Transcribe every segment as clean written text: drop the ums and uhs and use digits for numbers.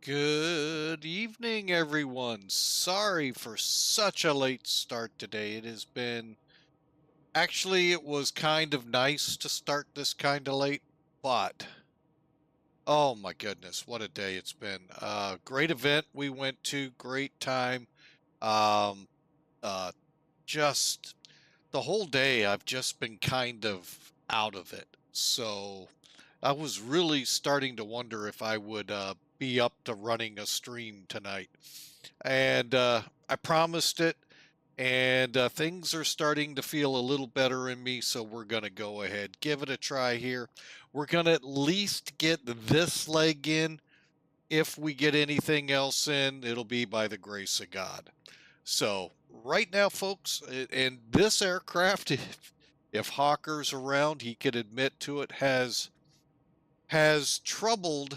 Good evening, everyone. Sorry for such a late start today. It was kind of nice to start this kind of late, but oh my goodness, what a day it's been. Great event we went to, great time. Um, uh, just the whole day I've just been kind of out of it. So I was really starting to wonder if I would be up to running a stream tonight. And I promised it, and things are starting to feel a little better in me, so we're going to go ahead, give it a try here. We're going to at least get this leg in. If we get anything else in, it'll be by the grace of God. So right now, folks, and this aircraft, if Hawker's around, he could admit to it, has troubled.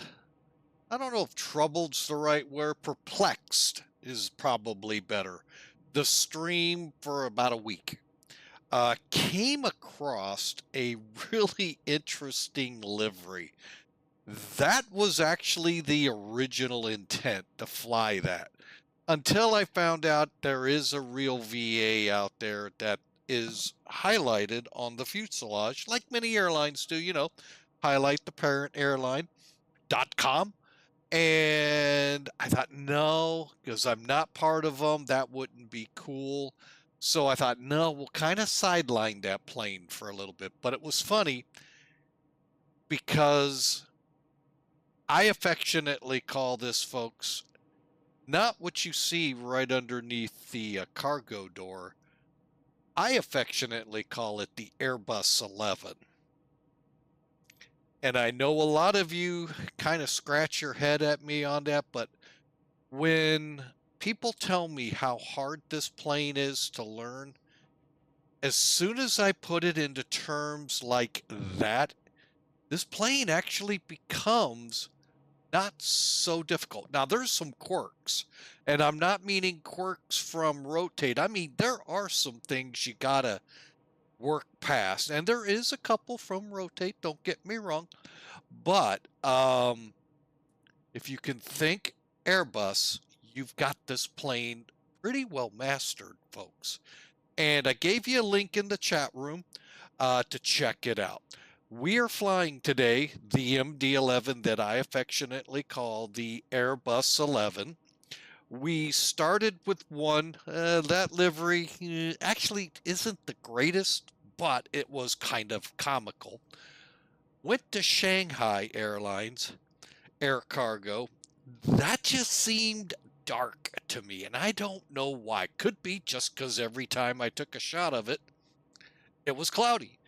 I don't know if troubled's the right word. Perplexed is probably better. The stream for about a week. Came across a really interesting livery. That was actually the original intent to fly that. Until I found out there is a real VA out there that is highlighted on the fuselage, like many airlines do, highlight the parent airline.com. And I thought, no, because I'm not part of them, that wouldn't be cool. So I thought, no, we'll kind of sideline that plane for a little bit. But it was funny because I affectionately call this, folks, not what you see right underneath the cargo door. I affectionately call it the Airbus 11. And I know a lot of you kind of scratch your head at me on that, but when people tell me how hard this plane is to learn, as soon as I put it into terms like that, this plane actually becomes not so difficult. Now, there's some quirks, and I'm not meaning quirks from rotate. I mean, there are some things you gotta work past, and there is a couple from rotate, don't get me wrong. But if you can think Airbus, you've got this plane pretty well mastered, folks. And I gave you a link in the chat room to check it out. We are flying today the MD-11 that I affectionately call the Airbus 11. We started with one. That livery actually isn't the greatest, but it was kind of comical. Went to Shanghai Airlines, air cargo. That just seemed dark to me, and I don't know why. Could be just because every time I took a shot of it, it was cloudy.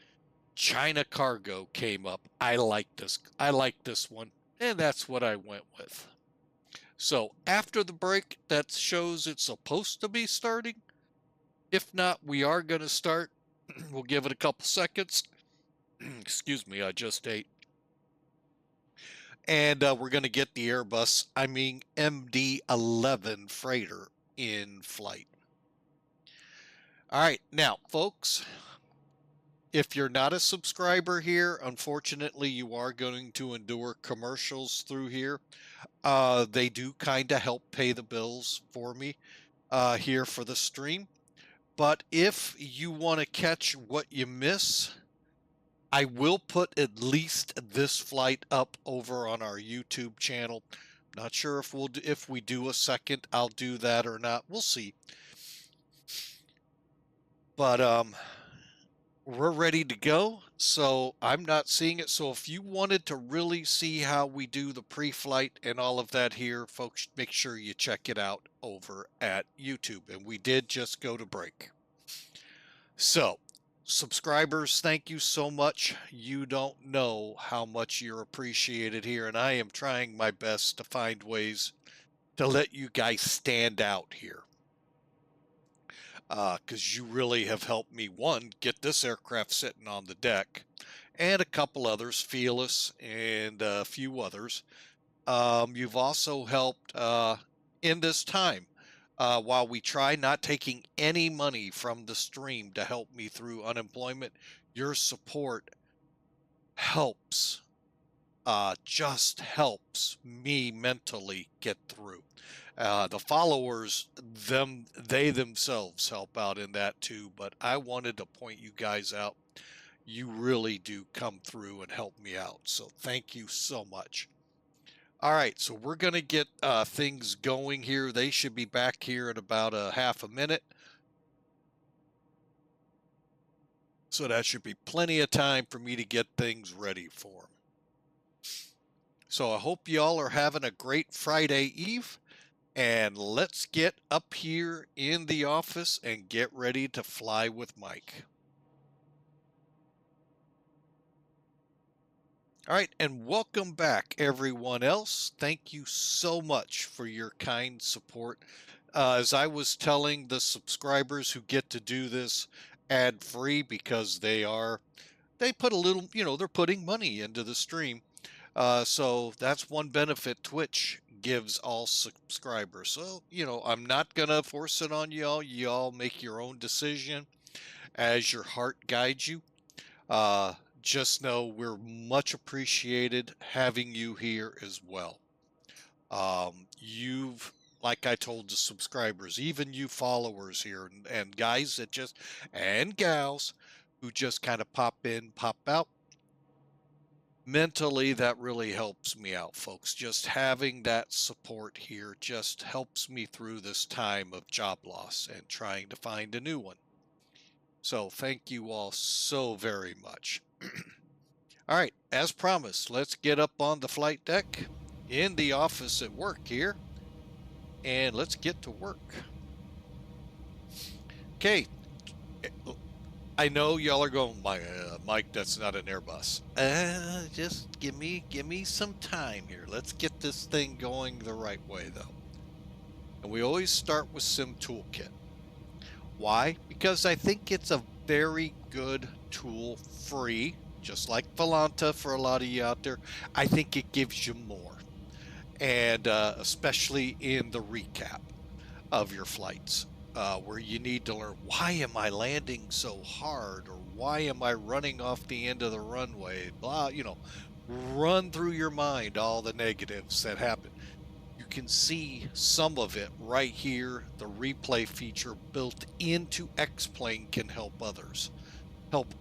China cargo came up. I like this. I like this one, and that's what I went with. So after the break, that shows it's supposed to be starting. If not, we are going to start. We'll give it a couple seconds. Excuse me, I just ate. And we're going to get the Airbus, I mean MD-11 freighter in flight. All right, now, folks, if you're not a subscriber here, unfortunately, you are going to endure commercials through here. They do kind of help pay the bills for me here for the stream. But if you want to catch what you miss, I will put at least this flight up over on our YouTube channel. Not sure if we do a second, I'll do that or not. We'll see. But we're ready to go. So I'm not seeing it. So if you wanted to really see how we do the pre-flight and all of that here, folks, make sure you check it out over at YouTube. And we did just go to break. So subscribers, thank you so much. You don't know how much you're appreciated here, and I am trying my best to find ways to let you guys stand out here. Because you really have helped me, one, get this aircraft sitting on the deck, and a couple others, Fearless and a few others. You've also helped in this time. While we try not taking any money from the stream to help me through unemployment, your support helps just helps me mentally get through. The followers, they themselves help out in that too, but I wanted to point you guys out. You really do come through and help me out. So thank you so much. All right, so we're going to get things going here. They should be back here in about a half a minute. So that should be plenty of time for me to get things ready for them. So I hope y'all are having a great Friday Eve. And let's get up here in the office and get ready to fly with Mike. All right, and welcome back, everyone else. Thank you so much for your kind support. As I was telling the subscribers who get to do this ad-free because they put a little, they're putting money into the stream. So that's one benefit Twitch gives all subscribers. So, I'm not going to force it on y'all. Y'all make your own decision as your heart guides you. Just know we're much appreciated having you here as well. Like I told the subscribers, even you followers here and guys and gals who just kind of pop in, pop out, mentally, that really helps me out, folks. Just having that support here just helps me through this time of job loss and trying to find a new one. So thank you all so very much. All right, as promised, let's get up on the flight deck in the office at work here, and let's get to work. Okay. I know y'all are going, Mike, that's not an Airbus. Just give me some time here. Let's get this thing going the right way, though. And we always start with Sim Toolkit. Why? Because I think it's a very good tool, free, just like Volanta for a lot of you out there. I think it gives you more, and especially in the recap of your flights. Where you need to learn, why am I landing so hard, or why am I running off the end of the runway, blah, run through your mind all the negatives that happen. You can see some of it right here. The replay feature built into X-Plane can help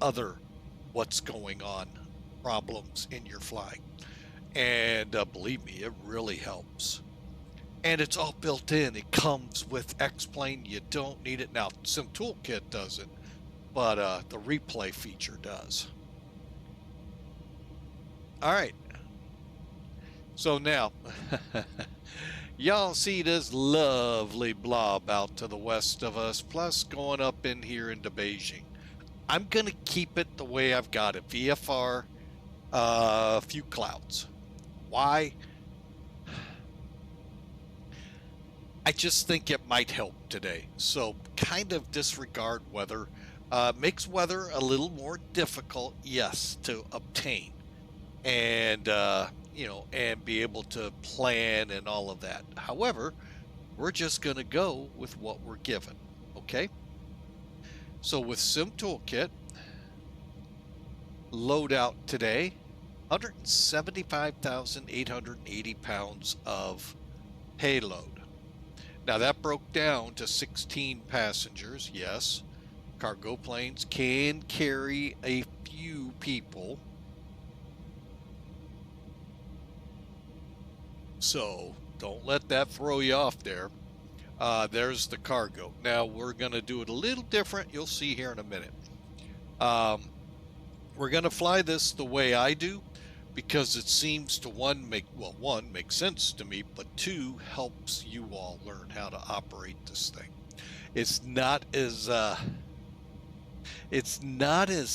other what's going on problems in your flying. And believe me, it really helps. And it's all built in. It comes with X-Plane. You don't need it. Now, Sim Toolkit doesn't, but the replay feature does. All right. So now, y'all see this lovely blob out to the west of us, plus going up in here into Beijing. I'm going to keep it the way I've got it. VFR, a few clouds. Why? I just think it might help today. So kind of disregard weather. Makes weather a little more difficult, yes, to obtain. And, and be able to plan and all of that. However, we're just going to go with what we're given. Okay? So with Sim Toolkit, loadout today, 175,880 pounds of payload. Now that broke down to 16 passengers, yes. Cargo planes can carry a few people. So don't let that throw you off there. There's the cargo. Now we're going to do it a little different. You'll see here in a minute. We're going to fly this the way I do, because it seems to one, make sense to me, but two, helps you all learn how to operate this thing. It's not as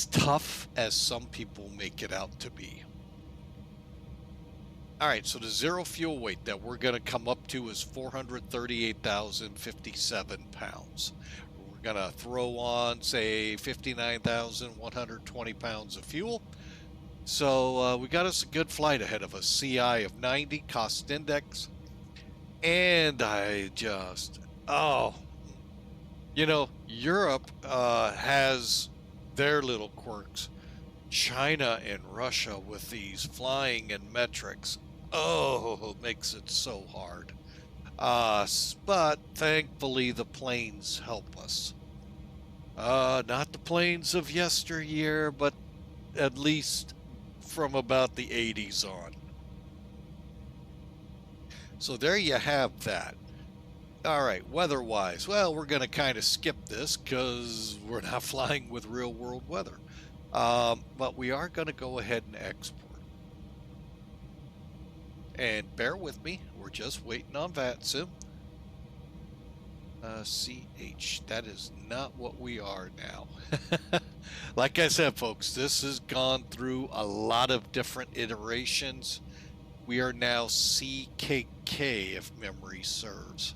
tough as some people make it out to be. All right, so the zero fuel weight that we're going to come up to is 438,057 pounds. We're going to throw on, say, 59,120 pounds of fuel. So we got us a good flight ahead of us. CI of 90, cost index. And Europe has their little quirks. China and Russia with these flying and metrics. Oh, it makes it so hard. But thankfully the planes help us. Not the planes of yesteryear, but at least from about the 80s on. So there you have that. All right, weather-wise, well, we're going to kind of skip this because we're not flying with real-world weather. But we are going to go ahead and export. And bear with me, we're just waiting on VATSIM. CH, that is not what we are now. Like I said, folks, this has gone through a lot of different iterations. We are now CKK, if memory serves.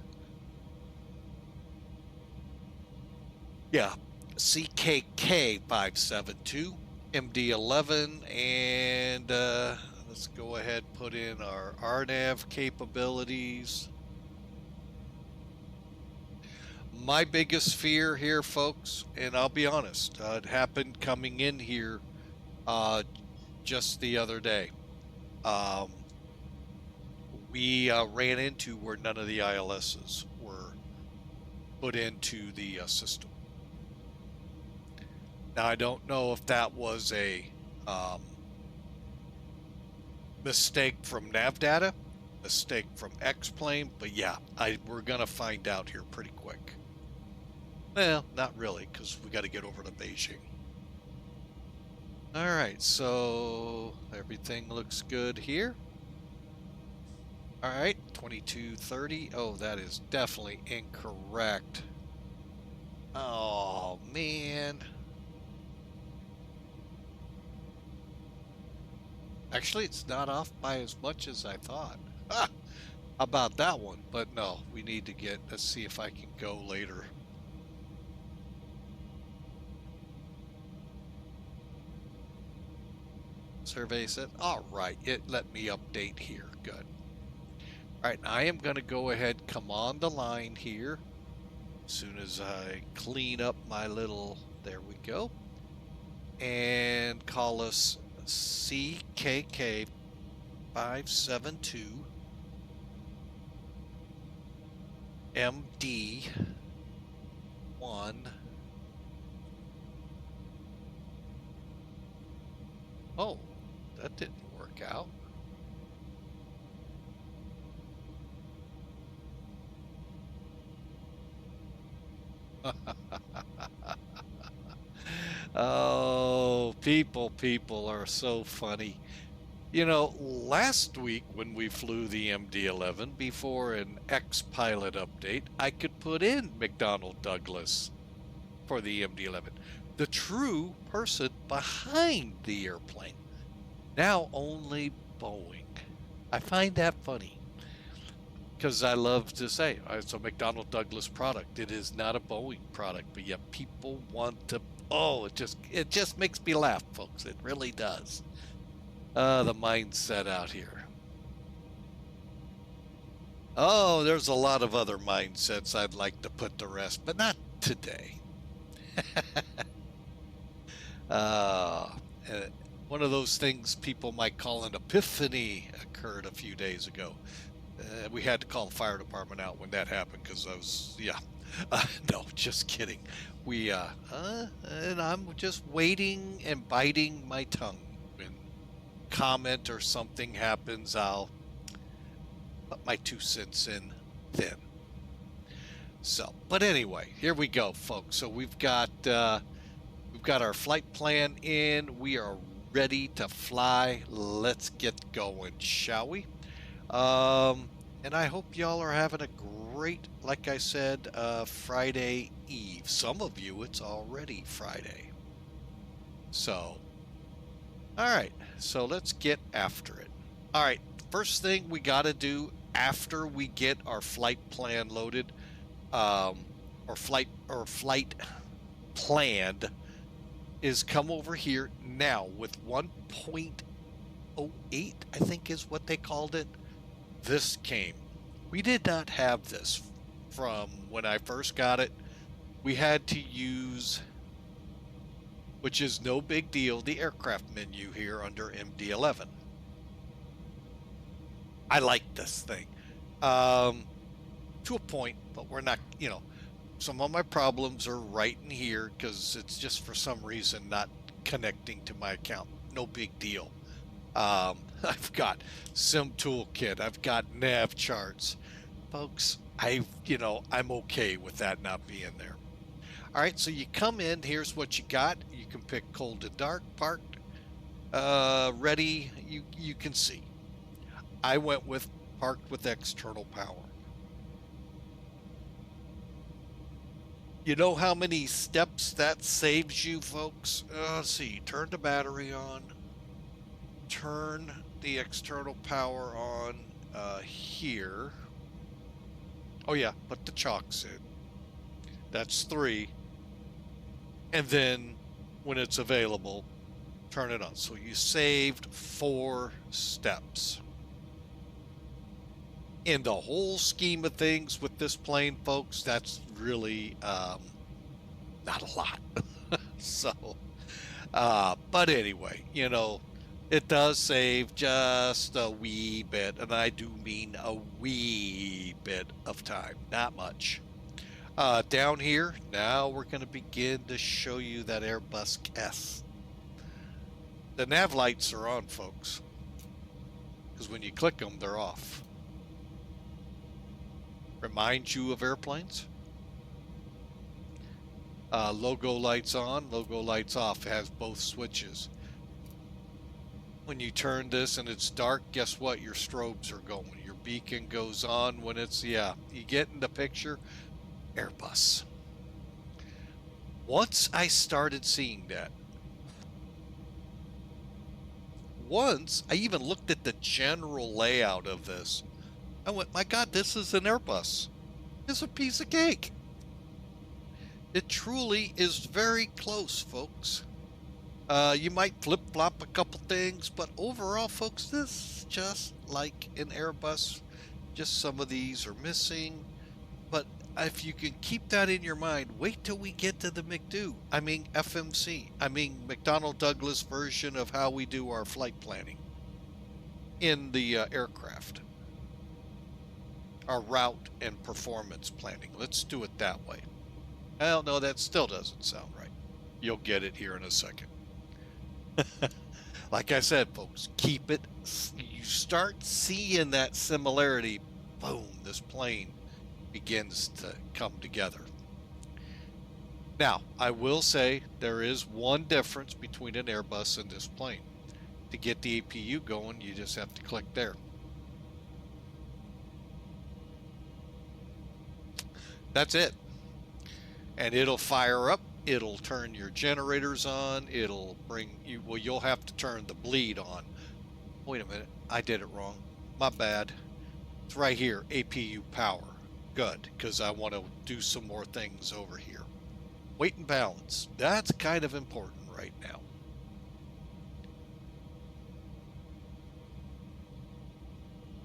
Yeah, CKK 572, MD-11, and let's go ahead and put in our RNAV capabilities. My biggest fear here, folks, and I'll be honest, it happened coming in here just the other day. We ran into where none of the ILSs were put into the system. Now, I don't know if that was a mistake from nav data, mistake from X-plane, but yeah, we're going to find out here pretty quick. Well, not really, because we got to get over to Beijing. All right, so everything looks good here. All right, 2230. Oh, that is definitely incorrect. Oh, man. Actually, it's not off by as much as I thought. About that one, but no, we need to get, let's see if I can go later. Survey said, all right, it let me update here. Good. All right, I am going to go ahead, come on the line here. As soon as I clean up my little, there we go. And call us CKK 572 MD-1. Oh, that didn't work out. Oh, people are so funny. You know, last week when we flew the MD-11 before an X-Pilot update, I could put in McDonnell Douglas for the MD-11, the true person behind the airplane. Now only Boeing. I find that funny because I love to say it's a McDonnell Douglas product. It is not a Boeing product, but yet people want to. Oh, it just makes me laugh, folks. It really does. The mindset out here. Oh, there's a lot of other mindsets I'd like to put to rest, but not today. One of those things people might call an epiphany occurred a few days ago. We had to call the fire department out when that happened because I was, yeah. No, just kidding. And I'm just waiting and biting my tongue. When comment or something happens, I'll put my 2 cents in then. So, but anyway, here we go, folks. So we've got our flight plan in. We are ready to fly. Let's get going, shall we? And I hope y'all are having a great, like I said, Friday Eve. Some of you, it's already Friday. So, all right, so let's get after it. All right, first thing we got to do after we get our flight plan loaded, or flight planned, is come over here now with 1.08, I think is what they called it. This came. We did not have this from when I first got it. We had to use which is no big deal, the aircraft menu here under MD-11. I like this thing to a point, but we're not, you know, some of my problems are right in here because it's just for some reason not connecting to my account. No big deal. I've got Sim Toolkit, I've got nav charts. Folks, I'm okay with that not being there. All right, so you come in, here's what you got. You can pick cold and dark, parked, ready, you can see. I went with parked with external power. You know how many steps that saves you, folks? Let's see, turn the battery on, turn the external power on here. Oh yeah, put the chocks in. That's 3. And then when it's available, turn it on. So you saved 4 steps. In the whole scheme of things with this plane, folks, that's really not a lot. So, but anyway, it does save just a wee bit, and I do mean a wee bit of time, not much. Down here, now we're going to begin to show you that Airbus S. The nav lights are on, folks, because when you click them, they're off. Remind you of airplanes. Logo lights on, logo lights off. It has both switches. When you turn this and it's dark, guess what? Your strobes are going. Your beacon goes on when it's, you get in the picture. Airbus. Once I started seeing that, I even looked at the general layout of this. I went, my God, this is an Airbus. It's a piece of cake. It truly is very close, folks. You might flip-flop a couple things, but overall, folks, this is just like an Airbus. Just some of these are missing. But if you can keep that in your mind, wait till we get to the FMC. McDonnell Douglas version of how we do our flight planning in the aircraft. Our route and performance planning. Let's do it that way. Well, no, that still doesn't sound right. You'll get it here in a second. Like I said, folks, keep it. You start seeing that similarity, boom, this plane begins to come together. Now, I will say there is one difference between an Airbus and this plane. To get the APU going, you just have to click there. That's it. And it'll fire up. It'll turn your generators on. It'll bring you, well, you'll have to turn the bleed on. Wait a minute, I did it wrong. My bad. It's right here, APU power. Good, because I want to do some more things over here. Weight and balance. That's kind of important right now.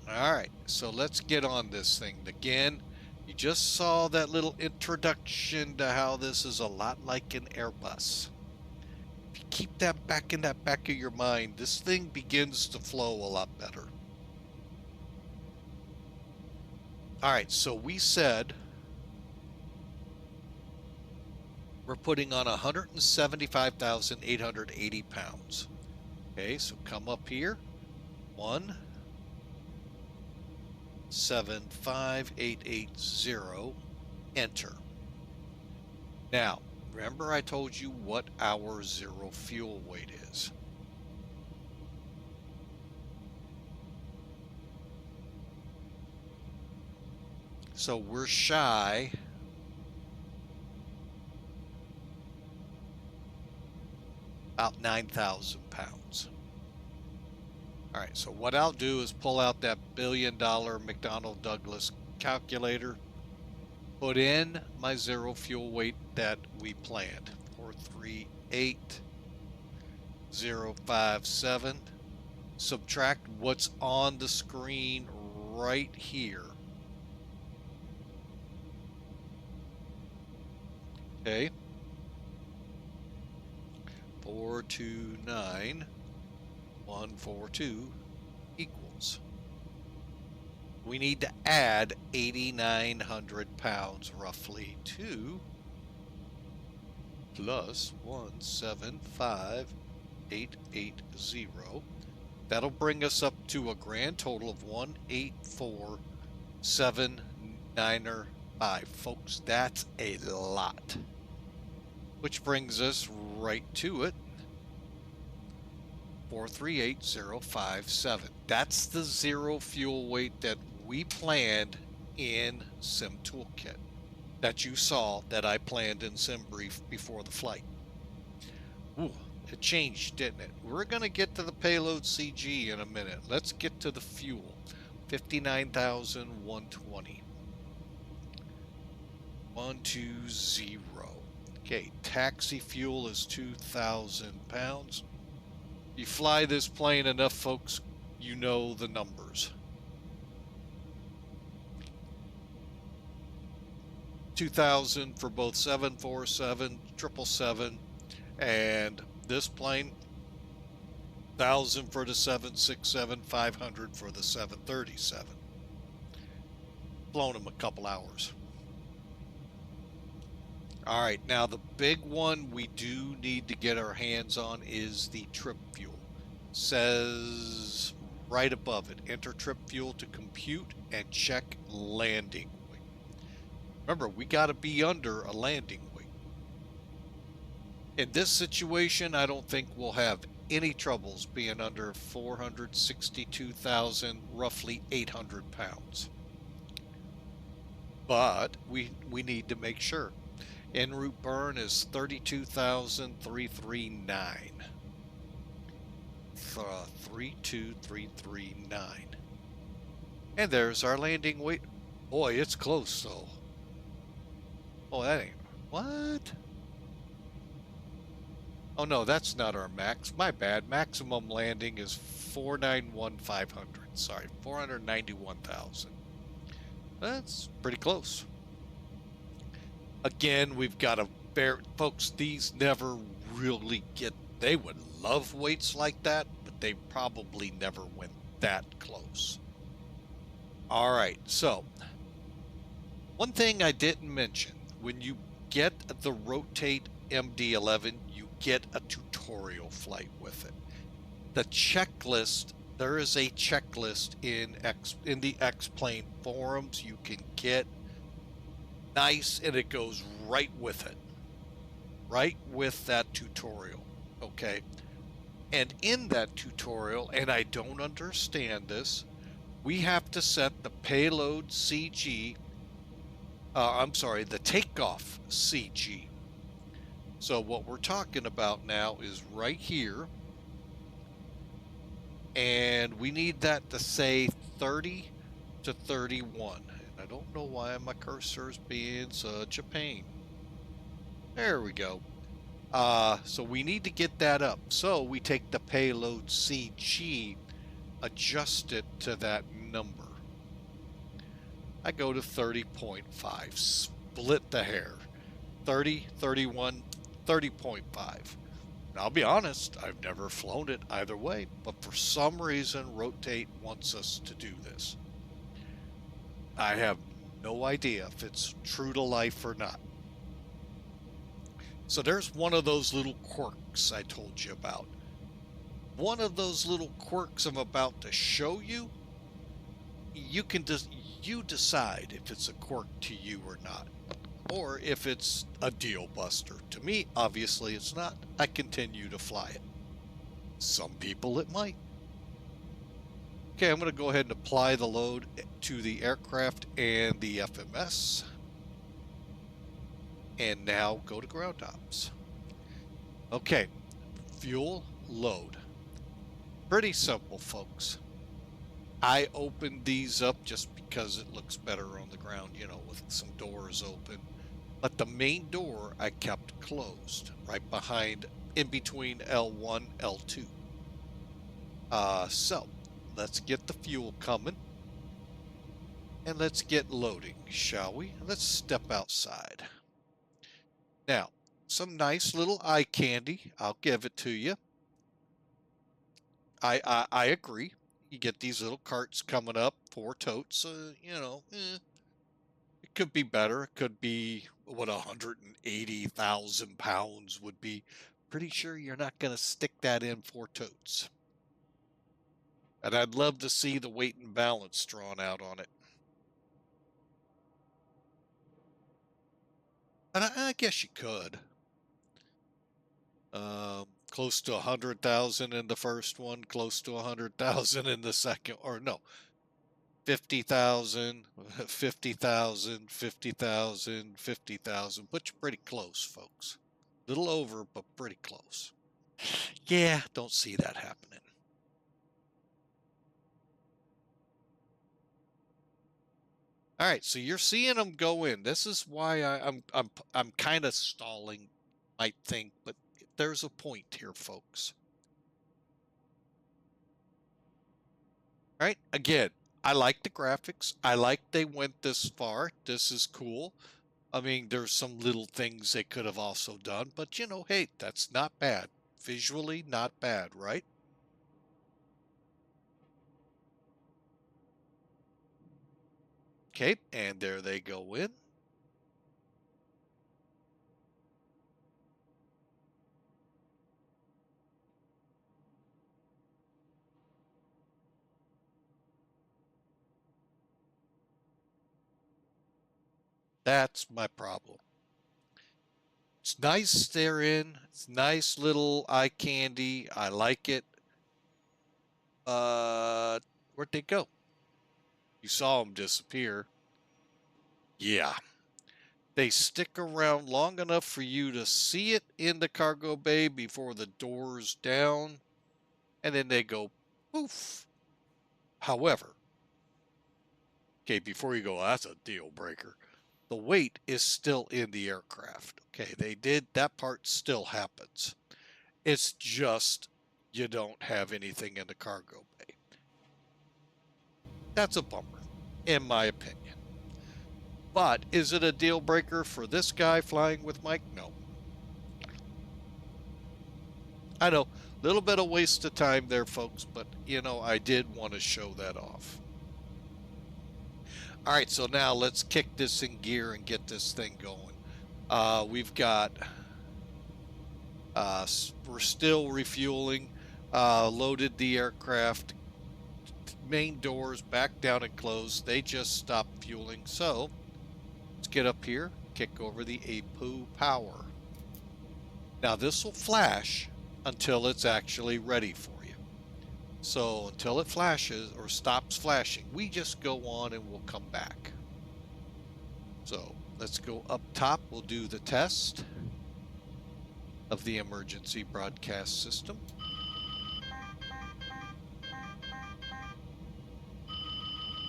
All right, so let's get on this thing. Again, you just saw that little introduction to how this is a lot like an Airbus. If you keep that back in that back of your mind, this thing begins to flow a lot better. All right, so we said we're putting on 175,880 pounds. Okay, so come up here. 175,880. Enter. Now, remember I told you what our zero fuel weight is. So we're shy about 9,000 pounds. All right, so what I'll do is pull out that $1 billion McDonnell Douglas calculator, put in my zero fuel weight that we planned, 438,057, subtract what's on the screen right here. Okay. 429,142 equals. We need to add 8,900 pounds roughly to plus 175,880. That'll bring us up to a grand total of 184,795. Folks, that's a lot. Which brings us right to it. 438,057. That's the zero fuel weight that we planned in Sim Toolkit that you saw that I planned in Sim Brief before the flight. Ooh, it changed, didn't it? We're going to get to the payload CG in a minute. Let's get to the fuel. 59,120. 120. Okay, taxi fuel is 2,000 pounds. You fly this plane enough, folks, you know the numbers. 2,000 for both 747, 777, and this plane. 1,000 for the 767, 500 for the 737. Flown them a couple hours. All right, now the big one we do need to get our hands on is the trip fuel. Says right above it, enter trip fuel to compute and check landing weight. Remember, we got to be under a landing weight. In this situation, I don't think we'll have any troubles being under 462,000, roughly 800 pounds. But we need to make sure. En route burn is 32,339. 32,339. And there's our landing weight. Boy, it's close though. Oh, that ain't. What? Oh no, that's not our max. My bad. Maximum landing is 491,500. Sorry, 491,000. That's pretty close. Again, we've got a bear. Folks, these never really get. They would love weights like that, but they probably never went that close. All right, so one thing I didn't mention, when you get the Rotate MD-11, you get a tutorial flight with it. The checklist, there is a checklist in the X-Plane forums you can get. Nice, and it goes right with it, right with that tutorial. Okay, and in that tutorial, and I don't understand this, we have to set the payload CG, the takeoff CG. So what we're talking about now is right here, and we need that to say 30 to 31. I don't know why my cursor is being such a pain. There we go. So we need to get that up. So we take the payload CG, adjust it to that number. I go to 30.5, split the hair. 30, 31, 30.5. And I'll be honest, I've never flown it either way, but for some reason Rotate wants us to do this. I have no idea if it's true to life or not. So there's one of those little quirks I told you about. One of those little quirks I'm about to show you, you can you decide if it's a quirk to you or not, or if it's a deal buster. To me, obviously it's not. I continue to fly it. Some people it might. Okay, I'm going to go ahead and apply the load to the aircraft and the FMS. And now go to ground ops. Okay, fuel load. Pretty simple, folks. I opened these up just because it looks better on the ground, you know, with some doors open. But the main door I kept closed, right behind, in between L1, L2. So, let's get the fuel coming. And let's get loading, shall we? Let's step outside. Now, some nice little eye candy. I'll give it to you. I agree. You get these little carts coming up, 4 totes. You know, it could be better. It could be what 180,000 pounds would be. Pretty sure you're not going to stick that in 4 totes. And I'd love to see the weight and balance drawn out on it. And I guess you could. Close to 100,000 in the first one, close to 100,000 in the second, or no, 50,000, 50,000, 50,000, 50,000. But you're pretty close, folks. Little over, but pretty close. Yeah, don't see that happening. All right, so you're seeing them go in. This is why I'm kind of stalling, might think, but there's a point here, folks. All right, again, I like the graphics. I like they went this far. This is cool. I mean, there's some little things they could have also done, but you know, hey, that's not bad. Visually, not bad, right? Okay, and there they go in. That's my problem. It's nice they're in. It's nice little eye candy. I like it. Where'd they go? You saw them disappear. Yeah. They stick around long enough for you to see it in the cargo bay before the door's down, and then they go poof. However, okay, before you go, that's a deal breaker. The weight is still in the aircraft. Okay, they did that part still happens. It's just you don't have anything in the cargo bay. That's a bummer, in my opinion. But is it a deal breaker for this guy flying with Mike? No. I know, a little bit of waste of time there, folks, but you know, I did want to show that off. All right, so now let's kick this in gear and get this thing going. We've got, we're still refueling, loaded the aircraft, main doors back down and closed. They just stopped fueling. So let's get up here, kick over the APU power. Now this will flash until it's actually ready for you. So until it flashes or stops flashing, we just go on and we'll come back. So let's go up top. We'll do the test of the emergency broadcast system.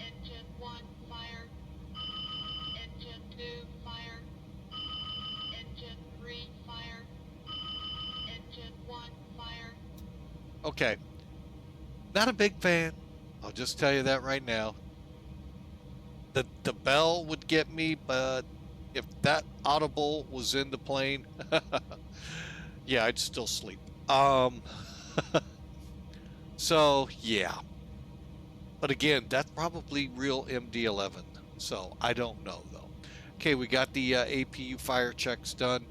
Engine 1, fire. Engine 2, fire. Engine 3, fire. Engine 1, fire. Okay. Not a big fan. I'll just tell you that right now. The bell would get me, but if that audible was in the plane, yeah, I'd still sleep. So yeah. But again, that's probably real MD-11. So I don't know though. Okay, we got the APU fire checks done.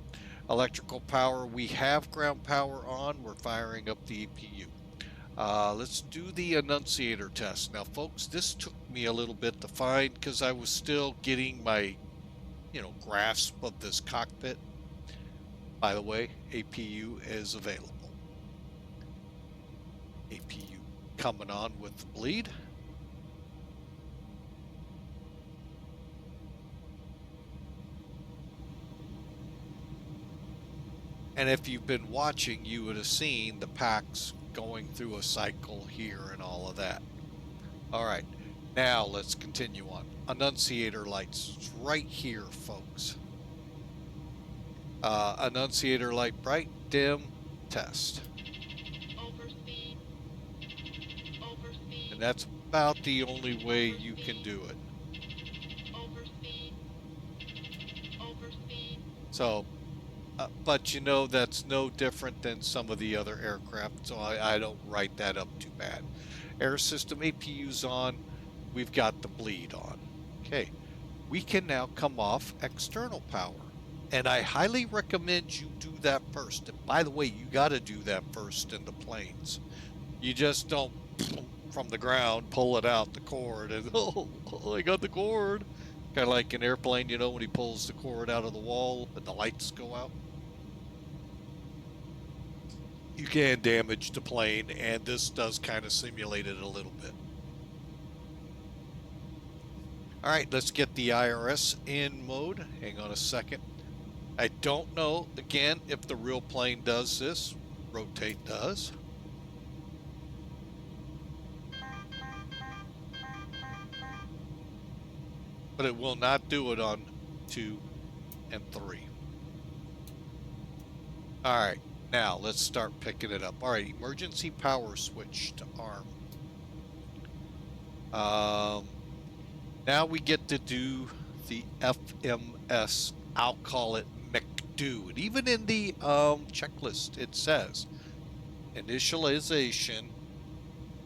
Electrical power, we have ground power on. We're firing up the APU. Let's do the annunciator test. Now, folks, this took me a little bit to find because I was still getting my, grasp of this cockpit. By the way, APU is available. APU coming on with the bleed. And if you've been watching, you would have seen the packs going through a cycle here and all of that. All right, now let's continue on. Annunciator lights, it's right here, folks. Annunciator light bright, dim, test. Overspeed. Overspeed. And that's about the only way you can do it. Overspeed. Overspeed. So, But you know, that's no different than some of the other aircraft, so I don't write that up too bad. Air system APU's on. We've got the bleed on. Okay, we can now come off external power. And I highly recommend you do that first. And by the way, you got to do that first in the planes. You just don't from the ground pull it out the cord and I got the cord. Kind of like an airplane, you know, when he pulls the cord out of the wall and the lights go out. You can damage the plane, and this does kind of simulate it a little bit. All right, let's get the IRS in mode. Hang on a second. I don't know, again, if the real plane does this. Rotate does. But it will not do it on 2 and 3. All right, now let's start picking it up. All right, emergency power switch to arm. Now we get to do the FMS. I'll call it McDo. And even in the checklist, it says initialization,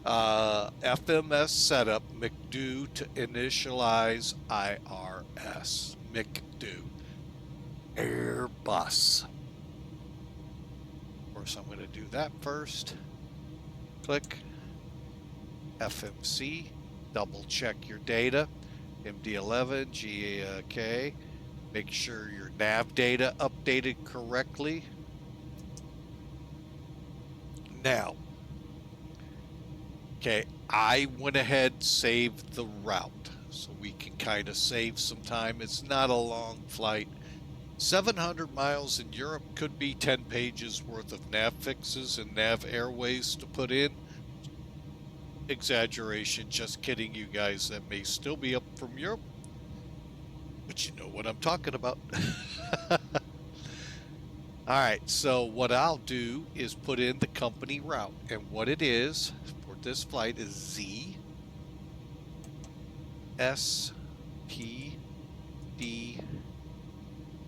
FMS setup, McDo to initialize IRS. McDo. Airbus. Of course, I'm going to do that first. Click. FMC. Double check your data. MD-11, GAK. Make sure your nav data updated correctly. Now, okay, I went ahead, saved the route, so we can kind of save some time. It's not a long flight. 700 miles in Europe could be 10 pages worth of nav fixes and nav airways to put in. Exaggeration, just kidding, you guys that may still be up from Europe, but you know what I'm talking about. All right, so what I'll do is put in the company route, and what it is for this flight is ZSPD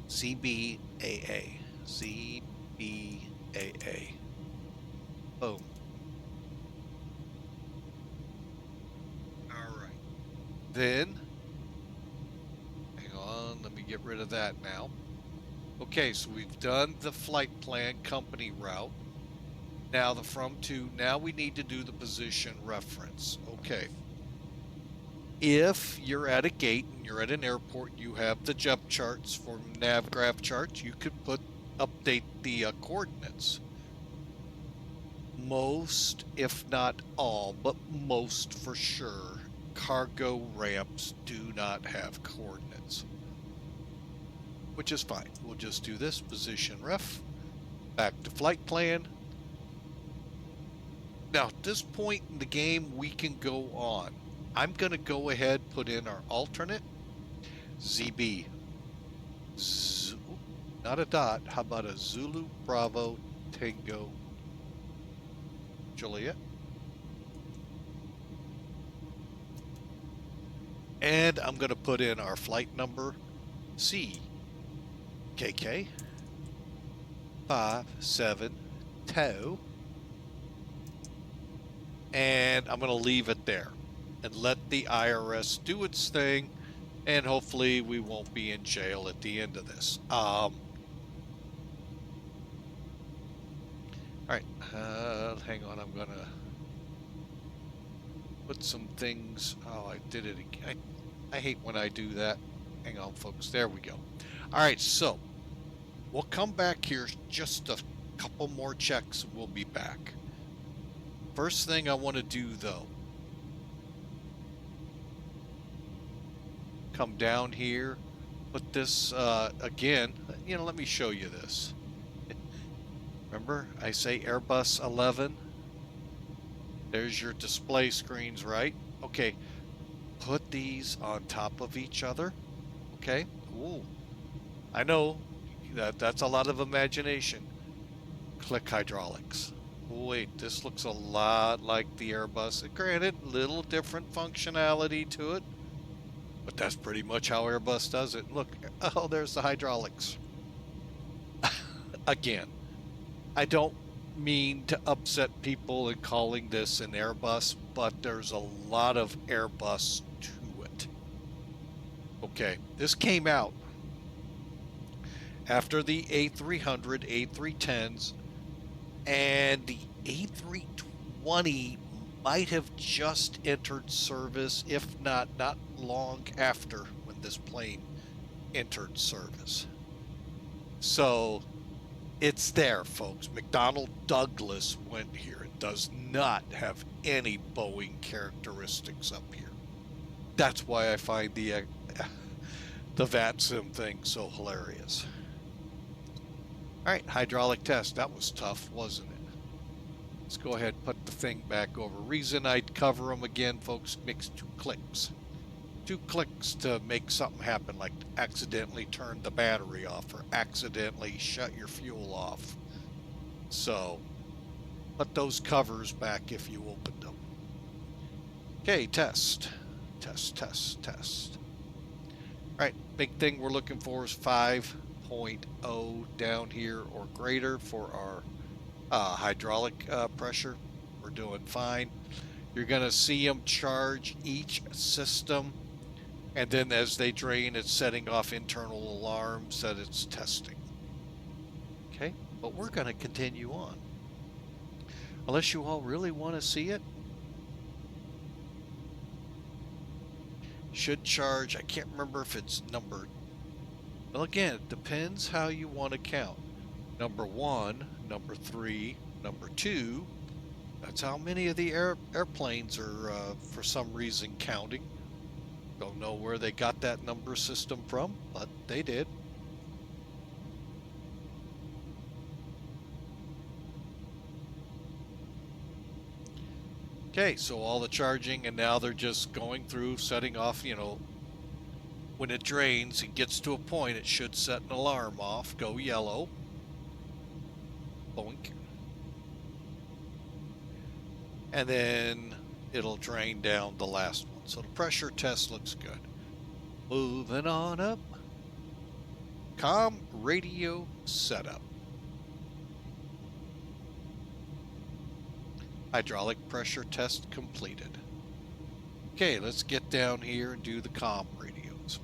ZBAA. ZBAA. Boom. All right. Then, hang on, let me get rid of that now. Okay, so we've done the flight plan company route. Now the from to, now we need to do the position reference. Okay. If you're at a gate and you're at an airport, you have the JEP charts for nav graph charts, you could update the coordinates. Most, if not all, but most for sure, cargo ramps do not have coordinates, which is fine. We'll just do this position ref, back to flight plan. Now at this point in the game, we can go on. I'm going to go ahead, put in our alternate, ZB, not a dot, how about a Zulu, Bravo, Tango, Juliet. And I'm going to put in our flight number, CKK 572, and I'm going to leave it there and let the IRS do its thing, and hopefully we won't be in jail at the end of this. All right, hang on, I'm gonna put some things. Oh, I did it again. I hate when I do that. Hang on, folks. There we go. All right, so we'll come back here, just a couple more checks, and we'll be back. First thing I want to do, though, come down here, put this, again, you know, let me show you this. Remember, I say Airbus 11. There's your display screens, right? Okay, put these on top of each other, okay? Ooh, I know that's a lot of imagination. Click hydraulics. Wait, this looks a lot like the Airbus. Granted, little different functionality to it, but that's pretty much how Airbus does it. Look, oh, there's the hydraulics. again, I don't mean to upset people in calling this an Airbus, but there's a lot of Airbus to it. Okay, this came out after the A300, A310s, and the A320 might have just entered service, if not long after when this plane entered service. So it's there, folks. McDonnell Douglas went here. It does not have any Boeing characteristics up here. That's why I find the VATSIM thing so hilarious. All right, hydraulic test. That was tough, wasn't it? Let's go ahead and put the thing back over. Reason I'd cover them again, folks, makes 2 clicks. 2 clicks to make something happen, like accidentally turn the battery off or accidentally shut your fuel off. So put those covers back if you opened them. Okay, test. All right, big thing we're looking for is 5.0 down here or greater for our hydraulic pressure. We're doing fine. You're going to see them charge each system, and then as they drain, it's setting off internal alarms that it's testing. Okay, but we're going to continue on. Unless you all really want to see it. Should charge, I can't remember if it's number, well, again, it depends how you want to count. Number 1, number 3, number 2. That's how many of the airplanes are, for some reason, counting. Don't know where they got that number system from, but they did. Okay, so all the charging, and now they're just going through, setting off, you know, when it drains, it gets to a point, it should set an alarm off, go yellow. Boink. And then it'll drain down the last one. So the pressure test looks good. Moving on up. COM radio setup. Hydraulic pressure test completed. Okay, let's get down here and do the COM radios.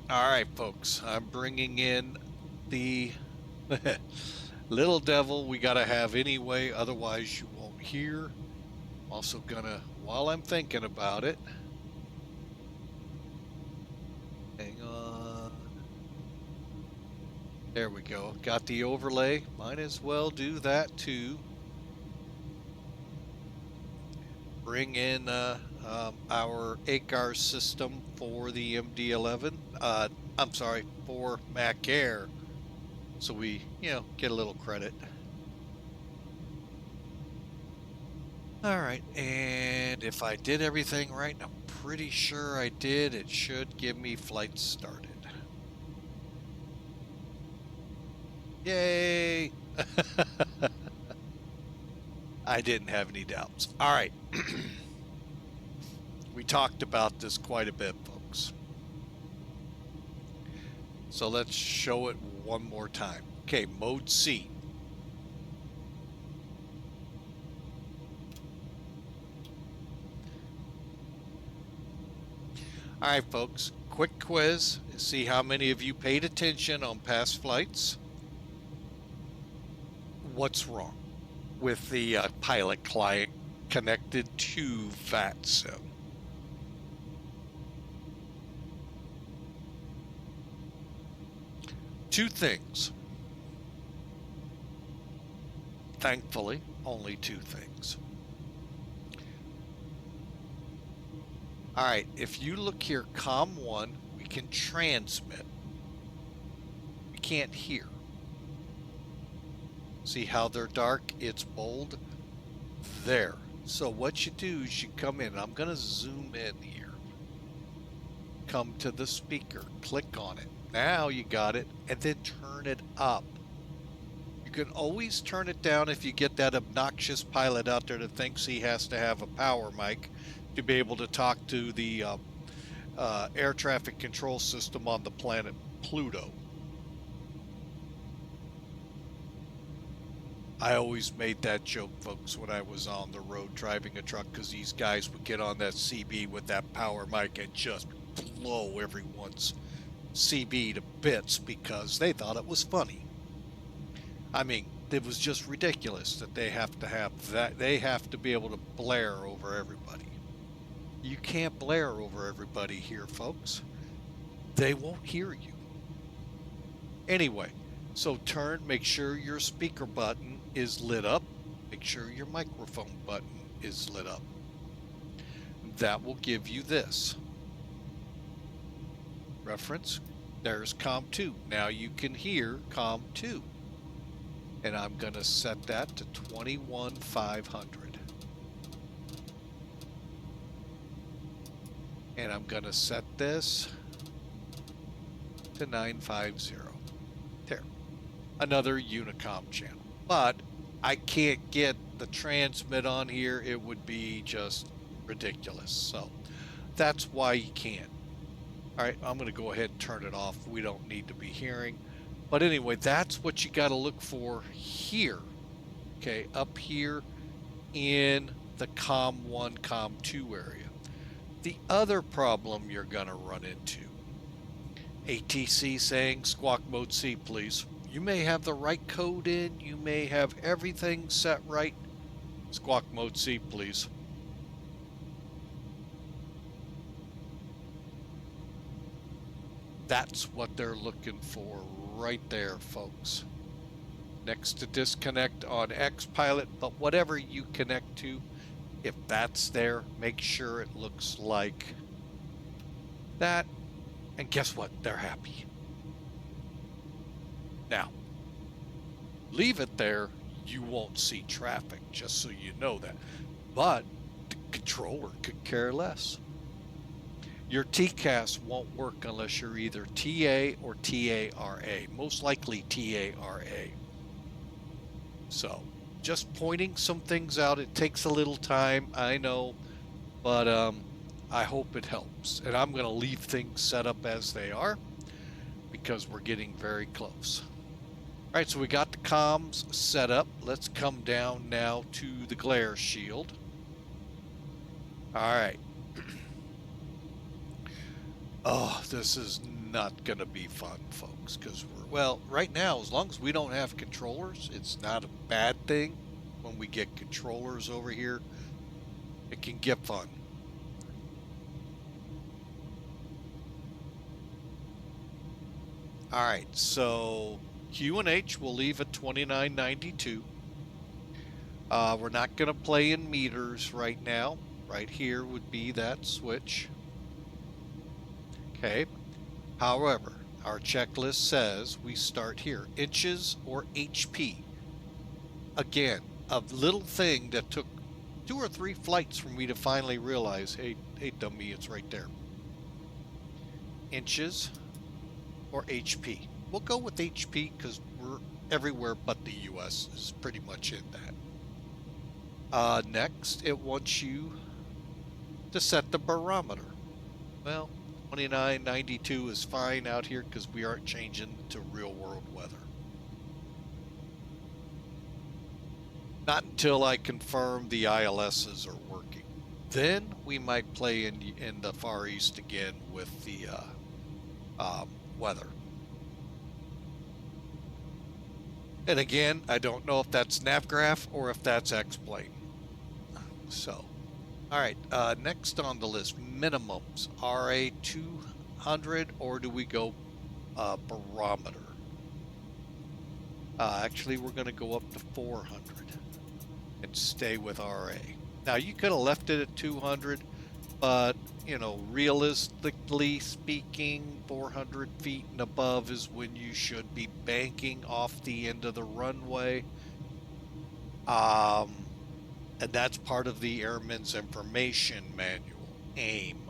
All right, folks, I'm bringing in the little devil we got to have anyway, otherwise you won't hear. I'm also gonna, while I'm thinking about it, hang on. There we go. Got the overlay. Might as well do that too. Bring in our ACAR system for the MD-11. I'm sorry, for MACAIR. So we, you know, get a little credit. All right, and if I did everything right, I'm pretty sure I did, it should give me flight started. Yay! I didn't have any doubts. All right. We talked about this quite a bit, folks. So let's show it one more time. Okay, mode C. All right, folks, quick quiz. See how many of you paid attention on past flights. What's wrong with the pilot client connected to VATSIM? Two things. Thankfully, only 2 things. All right, if you look here, COM 1, we can transmit. We can't hear. See how they're dark? It's bold. There. So what you do is you come in. I'm going to zoom in here. Come to the speaker. Click on it. Now you got it. And then turn it up. You can always turn it down if you get that obnoxious pilot out there that thinks he has to have a power mic to be able to talk to the air traffic control system on the planet Pluto. I always made that joke, folks, when I was on the road driving a truck, because these guys would get on that CB with that power mic and just blow everyone's CB to bits because they thought it was funny. I mean, it was just ridiculous that they have that. They have to be able to blare over everybody. You can't blare over everybody here, folks. They won't hear you. Anyway, so turn, make sure your speaker button is lit up. Make sure your microphone button is lit up. That will give you this. Reference, there's COM2. Now you can hear COM2. And I'm going to set that to 21,500. And I'm going to set this to 950. There. Another Unicom channel. But I can't get the transmit on here. It would be just ridiculous. So that's why you can't. All right, I'm going to go ahead and turn it off. We don't need to be hearing. But anyway, that's what you got to look for here. Okay, up here in the COM1, COM2 area. The other problem you're going to run into, ATC saying squawk mode C, please. You may have the right code in, you may have everything set right. Squawk mode C, please. That's what they're looking for right there, folks. Next to disconnect on X Pilot, but whatever you connect to, if that's there, make sure it looks like that. And guess what? They're happy. Now, leave it there, you won't see traffic, just so you know that. But the controller could care less. Your TCAS won't work unless you're either TA or TARA, most likely TARA. So, just pointing some things out. It takes a little time, I know, but I hope it helps. And I'm going to leave things set up as they are because we're getting very close. All right, so we got the comms set up. Let's come down now to the glare shield. All right. Oh, this is not going to be fun, folks, because well, right now, as long as we don't have controllers, it's not a bad thing. When we get controllers over here, it can get fun. All right, so QNH we'll leave at 2992. We're not going to play in meters right now. Right here would be that switch. Okay. However, our checklist says we start here, inches or HP. Again, a little thing that took 2 or 3 flights for me to finally realize, hey dummy, it's right there. Inches or HP. We'll go with HP because we're everywhere but the US is pretty much in that. Next, it wants you to set the barometer. Well, 2992 is fine out here because we aren't changing to real world weather. Not until I confirm the ILSs are working. Then we might play in the Far East again with the weather. And again, I don't know if that's NavGraph or if that's X-Plane. So, all right, next on the list, minimums, RA 200, or do we go barometer? Actually, we're going to go up to 400 and stay with RA. Now, you could have left it at 200, but, you know, realistically speaking, 400 feet and above is when you should be banking off the end of the runway. And that's part of the Airman's Information Manual, AIM.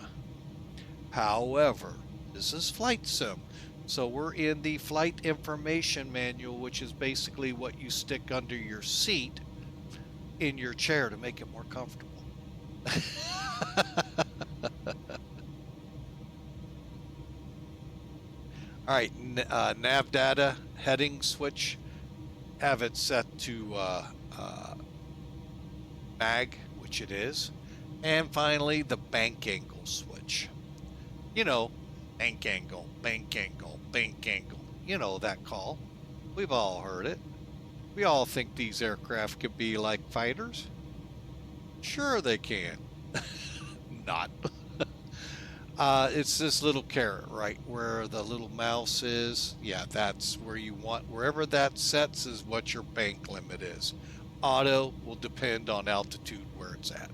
However, this is Flight Sim, so we're in the Flight Information Manual, which is basically what you stick under your seat in your chair to make it more comfortable. All right, nav data heading switch, have it set to mag, which it is. And finally, the bank angle switch. You know, bank angle, bank angle, bank angle. You know that call. We've all heard it. We all think these aircraft can be like fighters. Sure they can. Not. It's this little caret, right, where the little mouse is. Yeah, that's where you want, wherever that sets is what your bank limit is. Auto will depend on altitude where it's at.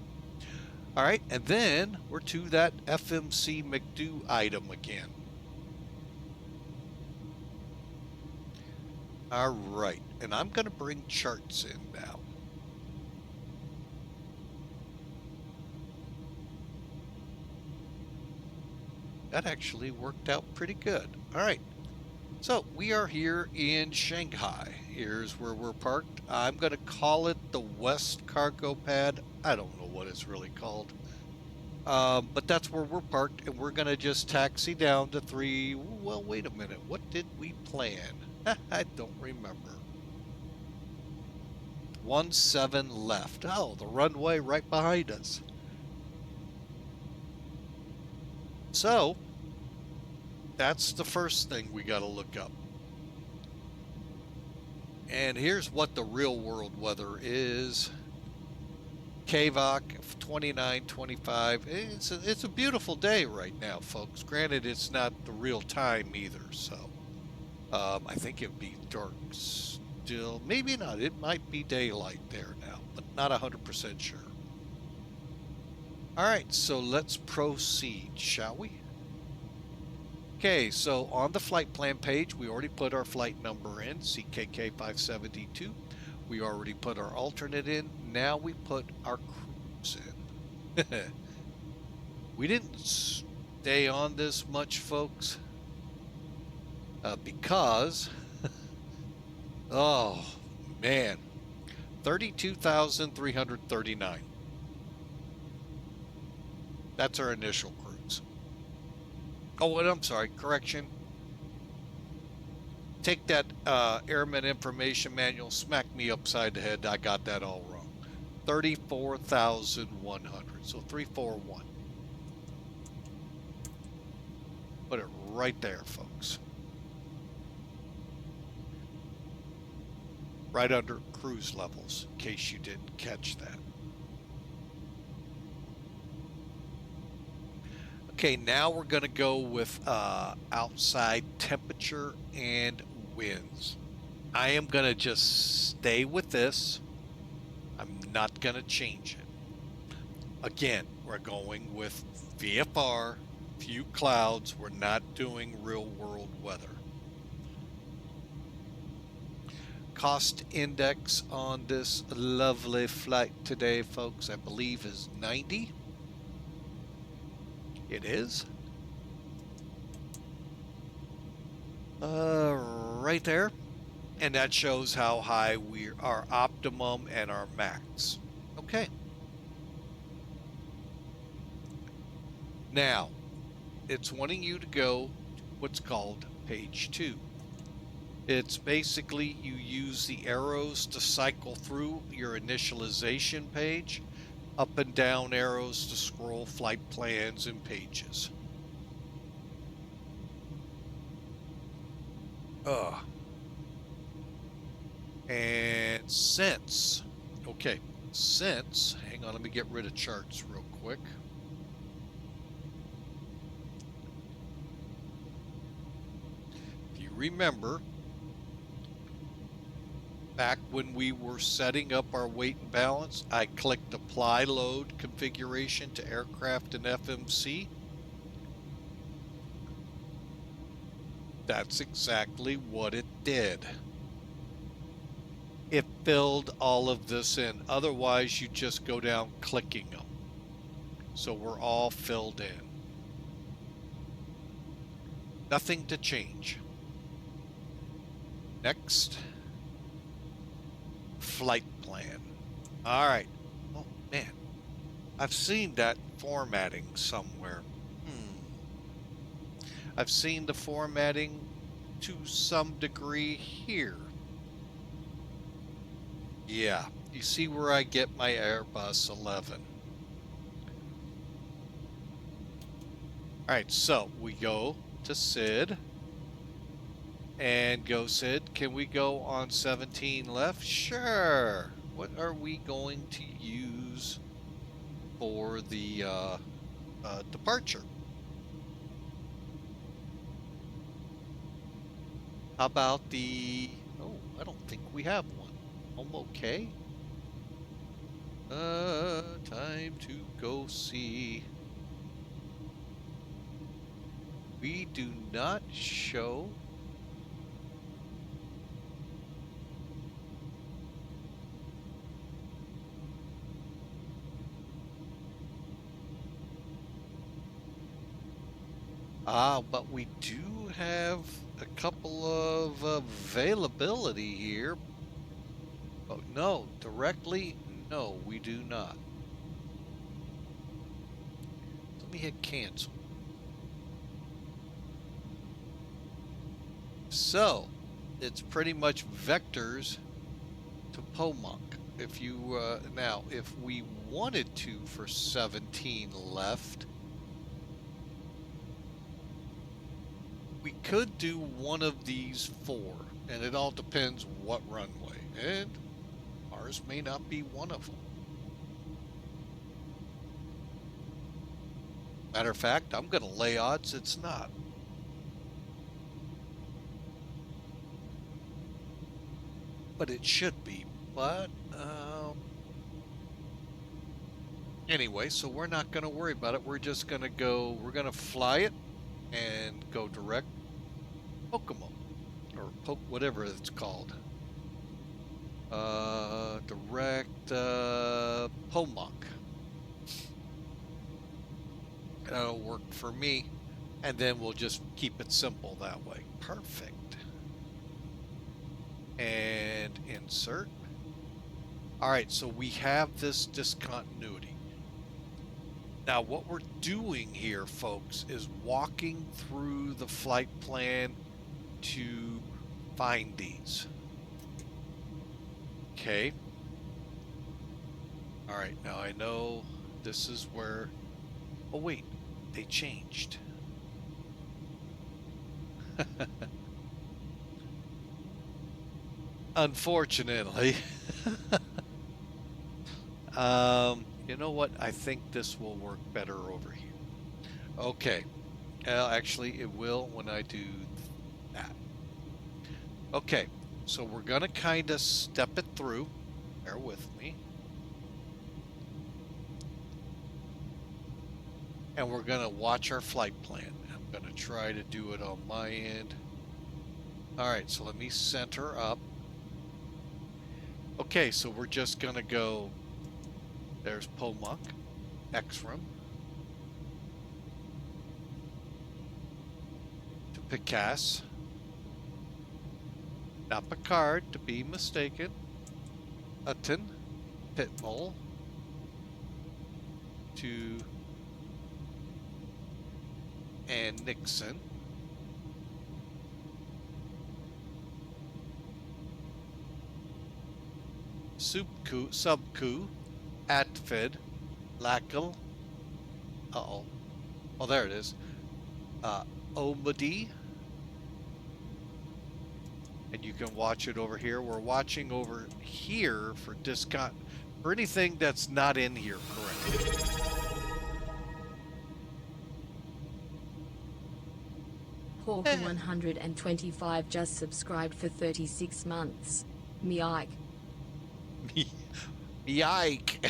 All right, and then we're to that FMC McDo item again. All right, and I'm going to bring charts in now. That actually worked out pretty good. All right, so we are here in Shanghai. Here's where we're parked. I'm going to call it the West Cargo Pad. I don't know what it's really called. But that's where we're parked, and we're going to just taxi down to 3. Well, wait a minute. What did we plan? I don't remember. 17 left. Oh, the runway right behind us. So, that's the first thing we got to look up. And here's what the real world weather is. KVOC 29-25. It's a beautiful day right now, folks. Granted, it's not the real time either, so I think it'd be dark still. Maybe not. It might be daylight there now, but not 100% sure. All right, so let's proceed, shall we? Okay, so on the flight plan page, we already put our flight number in, CKK 572. We already put our alternate in. Now we put our cruise in. We didn't stay on this much, folks, because, oh man, 32,339. That's our initial cruise. Oh, and I'm sorry, correction. Take that Airman Information Manual, smack me upside the head. I got that all wrong. 34,100. So 341. Put it right there, folks. Right under cruise levels, in case you didn't catch that. Okay, now we're going to go with outside temperature and winds. I am going to just stay with this. I'm not going to change it. Again, we're going with VFR, few clouds. We're not doing real world weather. Cost index on this lovely flight today, folks, I believe is 90. It is. Right there. And that shows how high we are, optimum and our max. Okay. Now, it's wanting you to go to what's called page 2. It's basically you use the arrows to cycle through your initialization page, up and down arrows to scroll flight plans and pages. And since, okay, since, hang on, let me get rid of charts real quick. If you remember, back when we were setting up our weight and balance, I clicked apply load configuration to aircraft and FMC. That's exactly what it did. It filled all of this in. Otherwise, you just go down clicking them. So we're all filled in. Nothing to change. Next. Flight plan. All right. Oh, man. I've seen that formatting somewhere. I've seen the formatting to some degree here. Yeah, you see where I get my Airbus 11. All right, so we go to SID and go SID. Can we go on 17 left? Sure. What are we going to use for the departure? How about the, oh, I don't think we have one. POMOK? Time to go see. We do not show. But we do have a couple of availability here. Oh, no, directly, no, we do not. Let me hit cancel. So, it's pretty much vectors to POMOK. If you, now, if we wanted to for 17 left, we could do one of these four, and it all depends what runway, and ours may not be one of them. Matter of fact, I'm going to lay odds it's not. But it should be. But, anyway, so we're not going to worry about it. We're just going to go, we're going to fly it and go direct Pokemon, or whatever it's called. Direct POMOK. That'll work for me, and then we'll just keep it simple that way. Perfect. And insert. All right, so we have this discontinuity. Now, what we're doing here, folks, is walking through the flight plan to find these. Okay. All right, now I know this is where, oh wait, they changed. Unfortunately. You know what? I think this will work better over here. Okay. Actually, it will when I do that. Okay. So we're going to kind of step it through. Bear with me. And we're going to watch our flight plan. I'm going to try to do it on my end. All right. So let me center up. Okay. So we're just going to go. There's POMOK, XREM, to Picasso, not Picard, to be mistaken, Upton, PIMOL, to, and Nixon, Subku, Atfed, Lackle, oh, there it is, Omadi, and you can watch it over here. We're watching over here for for anything that's not in here correctly. Hawker 125 just subscribed for 36 months. Mike. Yike.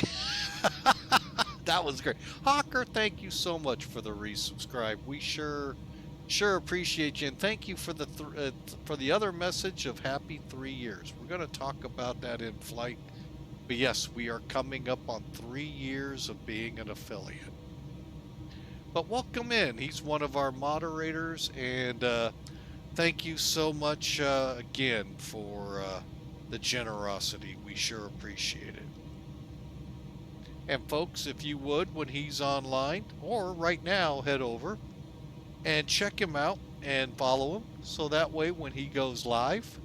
That was great. Hawker, thank you so much for the resubscribe. We sure appreciate you, and thank you for the other message of happy 3 years. We're going to talk about that in flight. But yes, we are coming up on 3 years of being an affiliate. But welcome in. He's one of our moderators, and thank you so much again for the generosity. We sure appreciate it. And folks, if you would, when he's online, or right now, head over and check him out and follow him. So that way when he goes live,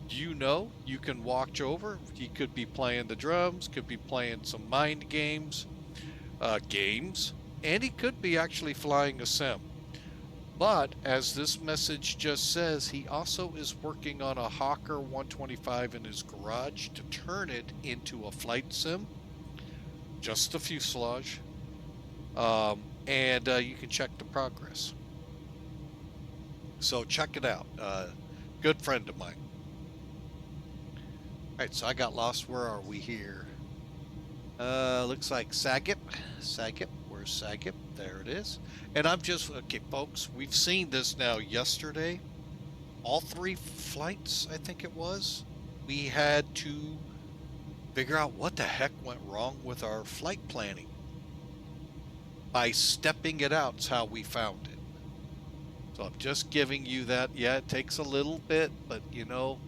you know, you can watch over. He could be playing the drums, could be playing some mind games, and he could be actually flying a sim. But as this message just says, he also is working on a Hawker 125 in his garage to turn it into a flight sim, just the fuselage. And you can check the progress. So check it out. Good friend of mine. All right, so I got lost. Where are we here? Looks like Sagip. Sagip, where's Sagip? There it is. And I'm just, okay, folks, we've seen this now yesterday. All 3 flights, I think it was, we had to figure out what the heck went wrong with our flight planning. By stepping it out is how we found it. So I'm just giving you that. Yeah, it takes a little bit, but you know,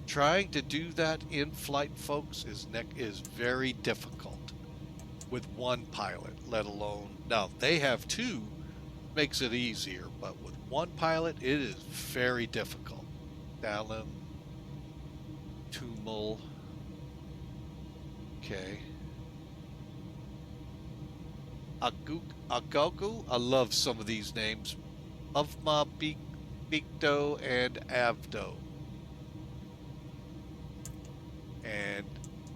trying to do that in flight, folks, is very difficult with one pilot, let alone, now they have 2, makes it easier, but with one pilot, it is very difficult. DALIM, PIMOL, okay. Agogu, I love some of these names. Avma, BEKDO, and AVBOX. And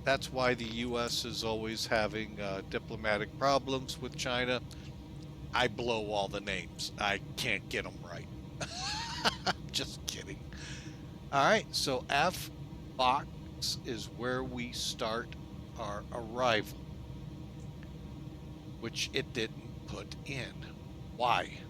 that's why the U.S. is always having diplomatic problems with China. I blow all the names. I can't get them right. Just kidding. All right, so AVBOX is where we start our arrival, which it didn't put in. Why?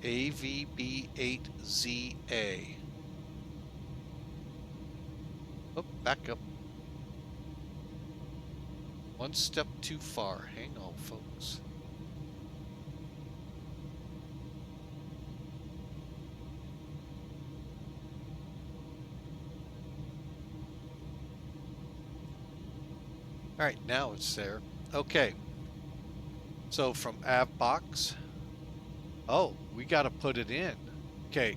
AVB8ZA. Oh, back up. One step too far. Hang on, folks. All right, now it's there. Okay. So from AVBOX. Oh, we got to put it in. Okay.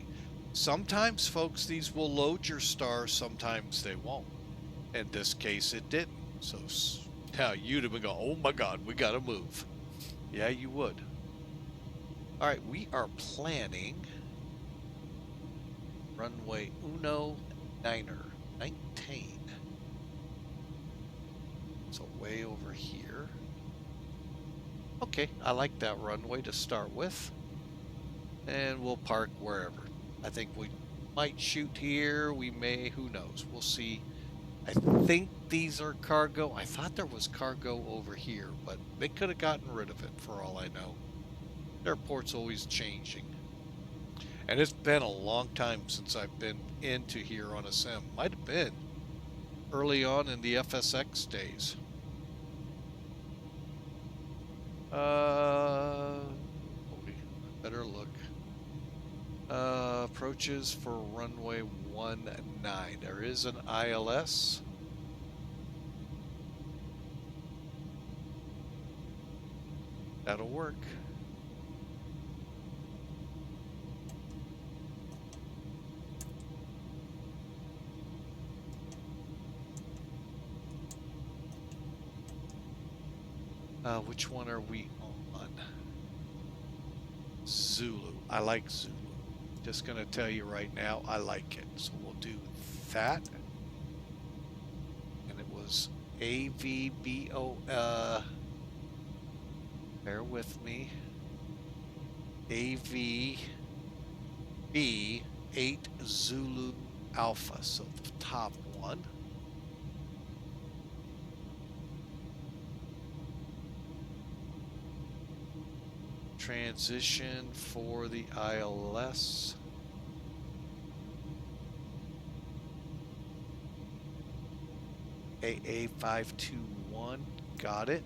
Sometimes, folks, these will load your star. Sometimes they won't. In this case, it didn't. So now you'd have been going, oh my God, we got to move. Yeah, you would. All right, we are planning runway Uno Niner 19. So way over here. Okay, I like that runway to start with. And we'll park wherever. I think we might shoot here. We may, who knows? We'll see. I think these are cargo. I thought there was cargo over here, but they could have gotten rid of it for all I know. Airport's always changing. And it's been a long time since I've been into here on a sim. Might have been early on in the FSX days. Better look. Approaches for runway 19. There is an ILS. That'll work. Which one are we on? Zulu. I like Zulu. Just gonna tell you right now, I like it. So we'll do that. And it was AVBO, bear with me. AVB8 Zulu Alpha. So the top one. Transition for the ILS. AA521, got it.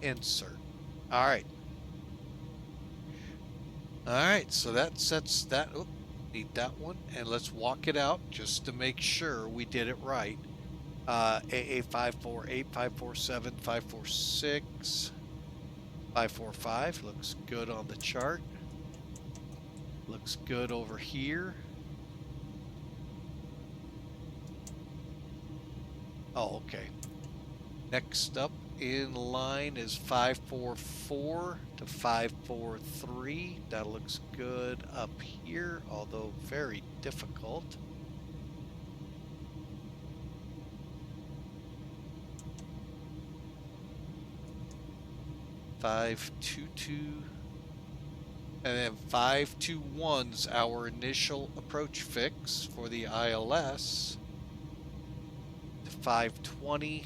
Insert. All right. All right, so that sets that. Need that one. And let's walk it out just to make sure we did it right. AA 548, 547, 546, 545. Looks good on the chart. Looks good over here. Oh, okay. Next up in line is 544 to 543. That looks good up here, although very difficult. Five two two, and then 521's our initial approach fix for the ILS. 520.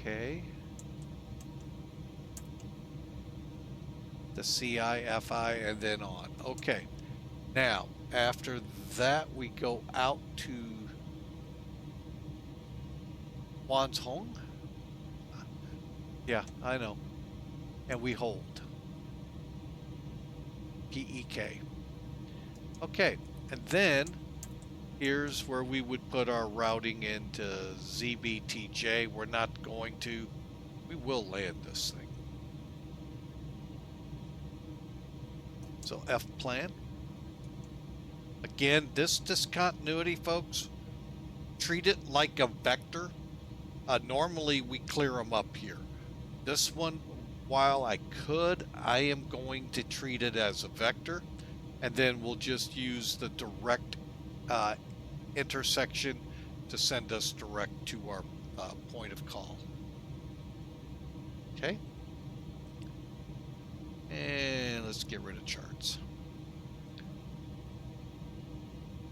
Okay. The CI, FI, and then on. Okay. Now, after that, we go out to Wanzhong. Yeah, I know. And we hold. PEK. Okay. And then here's where we would put our routing into ZBTJ. We're not going to. We will land this thing. So F plan. Again, this discontinuity, folks, treat it like a vector. Normally we clear them up here. This one, while I could, I am going to treat it as a vector, and then we'll just use the direct intersection to send us direct to our point of call. Okay. And let's get rid of charts.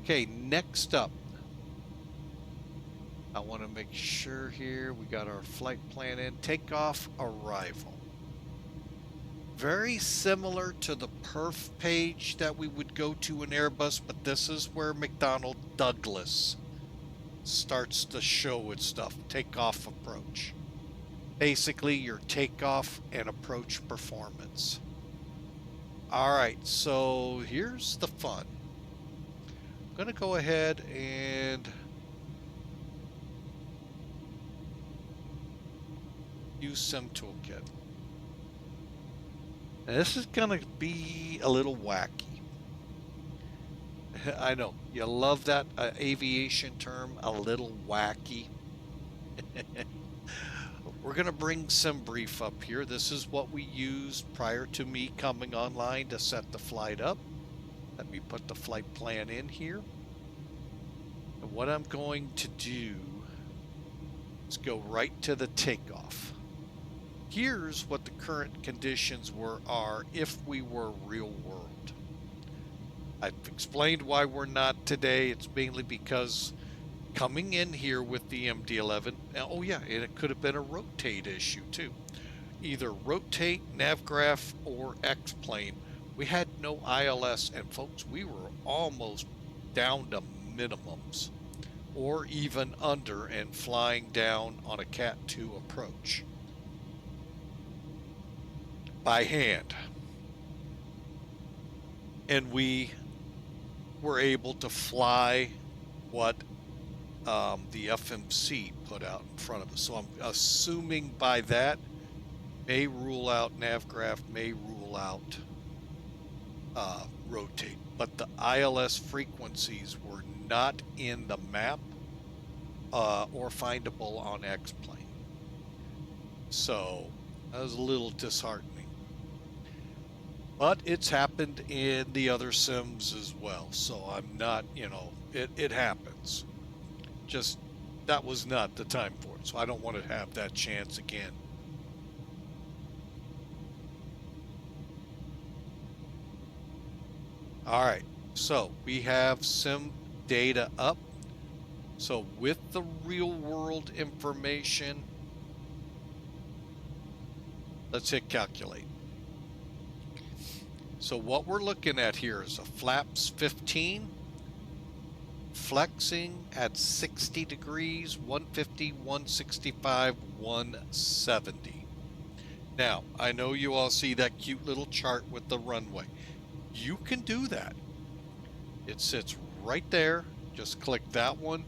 Okay, next up, I want to make sure here we got our flight plan in. Takeoff, arrival. Very similar to the perf page that we would go to in Airbus, but this is where McDonnell Douglas starts to show its stuff. Takeoff, approach. Basically, your takeoff and approach performance. All right, so here's the fun. I'm going to go ahead and use Sim Toolkit. And this is going to be a little wacky. I know, you love that aviation term, a little wacky. We're going to bring SimBrief up here. This is what we used prior to me coming online to set the flight up. Let me put the flight plan in here. And what I'm going to do is go right to the takeoff. Here's what the current conditions are if we were real world. I've explained why we're not today. It's mainly because coming in here with the MD-11, oh yeah, and it could have been a rotate issue too. Either rotate, navgraph, or X-plane. We had no ILS, and folks, we were almost down to minimums, or even under and flying down on a Cat 2 approach by hand. And we were able to fly what the FMC put out in front of us. So I'm assuming by that, may rule out navgraph, may rule out rotate. But the ILS frequencies were not in the map or findable on X-plane. So that was a little disheartening. But it's happened in the other sims as well. So I'm not, you know, it happens. Just that was not the time for it. So I don't want to have that chance again. All right, so we have sim data up. So with the real world information, let's hit calculate. So what we're looking at here is a flaps 15, flexing at 60 degrees, 150, 165, 170. Now, I know you all see that cute little chart with the runway. You can do that. It sits right there. Just click that one,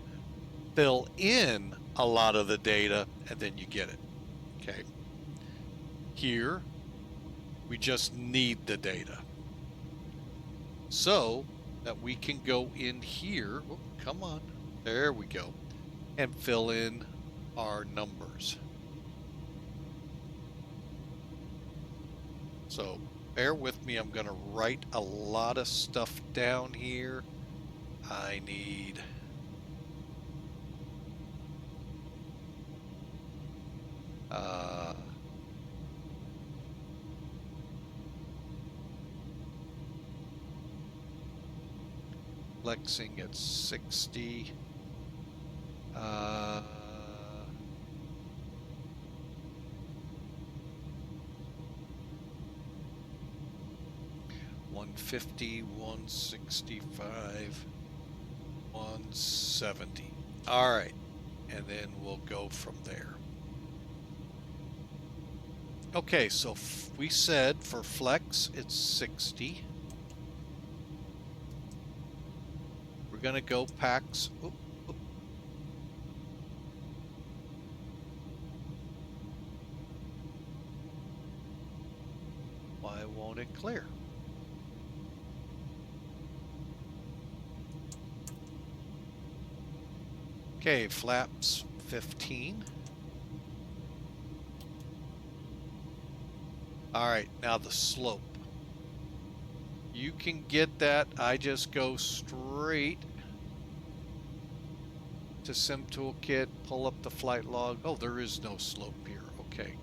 fill in a lot of the data, and then you get it. Okay. Here, we just need the data so that we can go in here. Oh, come on. There we go. And fill in our numbers. So bear with me. I'm going to write a lot of stuff down here. I need flexing at 60. 150, 165, 170. All right, and then we'll go from there. Okay, so we said for flex it's 60. We're gonna go packs. Oop, oop. Why won't it clear? Okay, flaps 15. All right, now the slope. You can get that. I just go straight to Sim Toolkit, pull up the flight log. Oh, there is no slope here. Okay.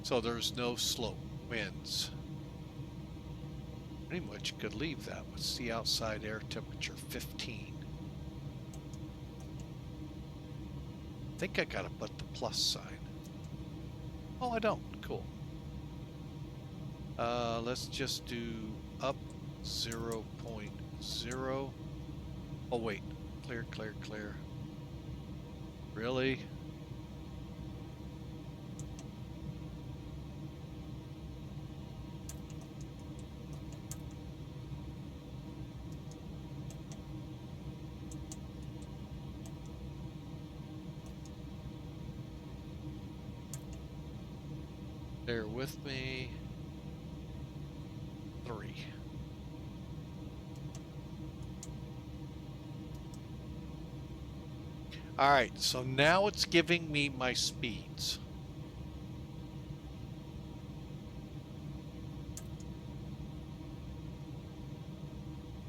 So there's no slope. Winds. Pretty much could leave that. What's the outside air temperature? 15. I think I gotta put the plus sign. Oh, I don't. Cool. Let's just do up 0.0. Oh, wait. Clear, clear, clear. Really? Bear with me. 3. All right, so now it's giving me my speeds.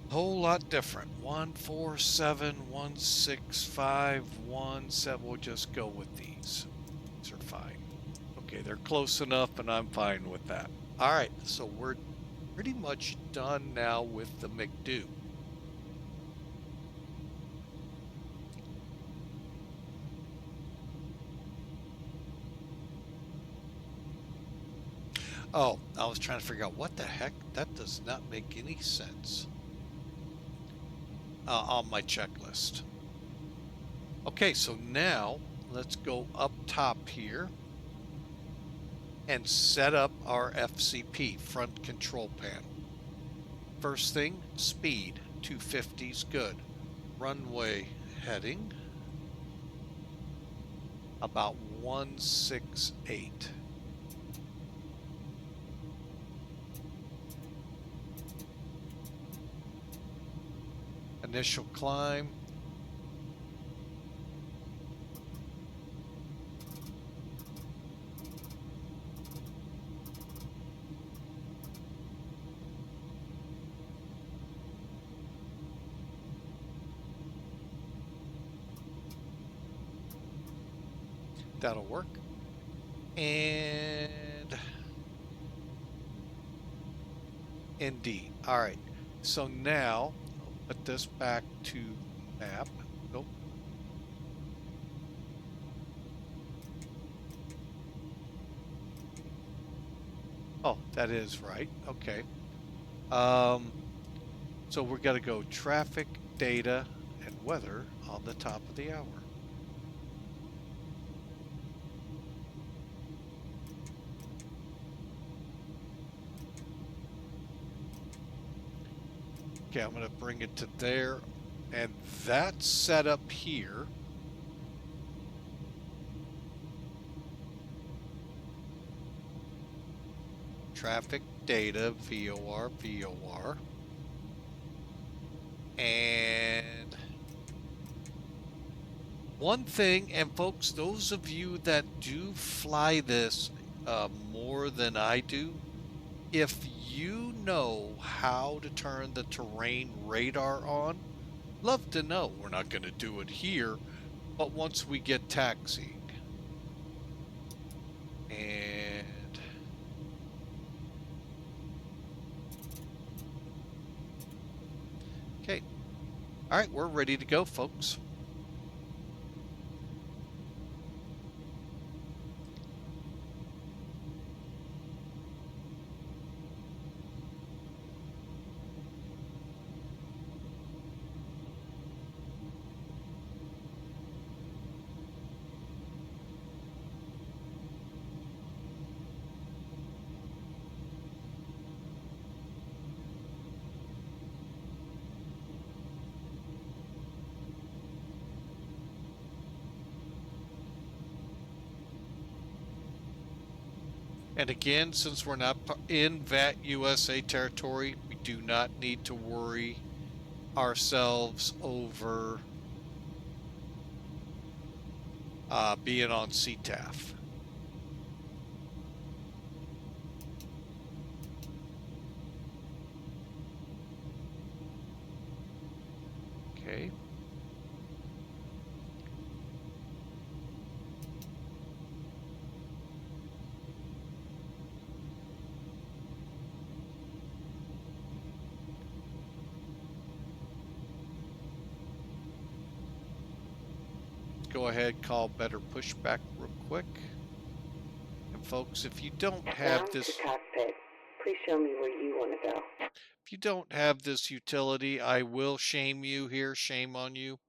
Whole lot different. 147, 165, 17. We'll just go with these. These are fine. Okay, they're close enough, and I'm fine with that. All right, so we're pretty much done now with the McDo. Oh, I was trying to figure out what the heck. That does not make any sense on my checklist. Okay, so now let's go up top here and set up our FCP, front control panel. First thing, speed, 250 is good. Runway heading, about 168. Initial climb. That'll work. And ND. All right. So now I'll put this back to map. Nope. Oh, that is right. Okay. So we're going to go traffic, data, and weather on the top of the hour. Okay, I'm going to bring it to there. And that's set up here. Traffic data, VOR, VOR. And one thing, and folks, those of you that do fly this more than I do, if you know how to turn the terrain radar on, love to know. We're not going to do it here, but once we get taxiing. And okay. All right, we're ready to go, folks. And again, since we're not in VAT USA territory, we do not need to worry ourselves over being on CTAF. Okay. Go ahead, call better pushback real quick. And folks, if you don't have this cockpit, please show me where you want to go. If you don't have this utility, I will shame you here. Shame on you.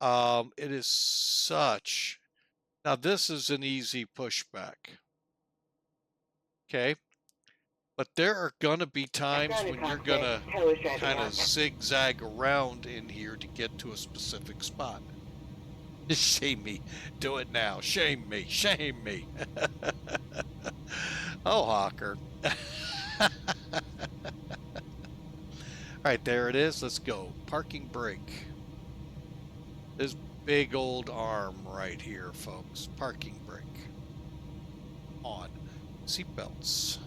It is such. Now this is an easy pushback. Okay. But there are going to be times when you're going to kind of zigzag around in here to get to a specific spot. Shame me. Do it now. Shame me. Shame me. Oh, Hawker. All right, there it is. Let's go. Parking brake. This big old arm right here, folks. Parking brake. On. Seatbelts.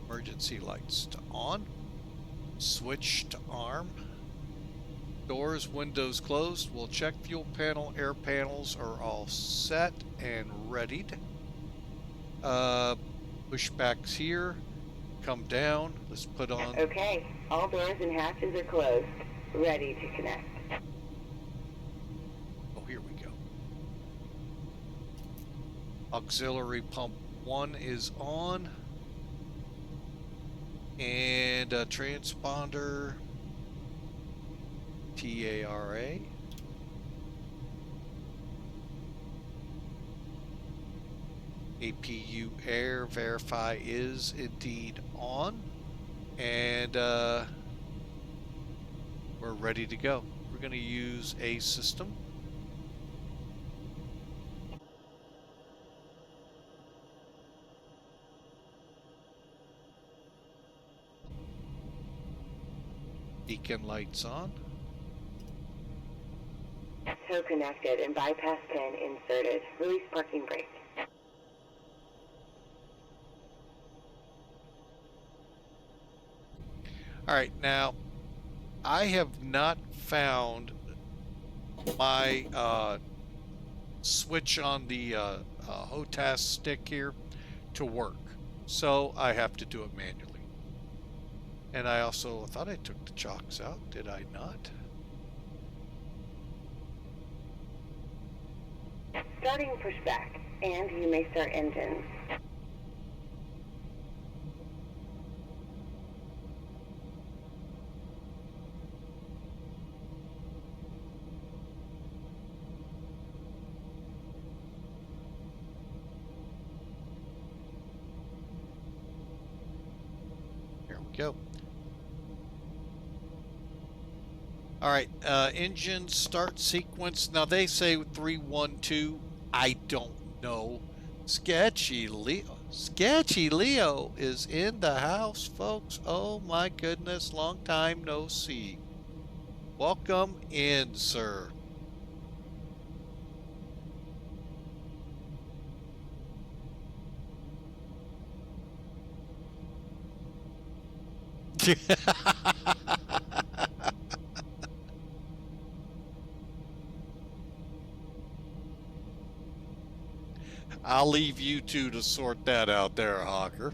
Emergency lights to on. Switch to arm. Doors, windows closed. We'll check fuel panel, air panels are all set and readied. Pushbacks here. Come down. Let's put on. Okay, all doors and hatches are closed. Ready to connect. Oh, here we go. Auxiliary pump 1 is on. And a transponder. TARA. APU air verify is indeed on. And we're ready to go. We're going to use a system. Beacon lights on. Tow connected and bypass pin inserted. Release parking brake. All right, now I have not found my switch on the HOTAS stick here to work, so I have to do it manually. And I also thought I took the chocks out. Did I not? Starting pushback, and you may start engines. go. All right, engine start sequence. Now they say 312. I don't know. Sketchy Leo is in the house, folks. Oh my goodness, long time no see. Welcome in, sir. I'll leave you two to sort that out there, Hawker.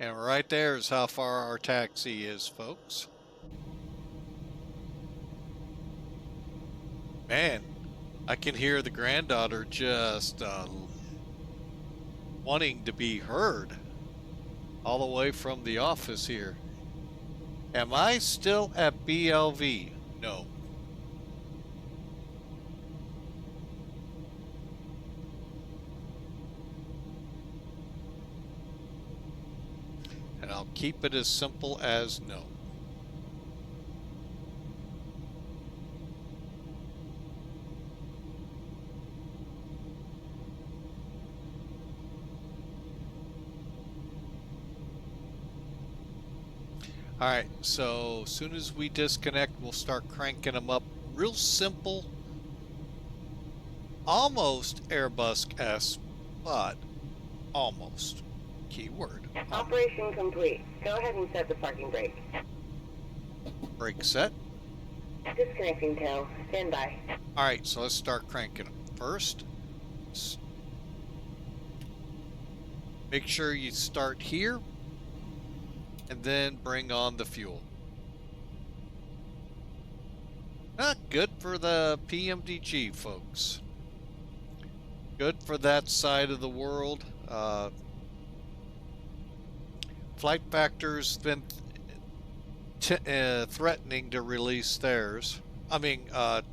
And right there is how far our taxi is, folks. Man, I can hear the granddaughter just wanting to be heard all the way from the office here. Am I still at BLV? No. And I'll keep it as simple as no. All right, so as soon as we disconnect, we'll start cranking them up. Real simple, almost Airbus-esque, but almost. Keyword. Operation complete. Go ahead and set the parking brake. Brake set. Disconnecting tail. Stand by. All right, so let's start cranking them. First, make sure you start here and then bring on the fuel. Good for the PMDG, folks. Good for that side of the world. Flight Factor's been threatening to release theirs. I mean,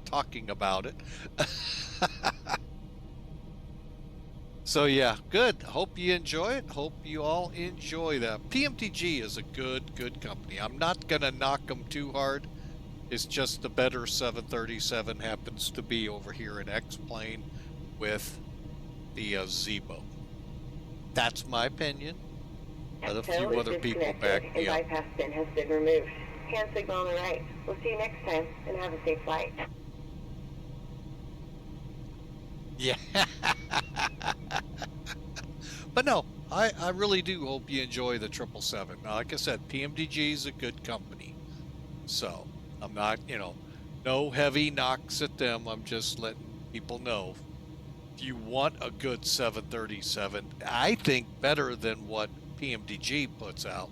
talking about it. So yeah, good. Hope you enjoy it. Hope you all enjoy that. PMDG is a good company. I'm not gonna knock them too hard. It's just the better 737 happens to be over here in X-Plane with the ZBAA. That's my opinion. Let a few other people back me up. Bypass pin has been removed. Hand signal on the right. We'll see you next time, and have a safe flight. Yeah. But no, I really do hope you enjoy the 777. Like I said, PMDG is a good company. So, I'm not, no heavy knocks at them. I'm just letting people know. If you want a good 737, I think better than what PMDG puts out,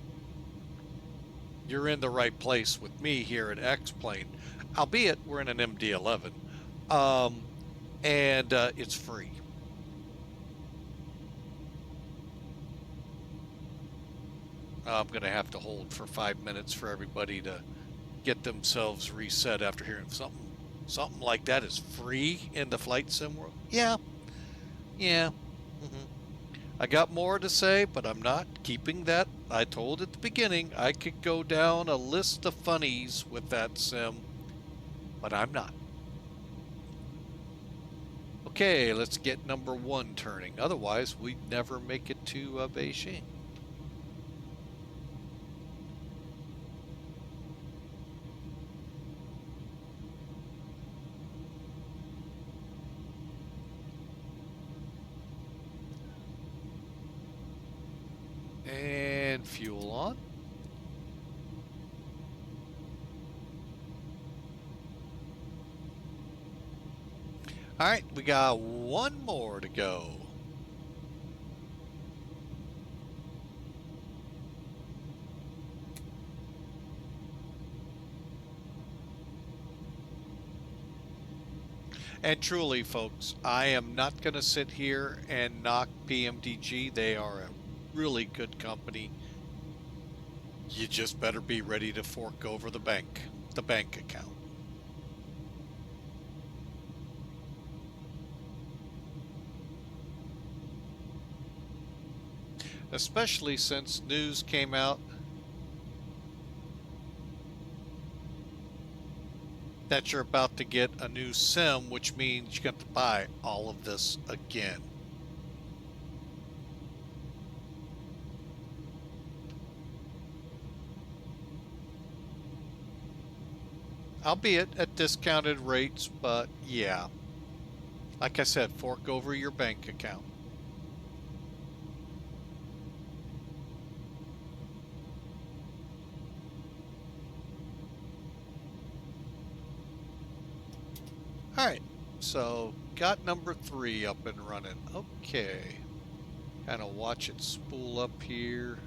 you're in the right place with me here at X-Plane, albeit we're in an MD-11, and it's free. I'm going to have to hold for 5 minutes for everybody to get themselves reset after hearing something like that is free in the flight sim world. Yeah. I got more to say, but I'm not keeping that. I told at the beginning I could go down a list of funnies with that sim, but I'm not. Okay, let's get number 1 turning. Otherwise, we'd never make it to Beijing. And fuel on. All right, we got 1 more to go. And truly, folks, I am not going to sit here and knock PMDG. They are a really good company. You just better be ready to fork over the bank account. Especially since news came out that you're about to get a new SIM, which means you have to buy all of this again. Albeit at discounted rates, but yeah. Like I said, fork over your bank account. All right, so got number 3 up and running. Okay, kind of watch it spool up here.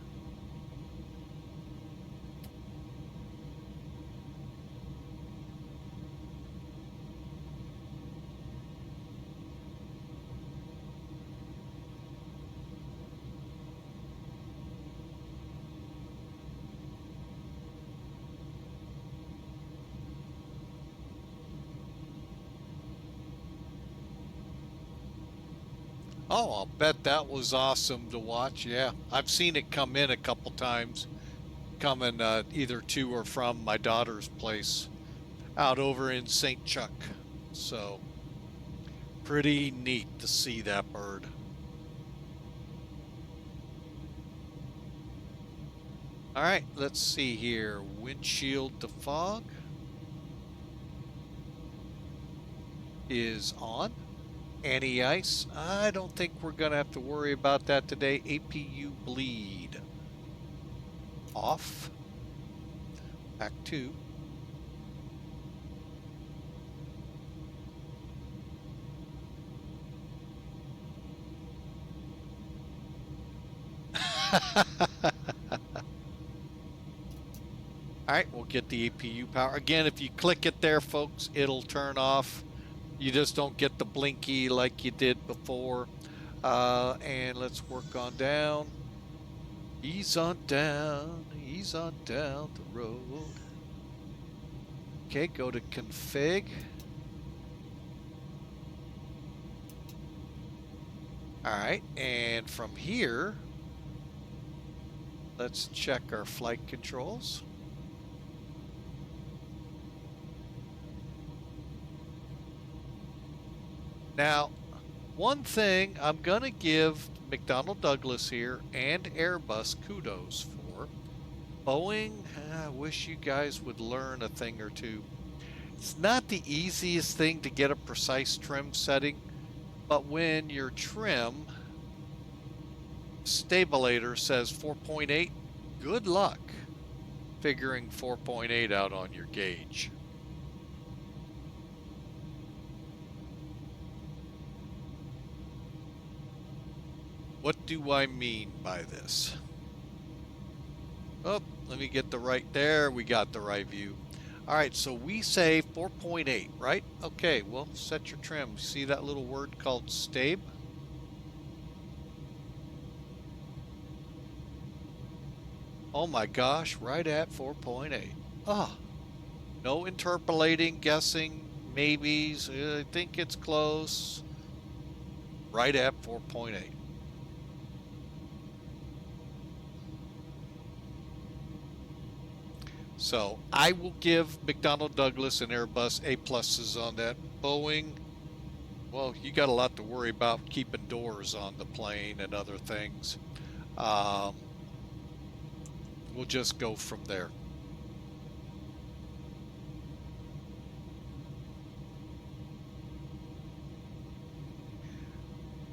Oh, I'll bet that was awesome to watch. Yeah, I've seen it come in a couple times, coming either to or from my daughter's place out over in St. Chuck. So, pretty neat to see that bird. All right, let's see here. Windshield defog is on. Anti-ice, I don't think we're going to have to worry about that today. APU bleed off. Back to. All right, we'll get the APU power. Again, if you click it there, folks, it'll turn off. You just don't get the blinky like you did before. And let's work on down. Ease on down the road. Okay, go to config. All right, and from here, let's check our flight controls. Now, one thing I'm going to give McDonnell Douglas here and Airbus kudos for. Boeing, I wish you guys would learn a thing or two. It's not the easiest thing to get a precise trim setting, but when your trim stabilator says 4.8, good luck figuring 4.8 out on your gauge. What do I mean by this? Oh, let me get the right there. We got the right view. All right, so we say 4.8, right? Okay, well, set your trim. See that little word called stab? Oh my gosh, right at 4.8. Oh, no interpolating, guessing, maybes. I think it's close. Right at 4.8. So I will give McDonnell Douglas and Airbus A+ on that. Boeing, well, you got a lot to worry about keeping doors on the plane and other things. We'll just go from there.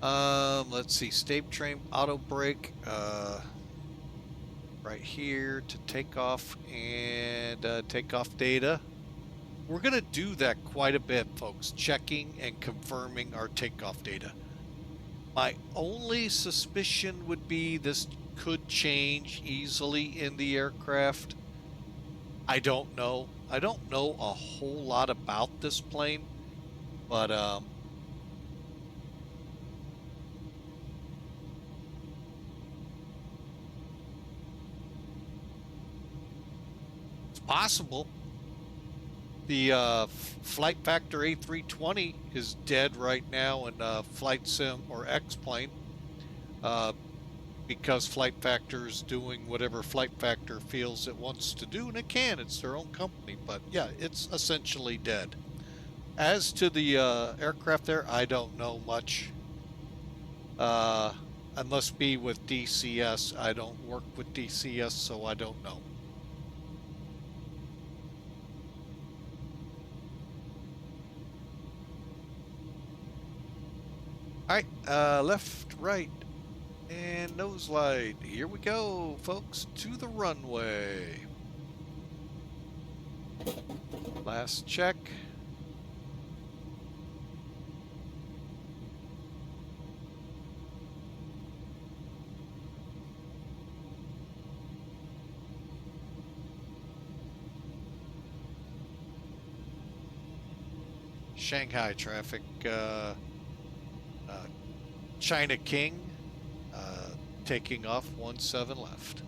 Let's see, stab train auto brake. Right here to take off and take off data. We're going to do that quite a bit, folks, checking and confirming our takeoff data. My only suspicion would be this could change easily in the aircraft. I don't know. I don't know a whole lot about this plane. But it's possible. The Flight Factor A320 is dead right now in Flight Sim or X-Plane because Flight Factor is doing whatever Flight Factor feels it wants to do, and it can. It's their own company. But yeah, it's essentially dead. As to the aircraft there, I don't know much. I must be with DCS. I don't work with DCS, so I don't know. Alright, left, right, and nose slide. Here we go, folks, to the runway. Last check. Shanghai traffic, China King, taking off 17 left.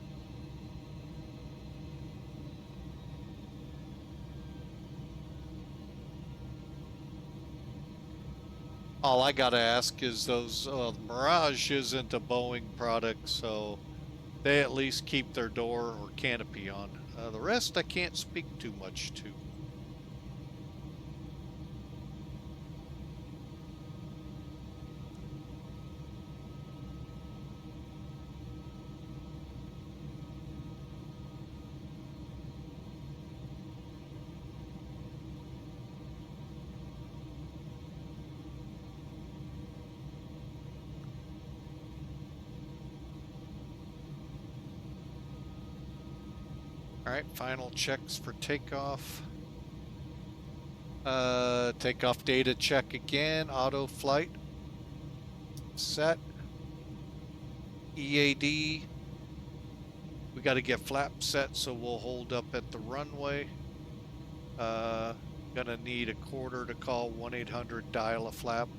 All I gotta ask is those Mirage isn't a Boeing product, so they at least keep their door or canopy on. The rest I can't speak too much to. Alright, final checks for takeoff. Takeoff data check again, auto flight. Set. EAD. We got to get flap set, so we'll hold up at the runway. Gonna need a quarter to call 1-800 dial a flap.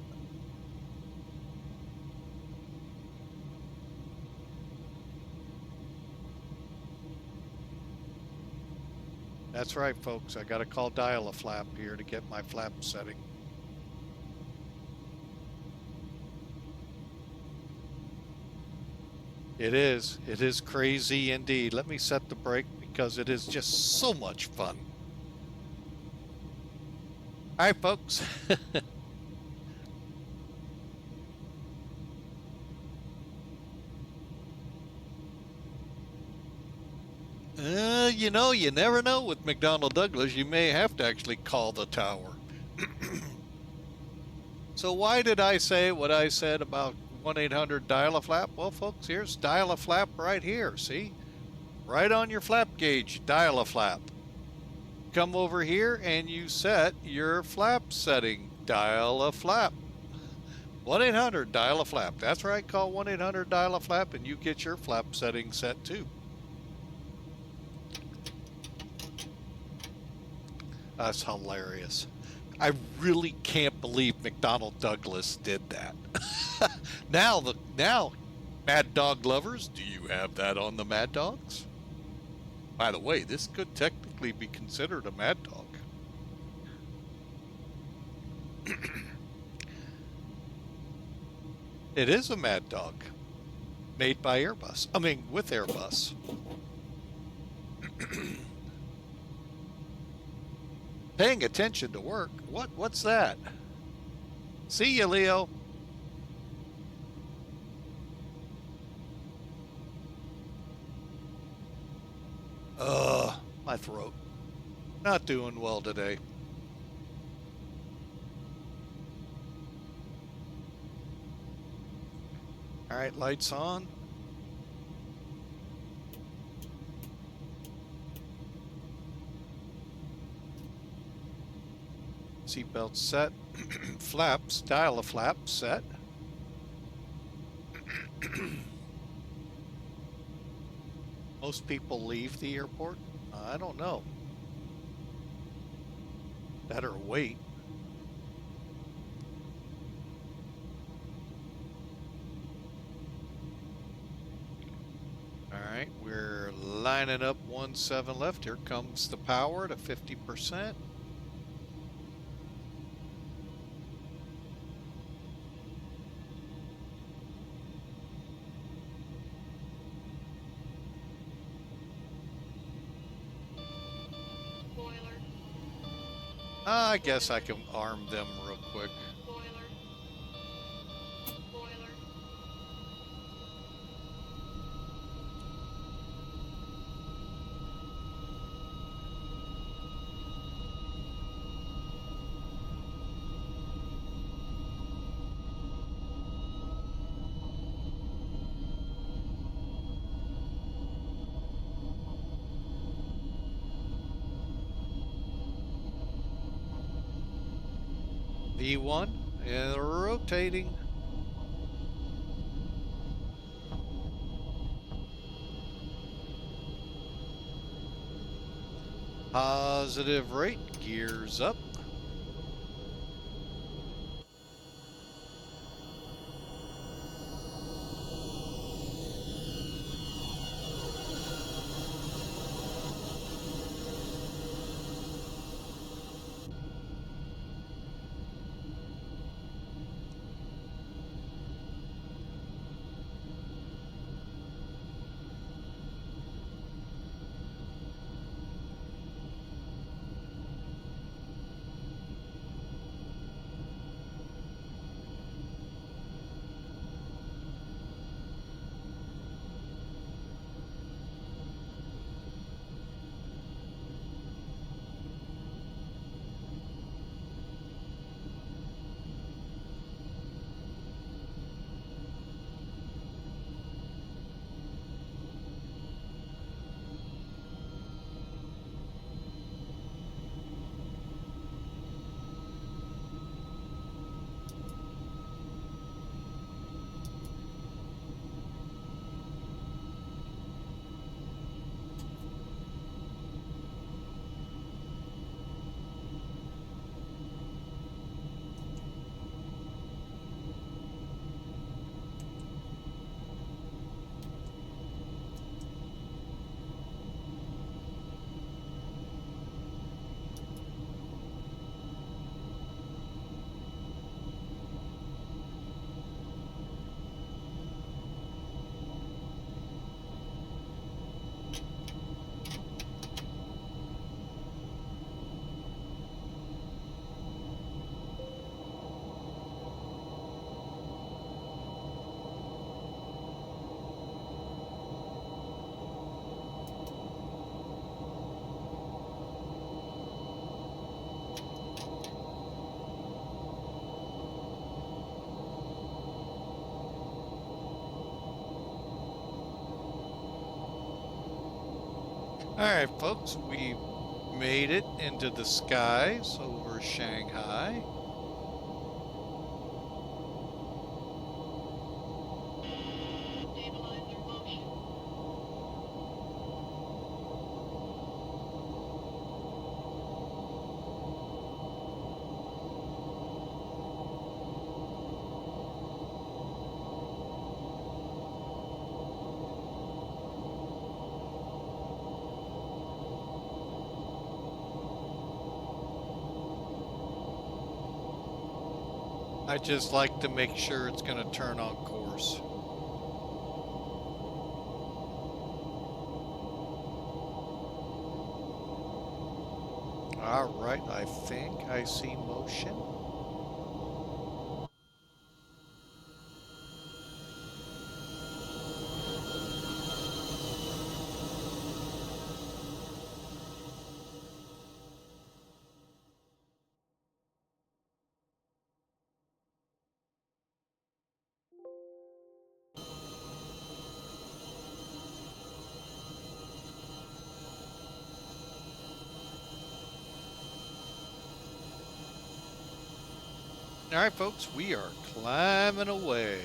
That's right, folks. I got to call dial a flap here to get my flap setting. It is. It is crazy indeed. Let me set the brake because it is just so much fun. All right, folks. You know, you never know with McDonnell Douglas. You may have to actually call the tower. So why did I say what I said about 1-800 dial a flap? Well, folks, here's dial a flap right here. See? Right on your flap gauge, dial a flap. Come over here and you set your flap setting. Dial a flap. 1-800 dial a flap. That's right. Call 1-800 dial a flap and you get your flap setting set too. That's hilarious. I really can't believe McDonnell Douglas did that. Now, Mad Dog lovers, do you have that on the Mad Dogs? By the way, this could technically be considered a Mad Dog. It is a Mad Dog. Made by Airbus. I mean, with Airbus. Paying attention to work. What's that? See you, Leo. My throat. Not doing well today. All right, lights on. Seatbelt set. Flaps, dial a flap set. Most people leave the airport. I don't know. Better wait. lining up 17 left. Here comes the power to 50%. Spoiler. I guess I can arm them real quick. Spoiler. Spoiler. V1 and rotating. Positive rate, gears up. Alright, folks, we made it into the skies over Shanghai. Stabilizer motion. I just like to make sure it's going to turn on course. Alright, I think I see motion. Alright, folks, we are climbing away.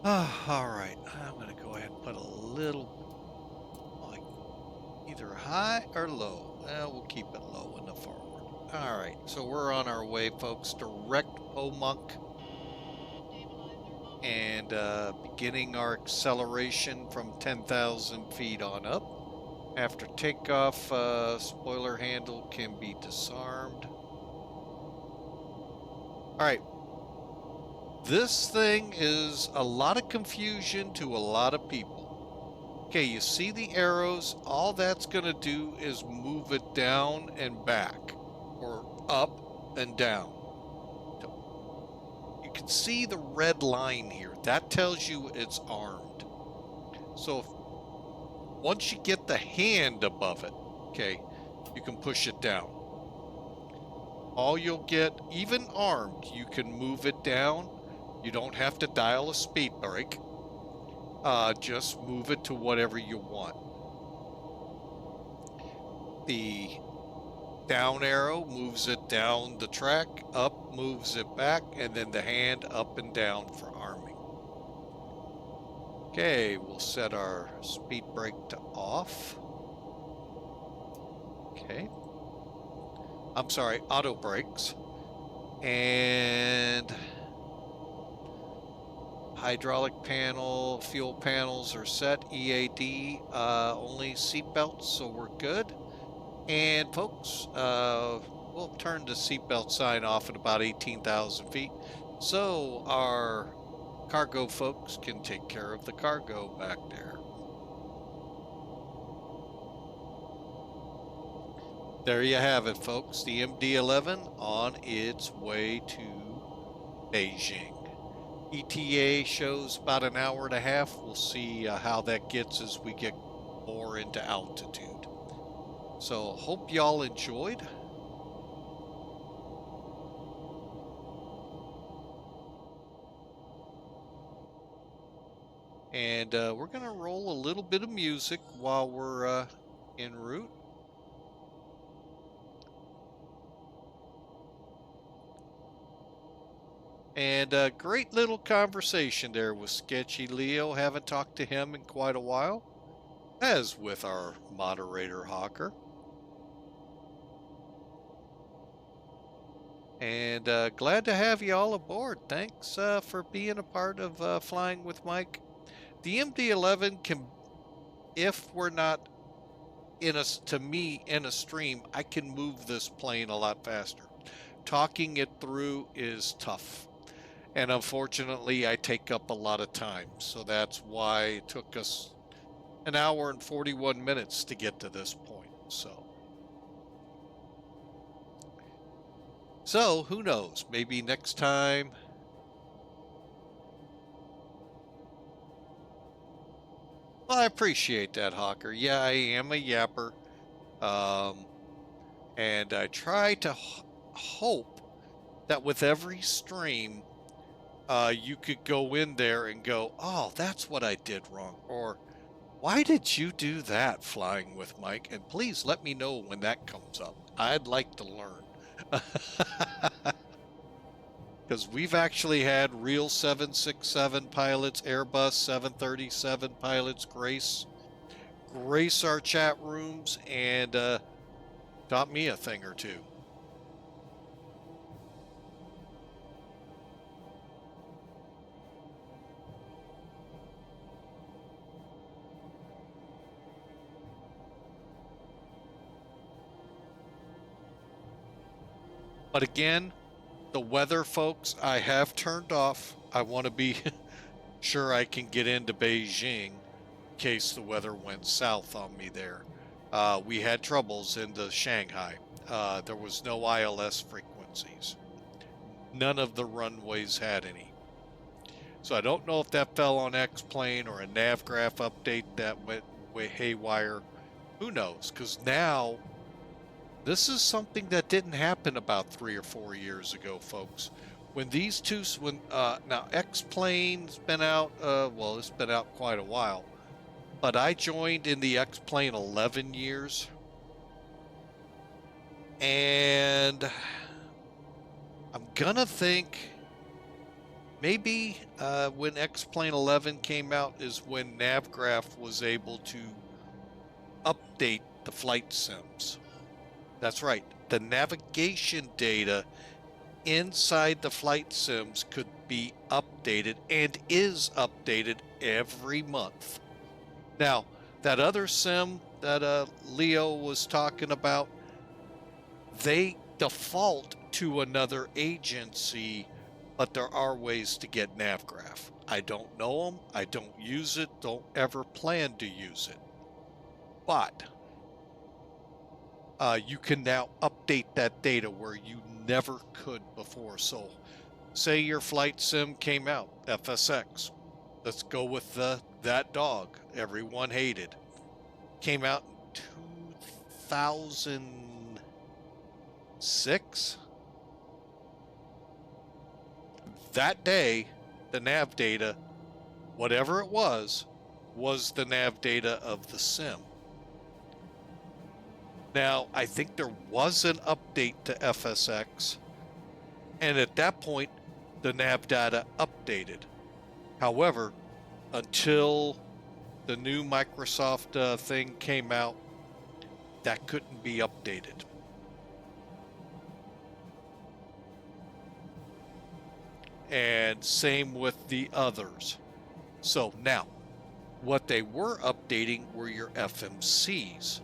All right, I'm going to go ahead and put a little, like, either high or low. Well, we'll keep it low in the forward. All right, so we're on our way, folks. Direct POMOK. And beginning our acceleration from 10,000 feet on up. After takeoff, spoiler handle can be disarmed. All right. This thing is a lot of confusion to a lot of people. Okay, you see the arrows. All that's going to do is move it down and back, or up and down. You can see the red line here. That tells you it's armed. So once you get the hand above it, okay, you can push it down. All you'll get, even armed, you can move it down. You don't have to dial a speed brake. Just move it to whatever you want. The down arrow moves it down the track, up moves it back, and then the hand up and down for arming. Okay, we'll set our speed brake to off. Okay. I'm sorry, auto brakes. And hydraulic panel, fuel panels are set, EAD, only seatbelts, so we're good. And folks, we'll turn the seatbelt sign off at about 18,000 feet, so our cargo folks can take care of the cargo back there. There you have it, folks. The MD-11 on its way to Beijing. ETA shows about an hour and a half. We'll see how that gets as we get more into altitude. So hope y'all enjoyed. And we're going to roll a little bit of music while we're en route. And a great little conversation there with Sketchy Leo. Haven't talked to him in quite a while, as with our moderator Hawker. And glad to have you all aboard. Thanks for being a part of Flying with Mike. The MD-11 can, if we're not in a stream, I can move this plane a lot faster. Talking it through is tough. And unfortunately, I take up a lot of time. So that's why it took us an hour and 41 minutes to get to this point. So who knows? Maybe next time. Well, I appreciate that, Hawker. Yeah, I am a yapper. And I try to hope that with every stream, you could go in there and go, oh, that's what I did wrong. Or, why did you do that, Flying with Mike? And please let me know when that comes up. I'd like to learn. Because we've actually had real 767 pilots, Airbus 737 pilots grace our chat rooms and taught me a thing or two. But again, the weather, folks, I have turned off. I want to be sure I can get into Beijing in case the weather went south on me there. We had troubles into Shanghai. There was no ILS frequencies. None of the runways had any. So I don't know if that fell on X-Plane or a NavGraph update that went way haywire. Who knows? Because now, this is something that didn't happen about 3 or 4 years ago, folks. When these two, now X-Plane's been out, well, it's been out quite a while. But I joined in the X-Plane 11 years. And I'm gonna think maybe when X-Plane 11 came out is when NavGraph was able to update the flight sims. That's right. The navigation data inside the flight sims could be updated and is updated every month. Now, that other sim that Leo was talking about, they default to another agency, but there are ways to get NavGraph. I don't know them. I don't use it. Don't ever plan to use it. But you can now update that data where you never could before. So say your flight sim came out, FSX. Let's go with that dog everyone hated. Came out in 2006. That day, the nav data, whatever it was the nav data of the sim. Now, I think there was an update to FSX, and at that point, the nav data updated. However, until the new Microsoft thing came out, that couldn't be updated. And same with the others. So now, what they were updating were your FMCs.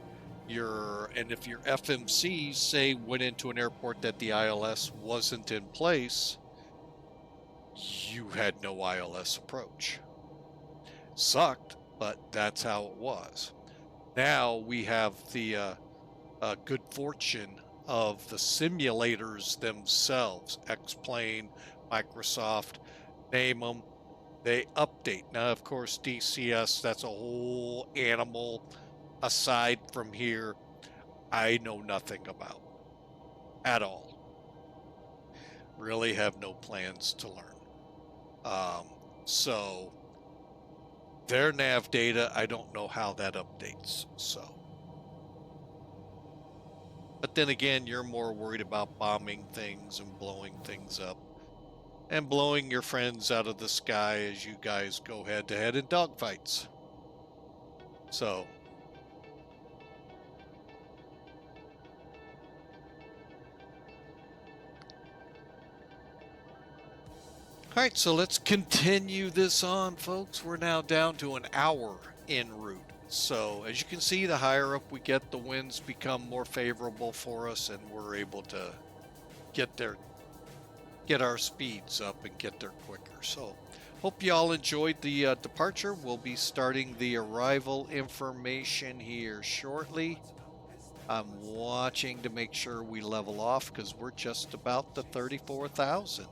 And if your FMCs, say, went into an airport that the ILS wasn't in place, you had no ILS approach. Sucked, but that's how it was. Now we have the good fortune of the simulators themselves, X-Plane, Microsoft, name them, they update. Now, of course, DCS, that's a whole animal aside from here I know nothing about at all. Really have no plans to learn. So their nav data, I don't know how that updates. So, but then again, you're more worried about bombing things and blowing things up and blowing your friends out of the sky as you guys go head to head in dogfights. So, all right, so let's continue this on, folks. We're now down to an hour en route. So as you can see, the higher up we get, the winds become more favorable for us, and we're able to get our speeds up and get there quicker. So hope you all enjoyed the departure. We'll be starting the arrival information here shortly. I'm watching to make sure we level off because we're just about the 34,000.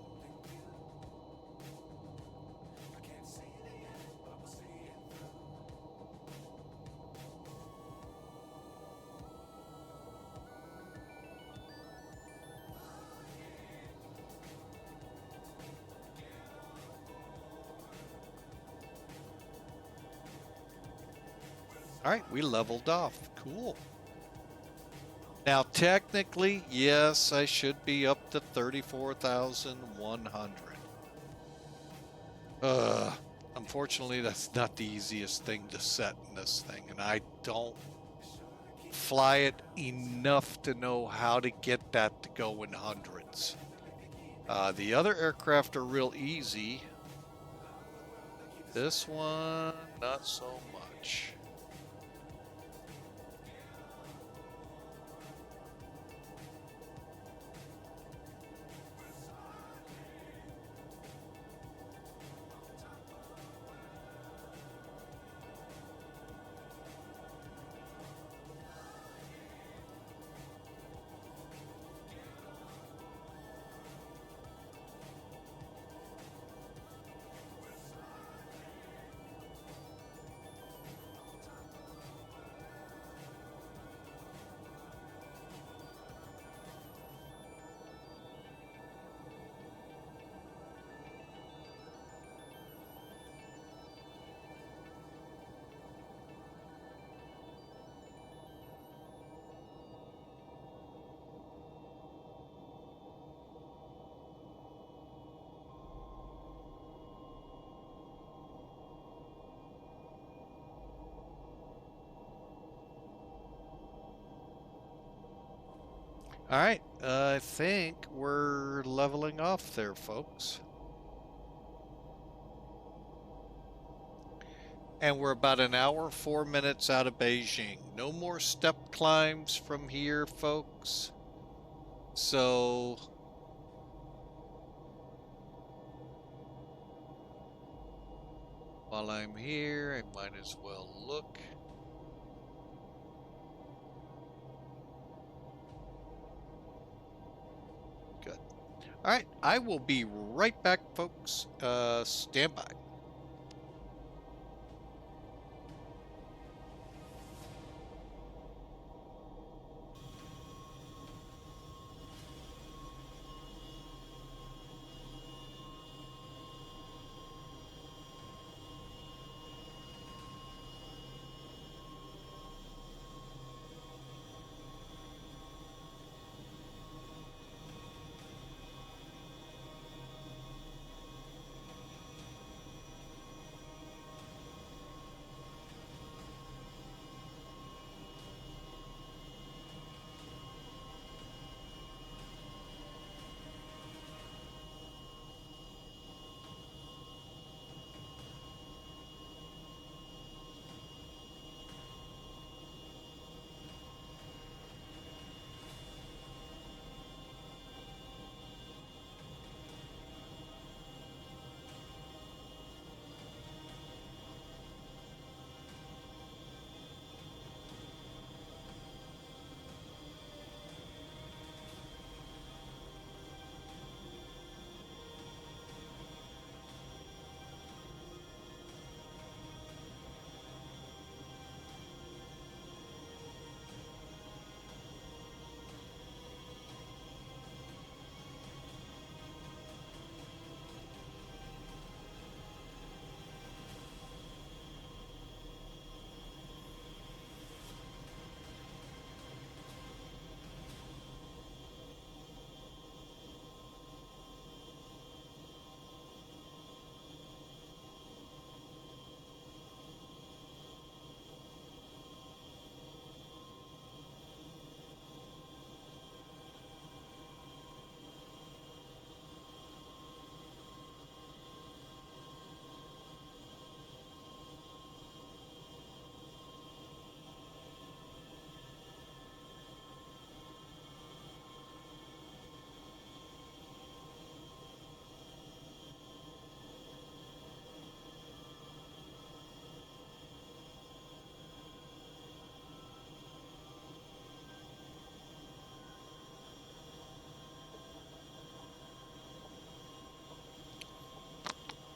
All right, we leveled off. Cool. Now, technically, yes, I should be up to 34,100. Unfortunately, that's not the easiest thing to set in this thing, and I don't fly it enough to know how to get that to go in hundreds. The other aircraft are real easy. This one, not so much. All right, I think we're leveling off there, folks. And we're about an hour, 4 minutes out of Beijing. No more step climbs from here, folks. So while I'm here, I might as well look. Good. All right, I will be right back, folks. Stand by.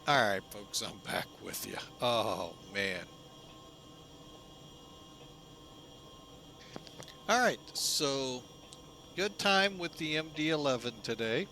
All right, folks, I'm back with you. Oh, man. All right, so good time with the MD-11 today.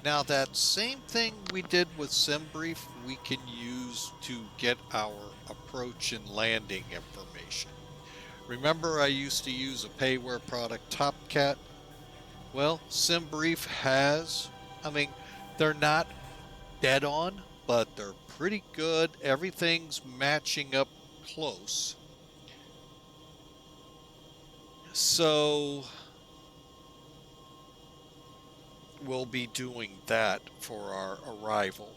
Now, that same thing we did with SimBrief, we can use to get our approach and landing information. Remember, I used to use a payware product, Topcat? Well, SimBrief has, I mean, they're not dead on, but they're pretty good. Everything's matching up close. So we'll be doing that for our arrival.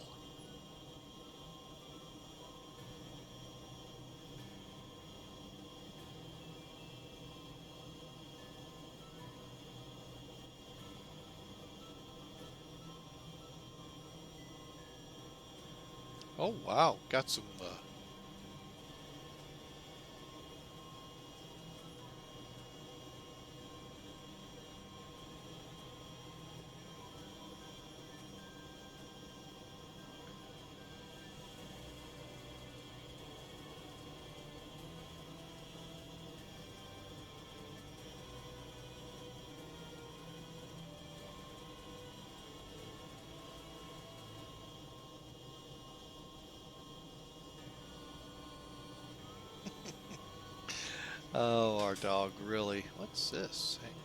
Oh, wow. Got some oh, our dog, really. What's this? Hang on.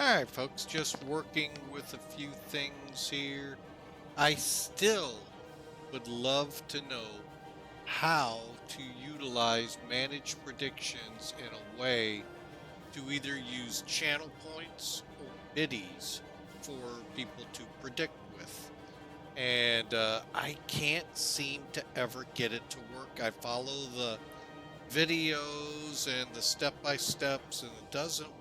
All right, folks, just working with a few things here. I still would love to know how to utilize managed predictions in a way to either use channel points or biddies for people to predict with. And I can't seem to ever get it to work. I follow the videos and the step-by-steps and it doesn't work.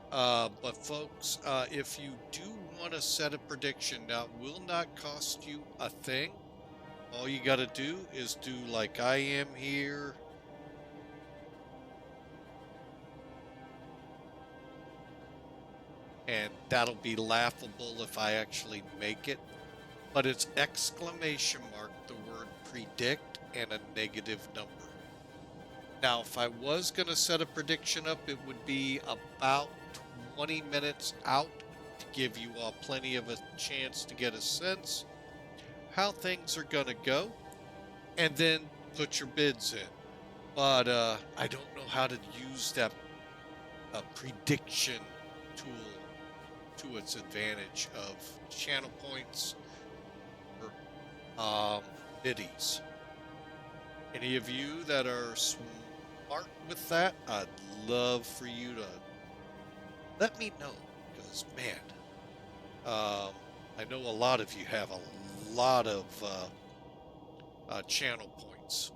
But folks, if you do want to set a prediction, now it will not cost you a thing. All you got to do is do like I am here. And that'll be laughable if I actually make it. But it's exclamation mark, the word predict, and a negative number. Now, if I was going to set a prediction up, it would be about 20 minutes out to give you all plenty of a chance to get a sense how things are going to go, and then put your bids in. But I don't know how to use that prediction tool to its advantage of channel points or biddies. Any of you that are smart with that, I'd love for you to let me know, because man, I know a lot of you have a lot of channel points.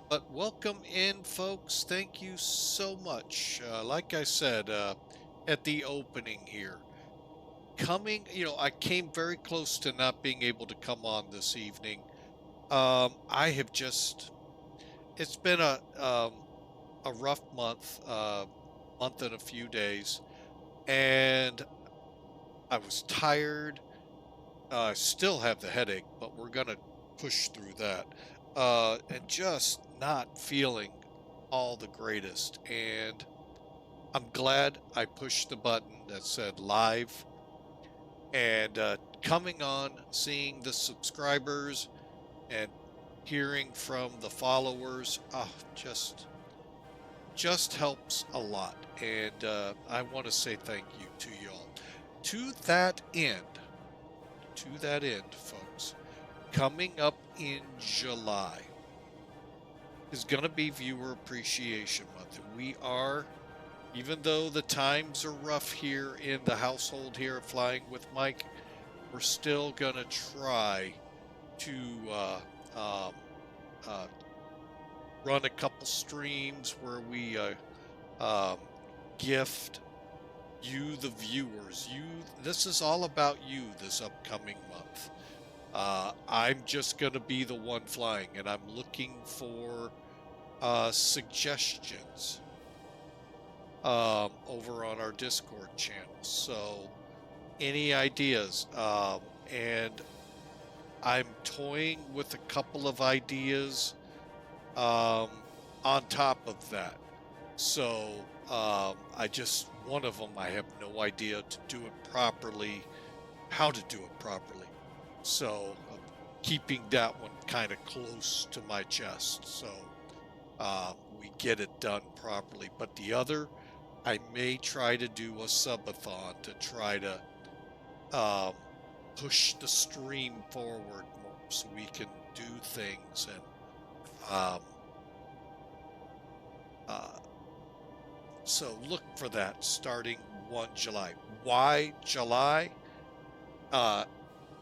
But welcome in, folks. Thank you so much. Like I said at the opening here, I came very close to not being able to come on this evening. I have it's been a rough month and a few days, and I was tired. I still have the headache, but we're gonna push through that. And just not feeling all the greatest. And I'm glad I pushed the button that said live. And coming on, seeing the subscribers and hearing from the followers, just helps a lot. And I want to say thank you to y'all. To that end, folks, coming up in July is going to be Viewer Appreciation Month. And we are, even though the times are rough here in the household here at Flying with Mike, we're still going to try to run a couple streams where we gift you, the viewers. This is all about you this upcoming month. I'm just going to be the one flying, and I'm looking for suggestions over on our Discord channel. So any ideas? And I'm toying with a couple of ideas on top of that. So one of them, I have no idea to do it properly, how to do it properly. So I'm keeping that one kind of close to my chest, so we get it done properly. But the other, I may try to do a subathon to try to push the stream forward more so we can do things. And so look for that starting 1 July. Why July?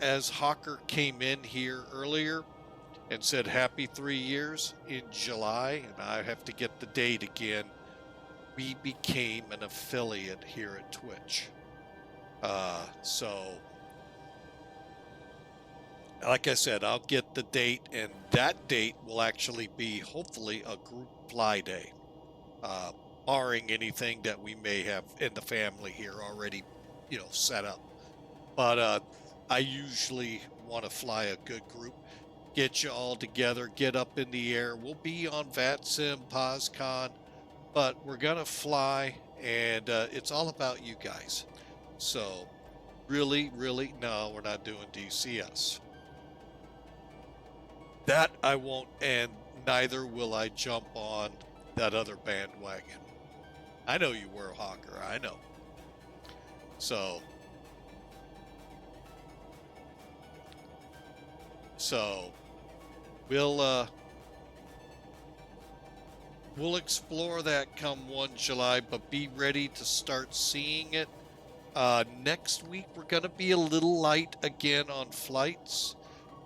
As Hawker came in here earlier and said happy 3 years in July, and I have to get the date again, we became an affiliate here at Twitch. So like I said, I'll get the date, and that date will actually be hopefully a group fly day, barring anything that we may have in the family here already, set up. But I usually want to fly a good group, get you all together, get up in the air. We'll be on VATSIM, POSCON, but we're going to fly, and it's all about you guys. So Really, really? No, we're not doing DCS. That I won't, and neither will I jump on that other bandwagon. I know you were a hawker, I know. So we'll explore that come 1 July, but be ready to start seeing it. Next week we're gonna be a little light again on flights.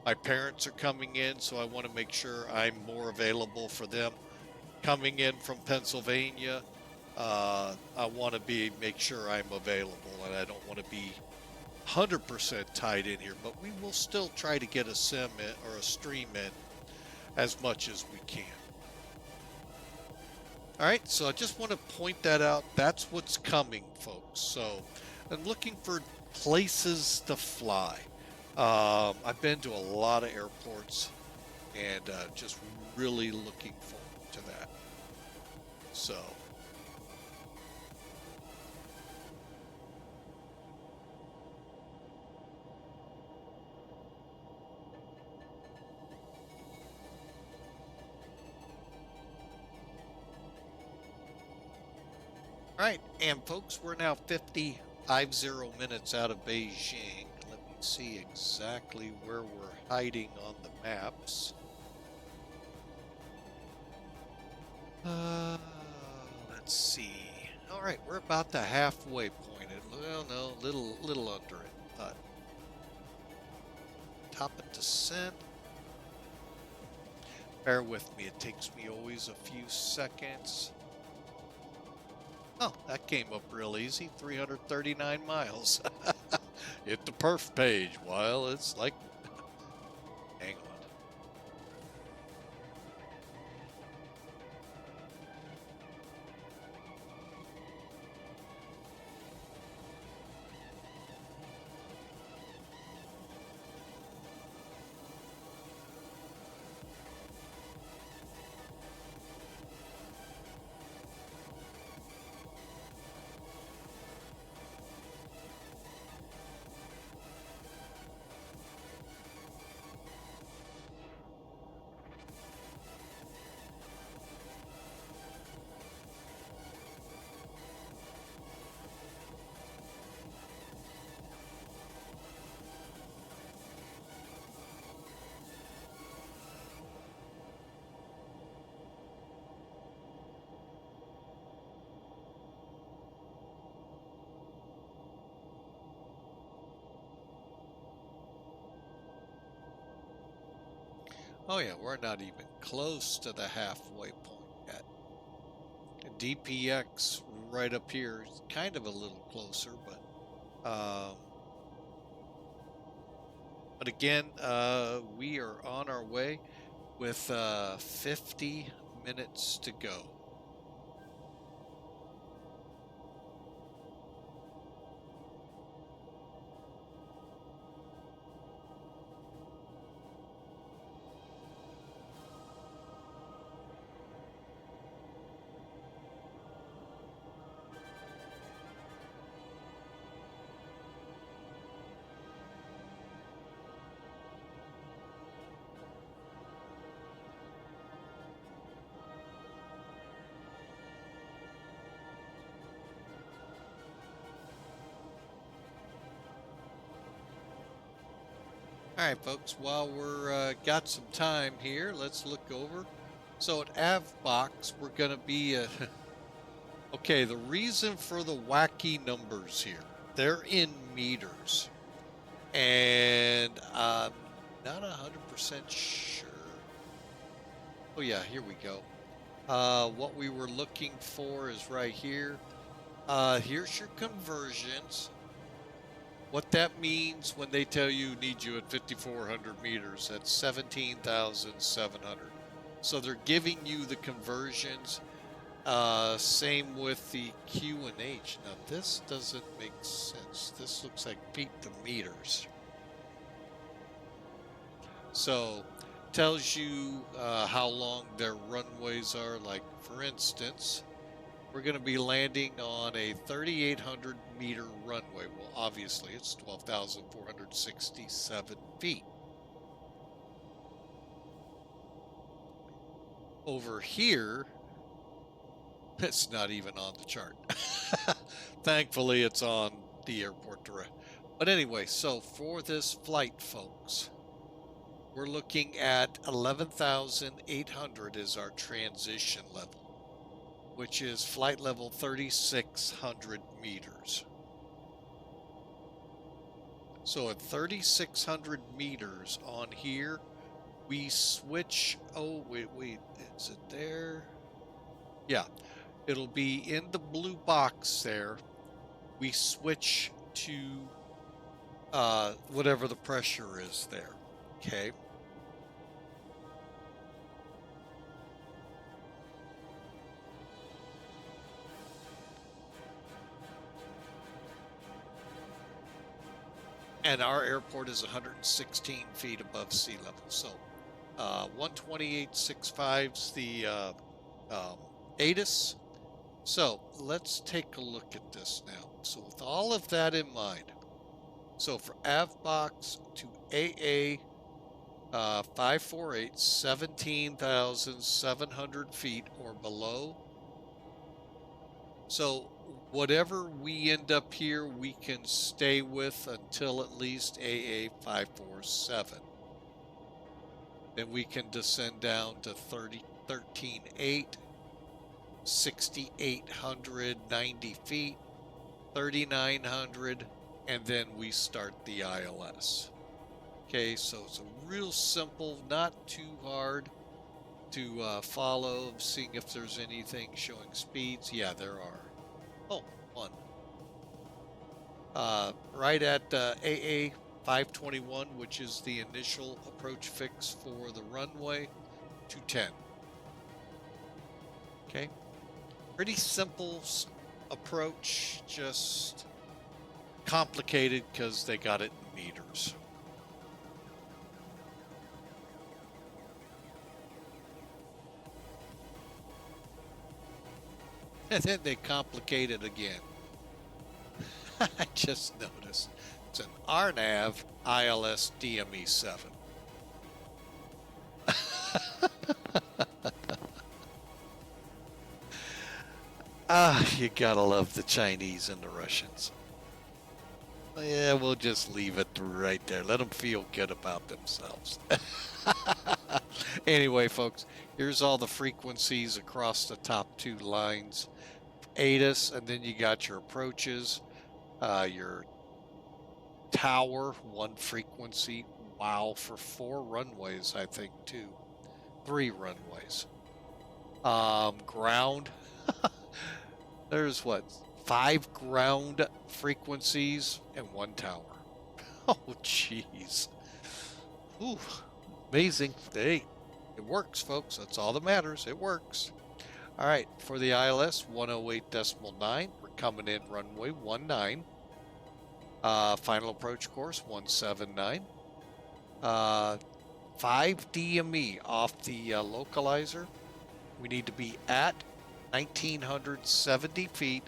My parents are coming in, so I want to make sure I'm more available for them. Coming in from Pennsylvania, I want to make sure I'm available, and I don't want to be 100% tied in here, but we will still try to get a sim in, or a stream in, as much as we can. All right, so I just want to point that out. That's what's coming, folks. So I'm looking for places to fly. I've been to a lot of airports, and just really looking forward to that. So all right, and folks, we're now 50 minutes out of Beijing. Let me see exactly where we're hiding on the maps. Let's see. All right, we're about the halfway point. Well, no, little under it, but top of descent. Bear with me, it takes me always a few seconds. Oh, that came up real easy, 339 miles. Hit the perf page while it's like, hang on. Oh yeah, we're not even close to the halfway point yet. DPX right up here is kind of a little closer, but again, we are on our way with 50 minutes to go. All right, folks, while we're got some time here, let's look over. So at AVBOX, we're going to be... okay, the reason for the wacky numbers here, they're in meters. And I'm not 100% sure. Oh yeah, here we go. What we were looking for is right here. Here's your conversions. What that means when they tell you need you at 5,400 meters, that's 17,700. So they're giving you the conversions. Same with the Q and H. Now this doesn't make sense. This looks like feet to meters. So tells you how long their runways are. Like for instance, we're going to be landing on a 3,800 meter runway. Well, obviously it's 12,467 feet. Over here, it's not even on the chart. Thankfully, it's on the airport direct. But anyway, so for this flight, folks, we're looking at 11,800 as our transition level, which is flight level 3,600 meters. So at 3,600 meters on here, we switch. Oh, wait, is it there? Yeah, it'll be in the blue box there. We switch to whatever the pressure is there. Okay. And our airport is 116 feet above sea level. So 128.65's the ATIS. So let's take a look at this now. So with all of that in mind, so for AVBOX to AA 548, 17,700 feet or below. So whatever we end up here, we can stay with until at least AA 547. Then we can descend down to 13.8, 6,890 feet, 3,900, and then we start the ILS. Okay, so it's a real simple, not too hard to follow, seeing if there's anything showing speeds. Yeah, there are. Oh, one. Right at AA 521, which is the initial approach fix for the runway, 210. Okay, pretty simple approach, just complicated because they got it in meters. And then they complicate it again. I just noticed it's an RNAV ILS DME 7. You gotta love the Chinese and the Russians. Yeah, we'll just leave it right there. Let them feel good about themselves. Anyway, folks, here's all the frequencies across the top two lines. ATIS, and then you got your approaches, your tower, one frequency. Wow, for 4 runways, I think, too. 3 runways. Ground. There's what? 5 ground frequencies and 1 tower. Oh, jeez. Ooh, amazing. Hey, it works, folks. That's all that matters. It works. All right, for the ILS, 108.9. We're coming in runway 19. Final approach course, 179. 5 DME off the localizer. We need to be at 1,970 feet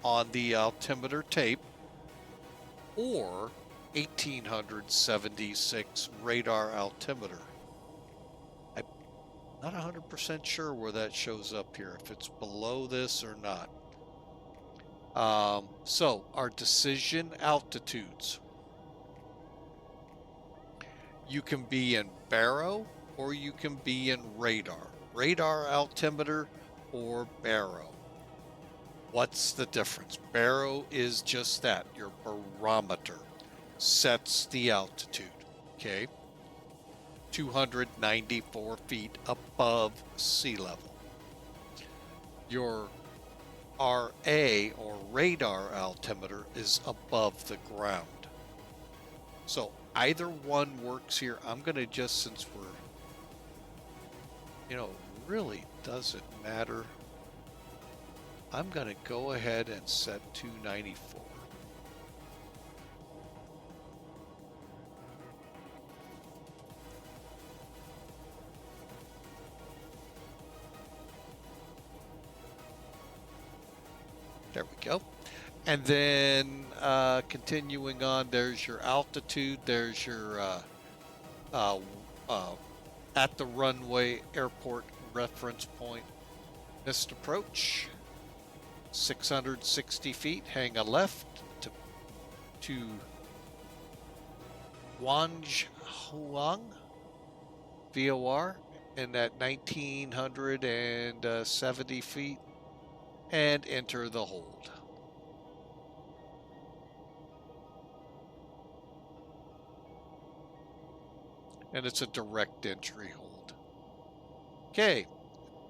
on the altimeter tape, or 1,876 radar altimeter. I'm not 100% sure where that shows up here, if it's below this or not. So our decision altitudes. You can be in baro or you can be in radar. Radar altimeter or baro. What's the difference? Baro is just that. Your barometer sets the altitude. Okay. 294 feet above sea level. Your RA or radar altimeter is above the ground. So either one works here. I'm going to just, since we're, really doesn't matter, I'm going to go ahead and set 294. There we go. And then continuing on, there's your altitude. There's your at the runway airport reference point. Missed approach. 660 feet. Hang a left to Guanghuang VOR and at 1970 feet and enter the hold. And it's a direct entry hold. Okay,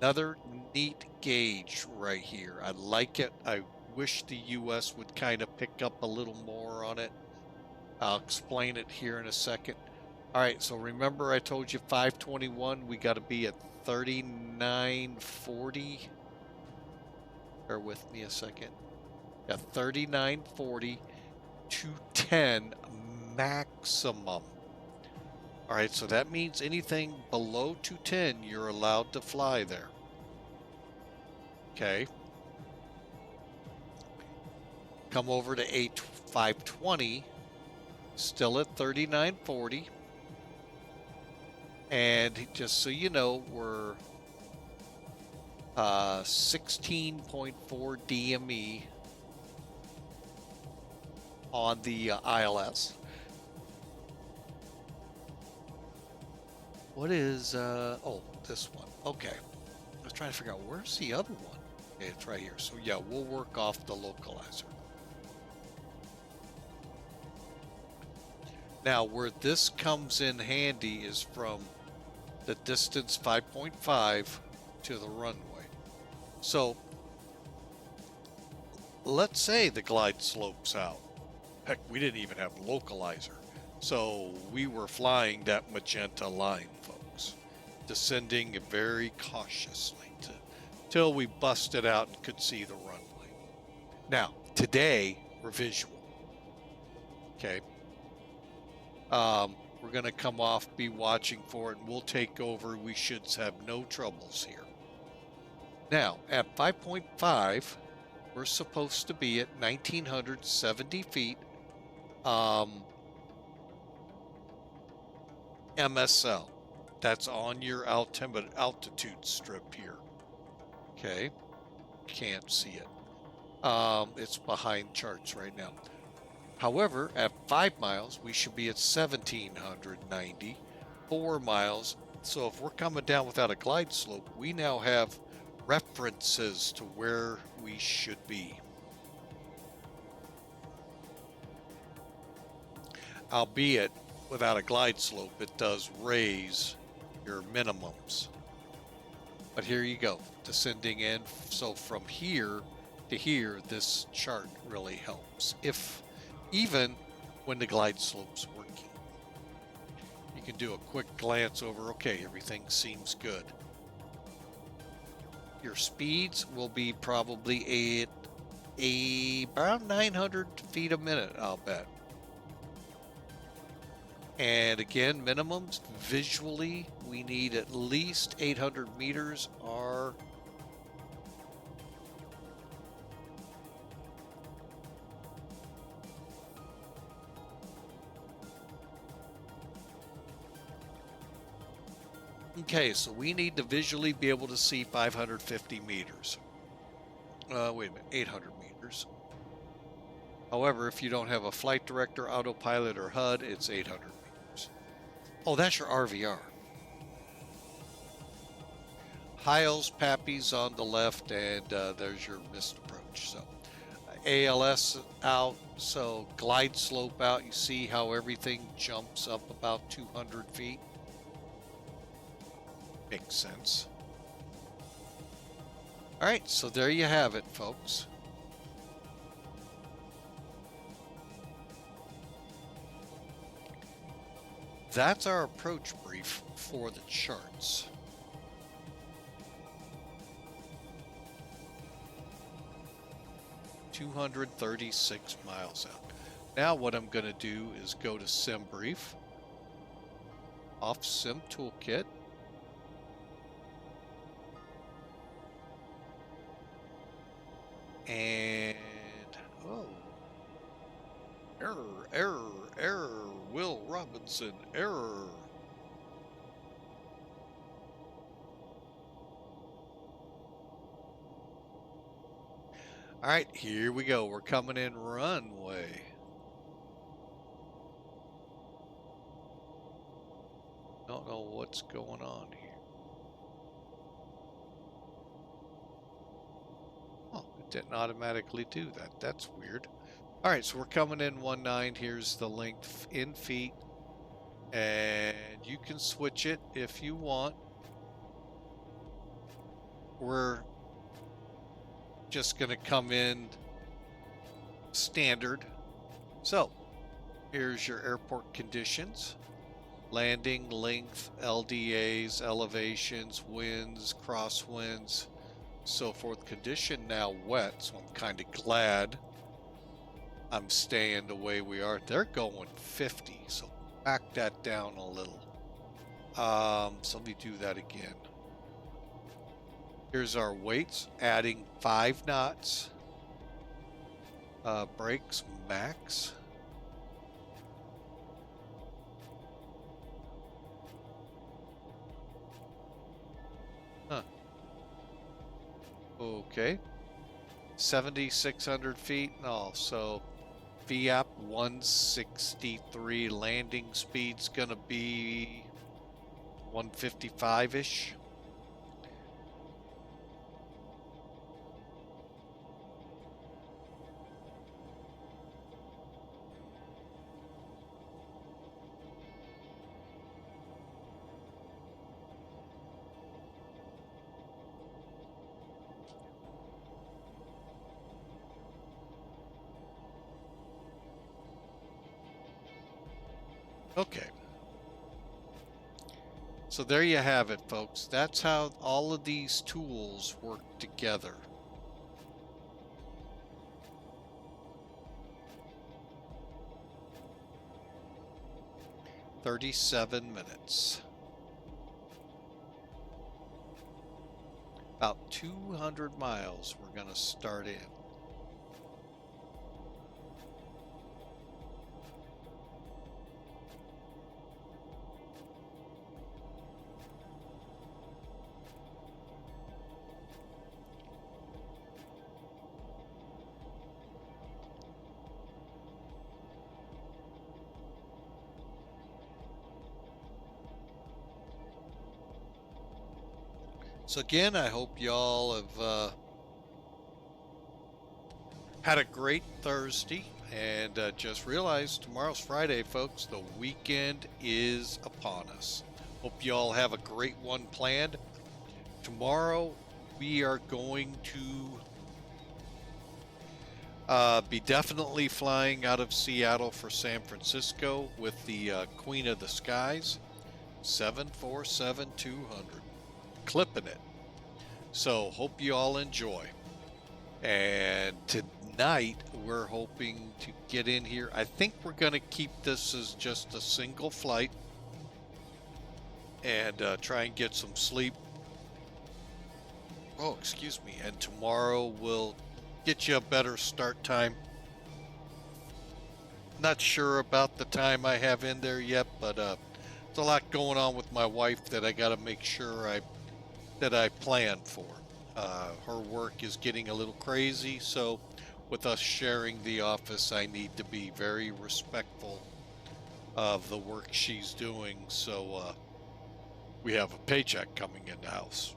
another neat gauge right here. I like it. I wish the US would kind of pick up a little more on it. I'll explain it here in a second. All right, so remember I told you 521, we got to be at 3940. Bear with me a second. Yeah, 3940 to 10 maximum. All right, so that means anything below 210, you're allowed to fly there. Okay. Come over to 520, still at 3940. And just so you know, we're 16.4 DME on the ILS. What is, oh, this one. Okay. I was trying to figure out where's the other one. Okay, it's right here. So yeah, we'll work off the localizer. Now, where this comes in handy is from the distance 5.5 to the runway. So let's say the glide slopes out. Heck, we didn't even have localizer. So we were flying that magenta line, folks, descending very cautiously till we busted out and could see the runway. Now, today we're visual. Okay. We're going to come off, be watching for it, and we'll take over. We should have no troubles here. Now, at 5.5, we're supposed to be at 1,970 feet. MSL. That's on your altitude strip here. Okay. Can't see it. It's behind charts right now. However, at 5 miles, we should be at 1,790, 4 miles. So if we're coming down without a glide slope, we now have references to where we should be. Albeit, without a glide slope, it does raise your minimums. But here you go, descending in. So from here to here, this chart really helps. Even when the glide slope's working. You can do a quick glance over, okay, everything seems good. Your speeds will be probably around 900 feet a minute, I'll bet. And again, minimums, visually, we need at least 800 meters or okay, so we need to visually be able to see 550 meters. Wait a minute, 800 meters. However, if you don't have a flight director, autopilot, or HUD, it's 800 meters. Oh, that's your RVR. Hiles, Pappies on the left, and there's your missed approach. So ALS out, so glide slope out. You see how everything jumps up about 200 feet? Makes sense. All right, so there you have it, folks. That's our approach brief for the charts. $236 miles out. Now what I'm going to do is go to Sim Brief, off Sim Toolkit, And, oh, error, Will Robinson, error. All right, here we go. We're coming in runway. Don't know what's going on here. Oh, it didn't automatically do that. That's weird. All right, so we're coming in 19. Here's the length in feet. And you can switch it if you want. We're just going to come in standard. So here's your airport conditions: landing, length, LDAs, elevations, winds, crosswinds, so forth. Condition now wet, so I'm kind of glad I'm staying the way we are. They're going 50, so back that down a little. So let me do that again. Here's our weights, adding 5 knots. Brakes max. Huh. Okay. 7,600 feet. No, so VAP 163. Landing speed's gonna be 155-ish. Okay. So there you have it, folks. That's how all of these tools work together. "37 minutes. About 200 miles we're going to start in. So again, I hope y'all have had a great Thursday, and just realized tomorrow's Friday, folks. The weekend is upon us. Hope y'all have a great one planned. Tomorrow we are going to be definitely flying out of Seattle for San Francisco with the Queen of the Skies, 747-200. Clipping it. So hope you all enjoy. And tonight we're hoping to get in here. I think we're going to keep this as just a single flight and try and get some sleep. Oh, excuse me. And tomorrow we'll get you a better start time. Not sure about the time I have in there yet, but there's a lot going on with my wife that I got to make sure that I plan for. Her work is getting a little crazy, so with us sharing the office, I need to be very respectful of the work she's doing, so we have a paycheck coming in the house.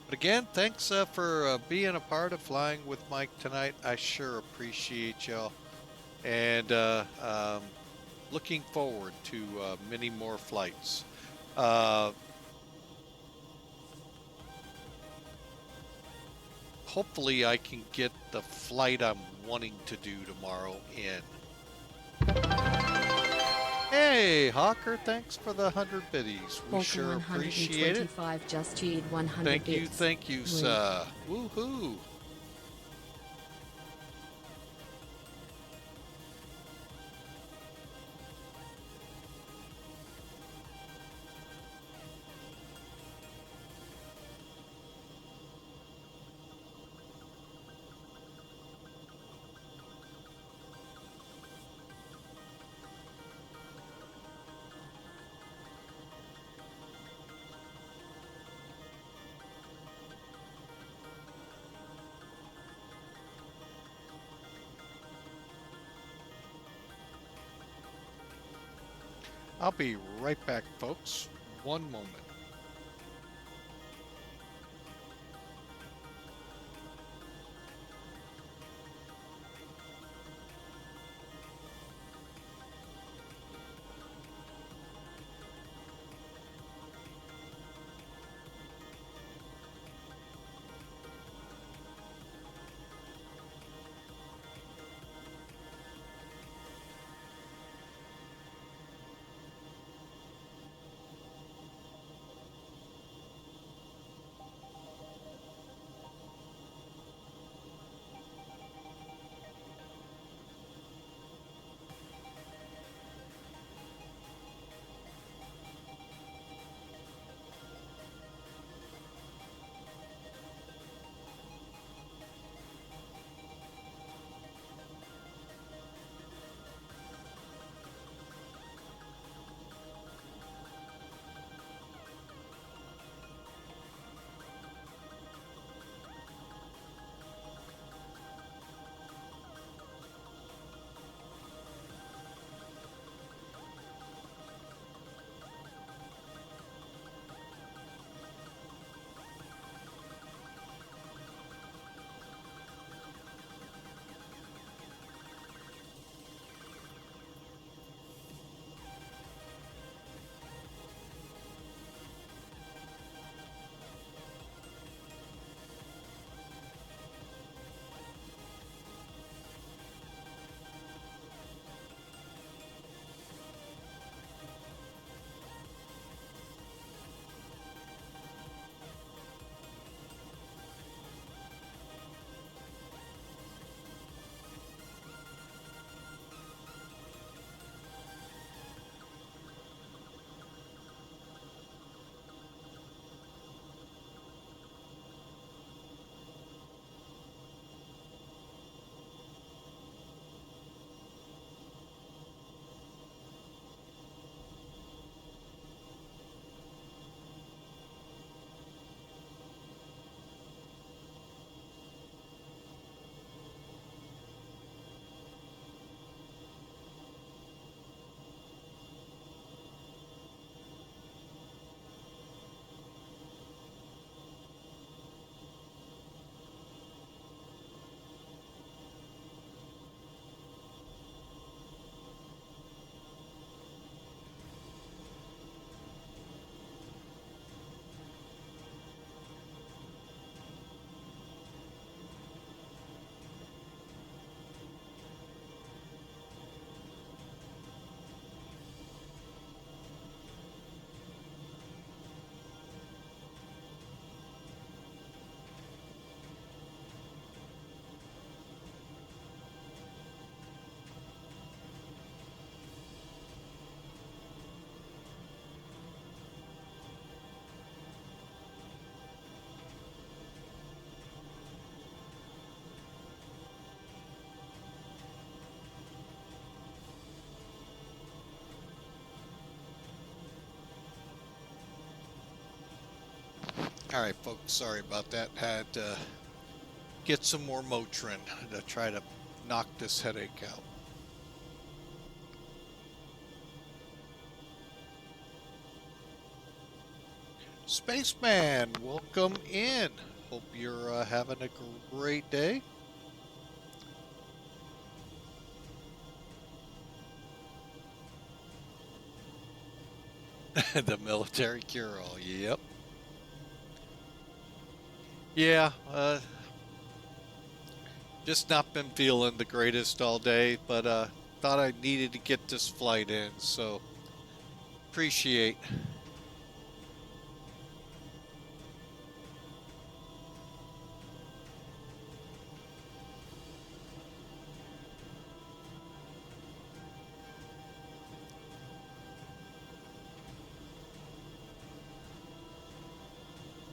But again, thanks for being a part of Flying with Mike tonight. I sure appreciate y'all. And looking forward to many more flights. Hopefully I can get the flight I'm wanting to do tomorrow in. Hey, Hawker, thanks for the 100 biddies. We sure appreciate it. 125 just cheered 100 Thank you, bits. Rude. sir. Woohoo. I'll be right back, folks. One moment. All right, folks, sorry about that. Had to get some more Motrin to try to knock this headache out. Spaceman, welcome in. Hope you're having a great day. The military cure-all. Yep. Yeah. Just not been feeling the greatest all day, but thought I needed to get this flight in, so appreciate.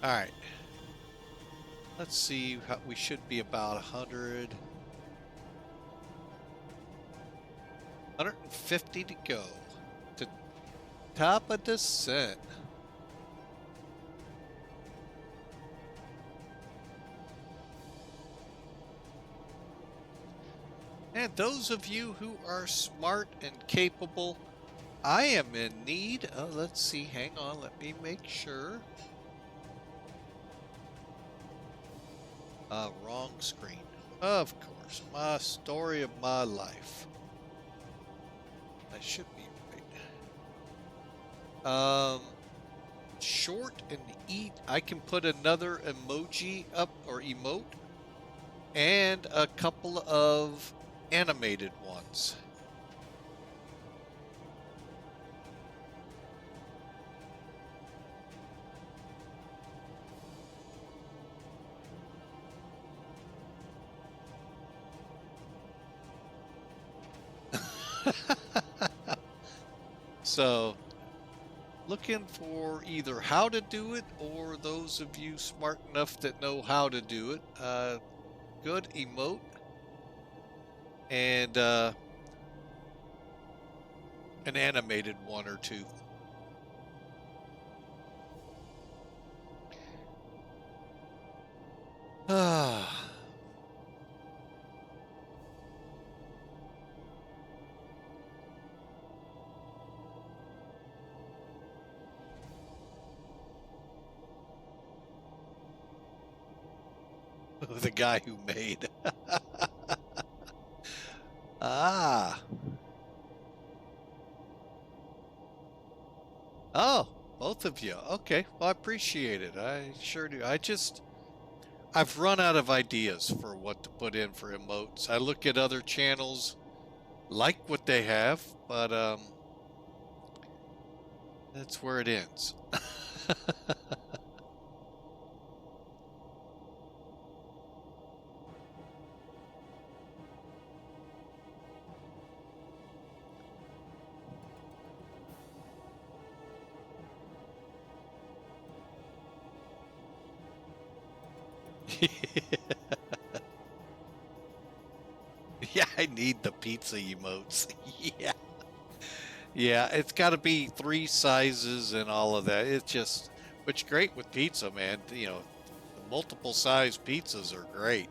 All right. Let's see. We should be about 150 to go to top of descent. And those of you who are smart and capable, I am in need. Oh, let's see. Hang on. Let me make sure. Wrong screen. Of course. My story of my life. That should be right. Short and eat. I can put another emoji up or emote and a couple of animated ones. So, looking for either how to do it or those of you smart enough that know how to do it. Good emote and an animated one or two. Ah. The guy who made. Ah. Oh, both of you. Okay. Well, I appreciate it. I sure do. I've run out of ideas for what to put in for emotes. I look at other channels, like what they have, but that's where it ends. Yeah, I need the pizza emotes. Yeah. Yeah, it's got to be 3 sizes and all of that. It's just, which great with pizza, man. You know, the multiple size pizzas are great.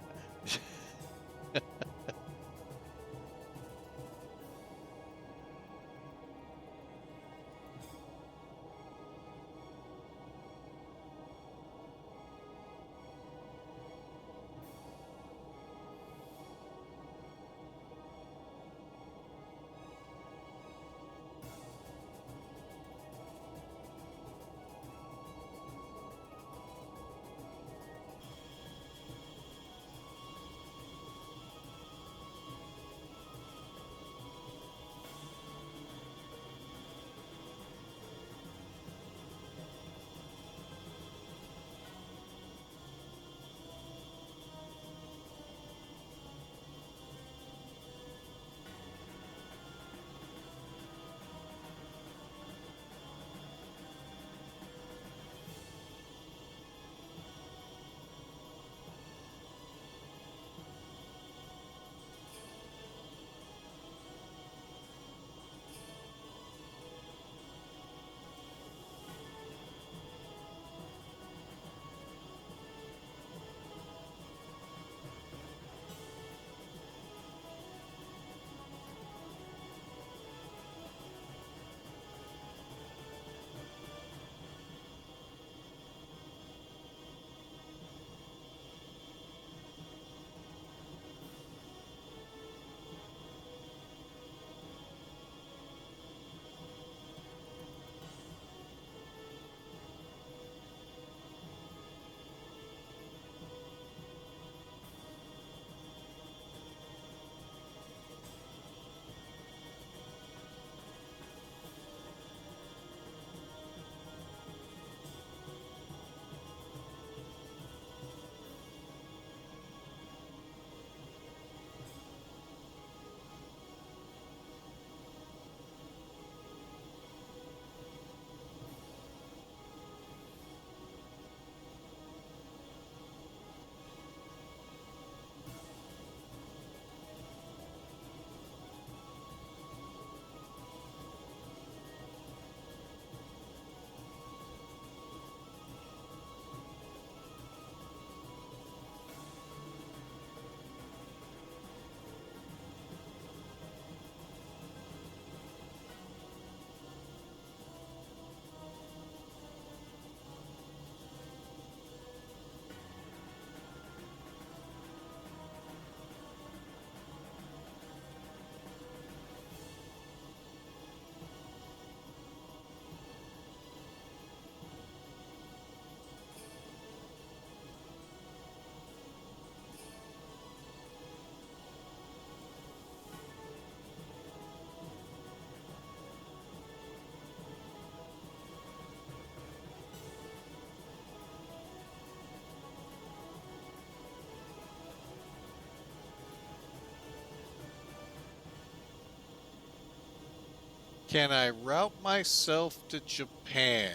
Can I route myself to Japan?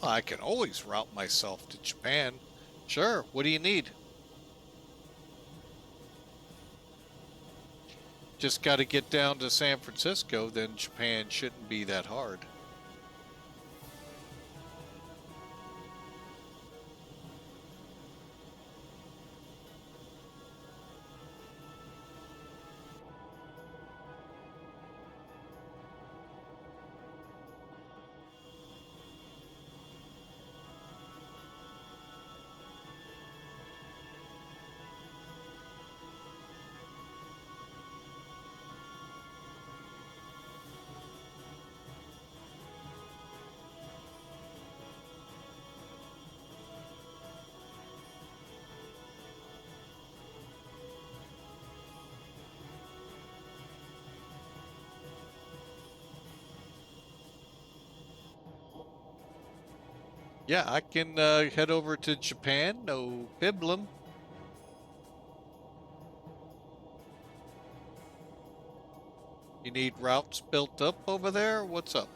Well, I can always route myself to Japan. Sure, what do you need? Just got to get down to San Francisco, then Japan shouldn't be that hard. Yeah, I can head over to Japan, no problem. You need routes built up over there? What's up?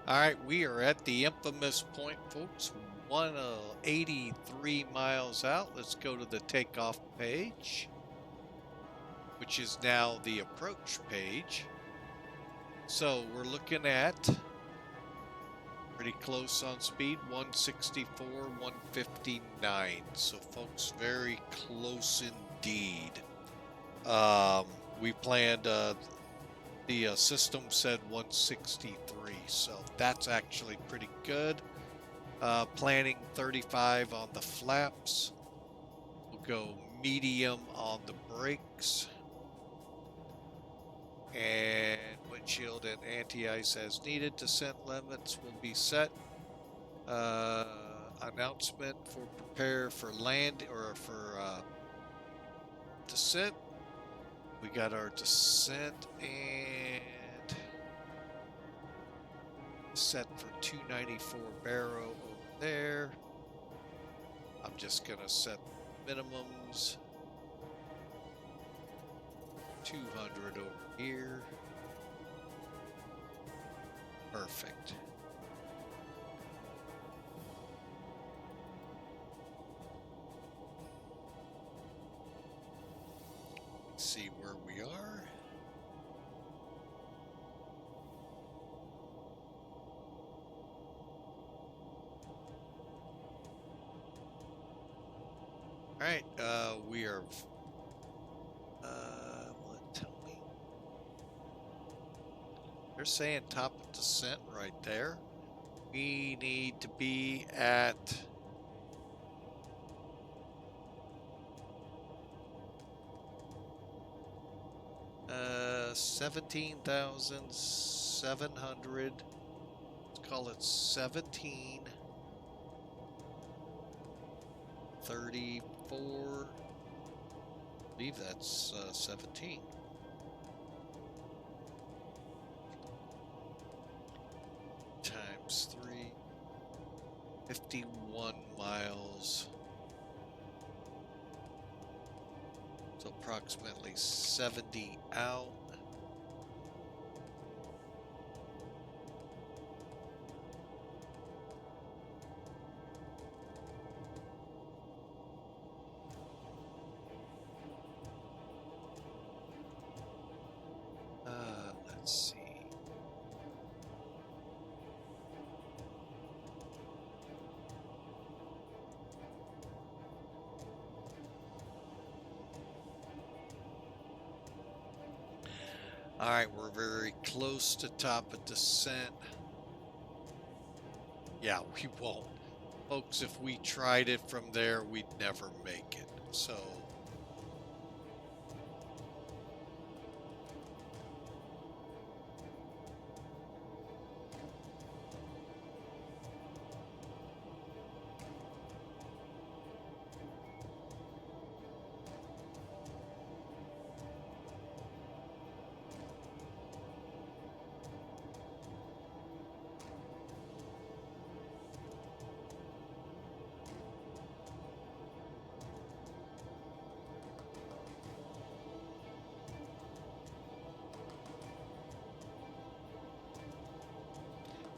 All right, we are at the infamous point, folks. 183 miles out. Let's go to the takeoff page, which is now the approach page. So we're looking at pretty close on speed, 164, 159. So folks, very close indeed. We planned, the system said 163, so that's actually pretty good. Planning 35 on the flaps. We'll go medium on the brakes. And windshield and anti-ice as needed. Descent limits will be set. Announcement for prepare for land or for descent. We got our descent and set for 294 baro over there. I'm just gonna set minimums. 200 over here. Perfect. Let's see where we are. All right, we are. Tell me. They're saying top of descent right there. We need to be at 17,700. Let's call it 1734. I believe that's 17. Times 3. 51 miles. So approximately 70 out. Let's see. All right, we're very close to top of descent. Yeah, we won't. Folks, if we tried it from there, we'd never make it. So,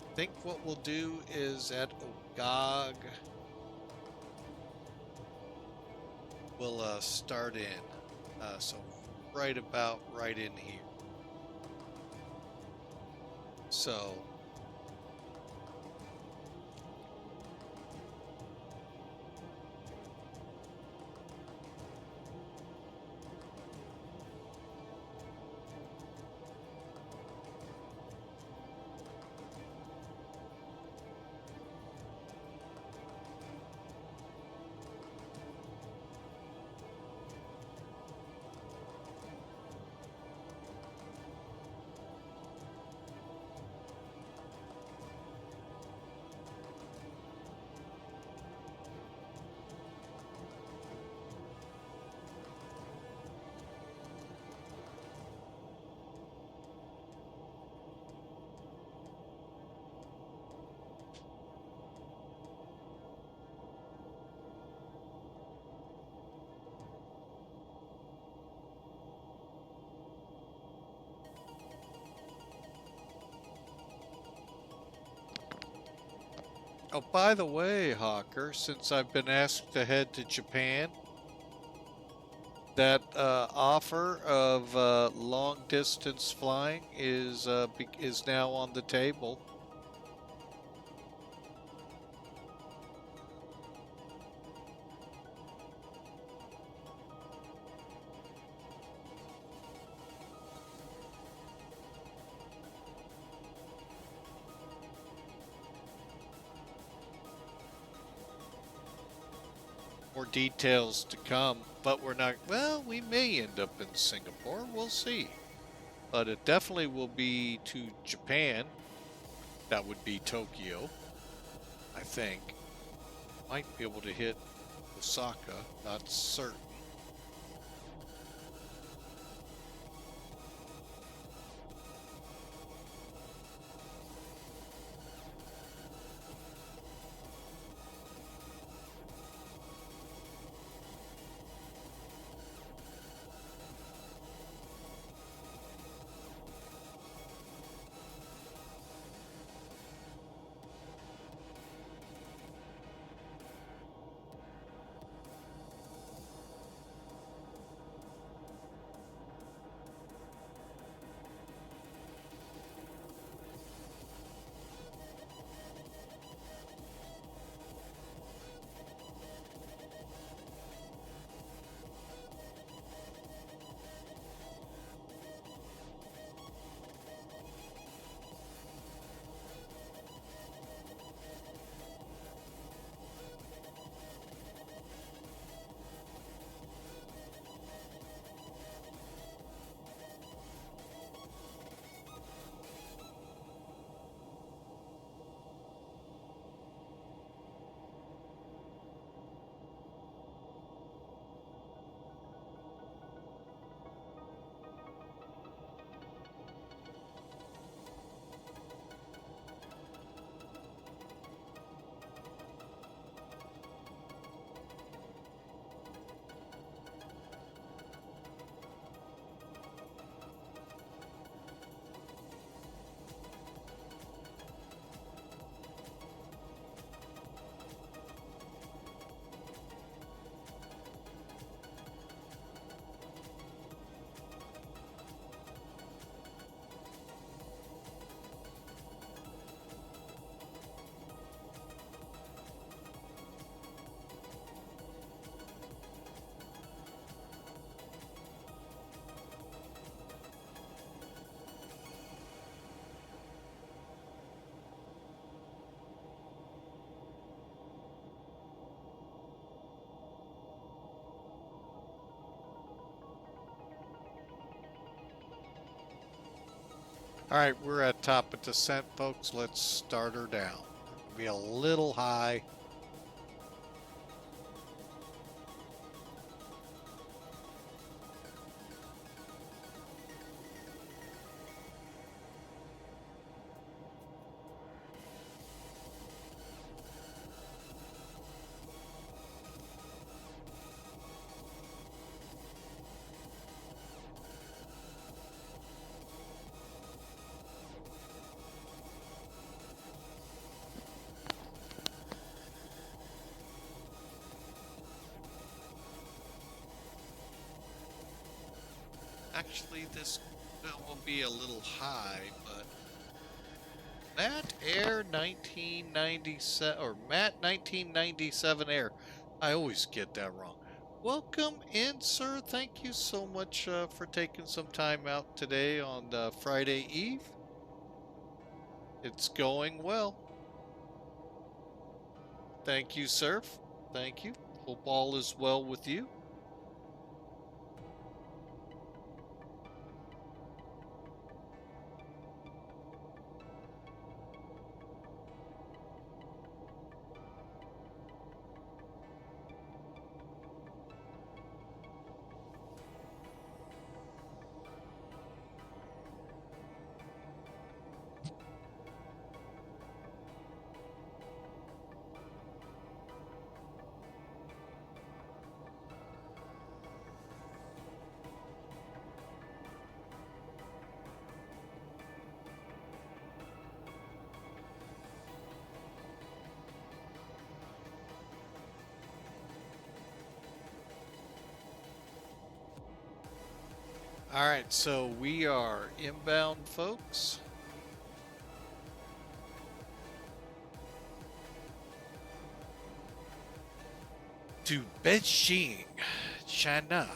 I think what we'll do is at Ogog, we'll start in. So right in here. So oh, by the way, Hawker, since I've been asked to head to Japan, that offer of long distance flying is now on the table. More details to come, but we're not, well, we may end up in Singapore, we'll see. But it definitely will be to Japan. That would be Tokyo, I think. Might be able to hit Osaka, not certain. All right, we're at top of descent, folks. Let's start her down. Be a little high. Actually, this will be a little high, but MACAIR 1997 or MAT 1997 Air. I always get that wrong. Welcome in, sir. Thank you so much for taking some time out today on Friday Eve. It's going well. Thank you, sir. Thank you. Hope all is well with you. All right, so we are inbound, folks. To Beijing, China.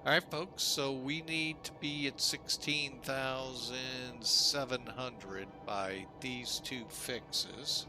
All right, folks, so we need to be at 16,700 by these two fixes.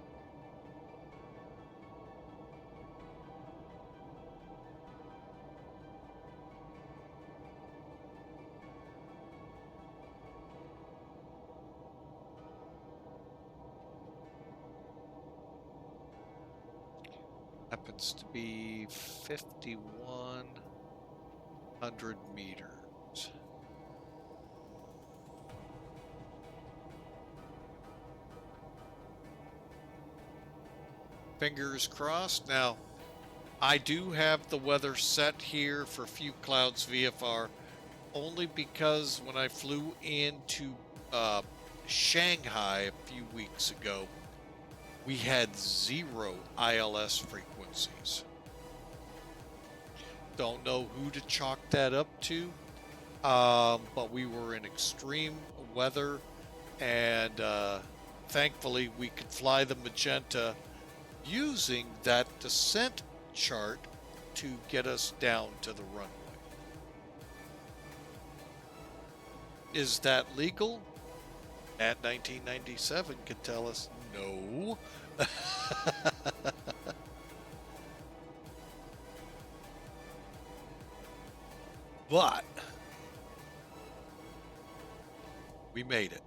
Happens to be 5,100 meters. Fingers crossed. Now, I do have the weather set here for few clouds VFR only because when I flew into Shanghai a few weeks ago, we had 0 ILS frequencies. Don't know who to chalk that up to, but we were in extreme weather, and thankfully we could fly the Magenta using that descent chart to get us down to the runway. Is that legal? At 1997 could tell us no. But we made it.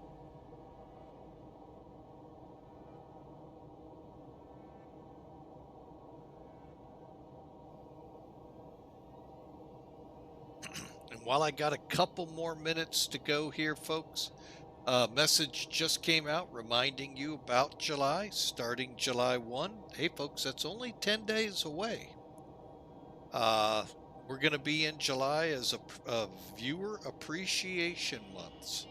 And while I got a couple more minutes to go here, folks, a message just came out reminding you about July, starting July 1. Hey, folks, that's only 10 days away. We're going to be in July as a viewer appreciation months.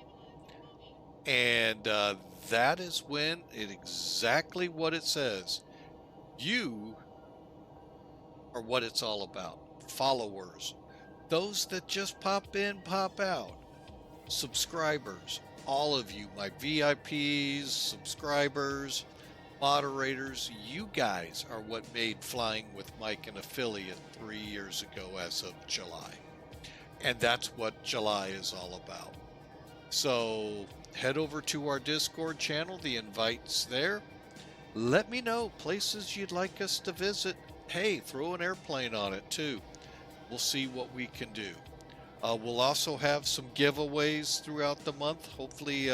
And that is when it exactly what it says. You are what it's all about. Followers, those that just pop in, pop out, subscribers, all of you, my VIPs, subscribers, moderators, you guys are what made Flying with Mike an affiliate 3 years ago as of July. And that's what July is all about. So head over to our Discord channel. The invite's there. Let me know places you'd like us to visit. Hey, throw an airplane on it too. We'll see what we can do. We'll also have some giveaways throughout the month. Hopefully,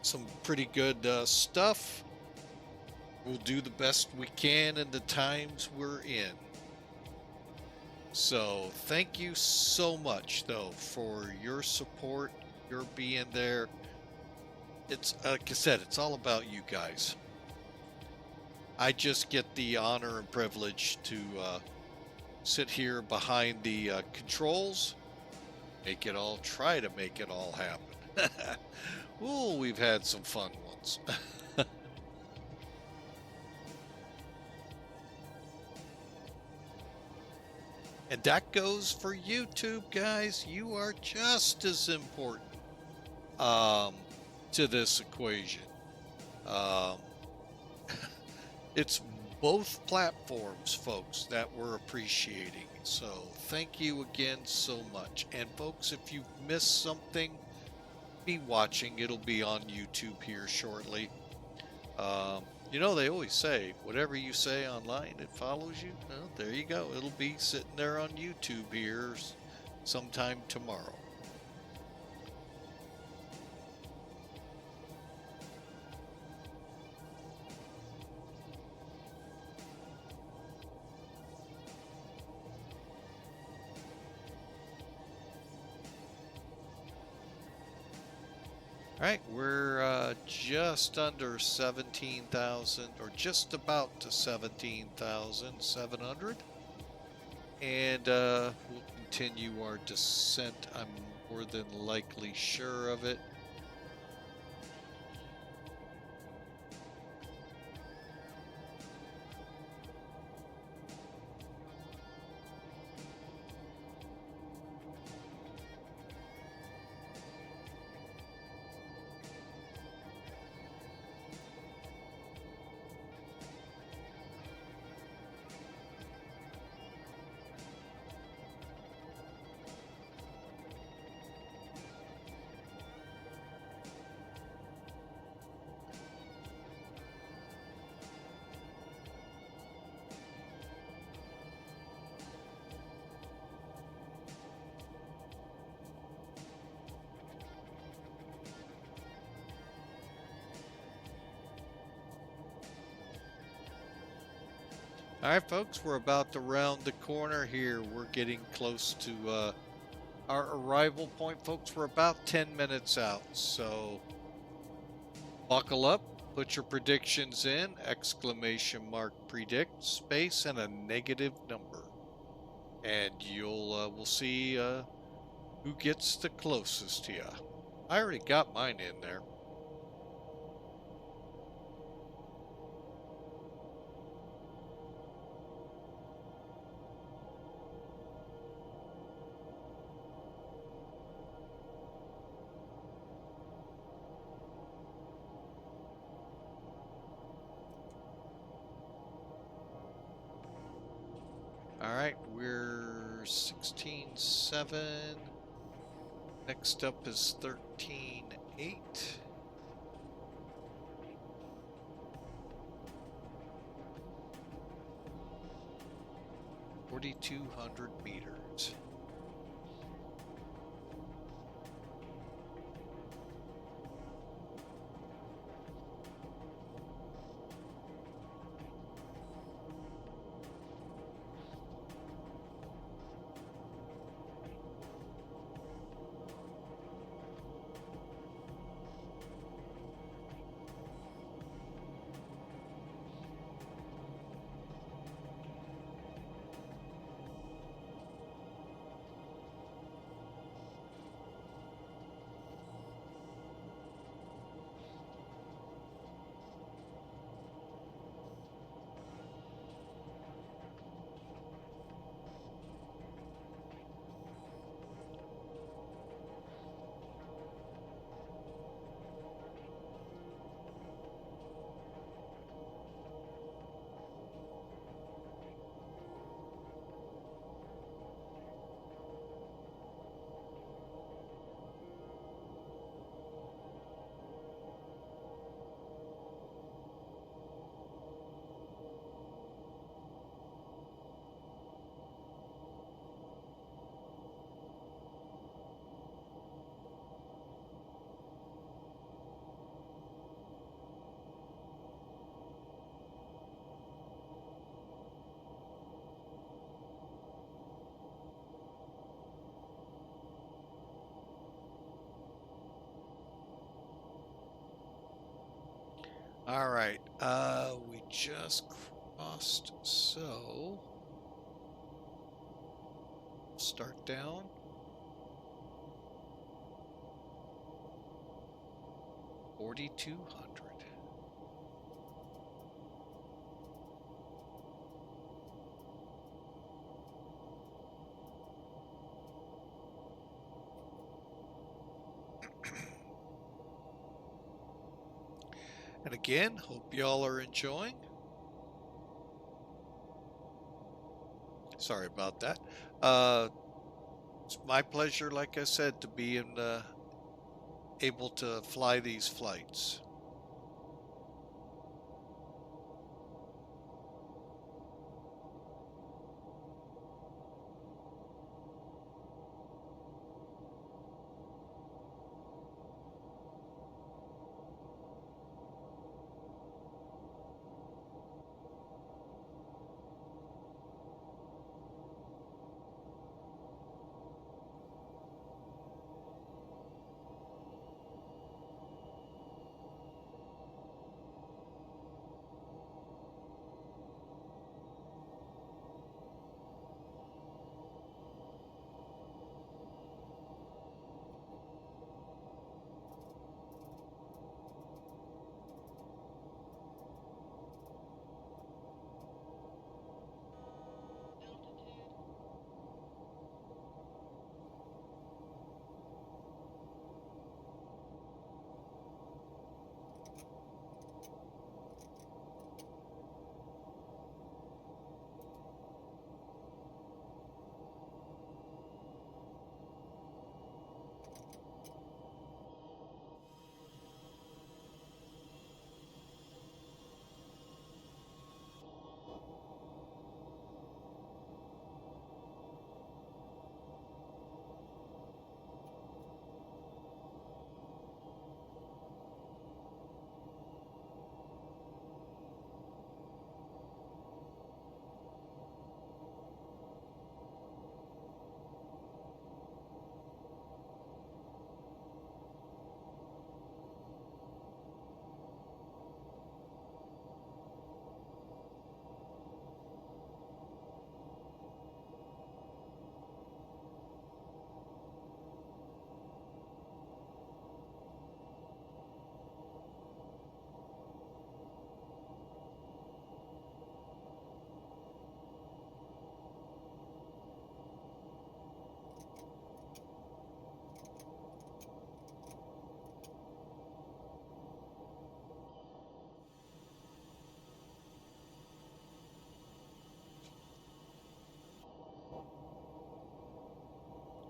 some pretty good stuff. We'll do the best we can in the times we're in. So thank you so much, though, for your support, your being there. It's like I said, it's all about you guys. I just get the honor and privilege to sit here behind the controls, try to make it all happen. Ooh, we've had some fun ones. And that goes for YouTube, guys. You are just as important to this equation. It's both platforms, folks, that we're appreciating. So thank you again so much. And folks, if you've missed something, be watching. It'll be on YouTube here shortly. You know, they always say, whatever you say online, it follows you. Well, there you go. It'll be sitting there on YouTube here sometime tomorrow. All right, we're just under 17,000, or just about to 17,700. And we'll continue our descent. I'm more than likely sure of it. All right, folks, we're about to round the corner here. We're getting close to our arrival point, folks. We're about 10 minutes out, so buckle up, put your predictions in, exclamation mark predict, space, and a negative number. And we'll see who gets the closest to you. I already got mine in there. All right, we're 16.7. Next up is 13.8. (4,200 meters). All right. We just crossed, so start down. 4,200. And again, hope y'all are enjoying. Sorry about that. It's my pleasure, like I said, to be able to fly these flights. Altitude.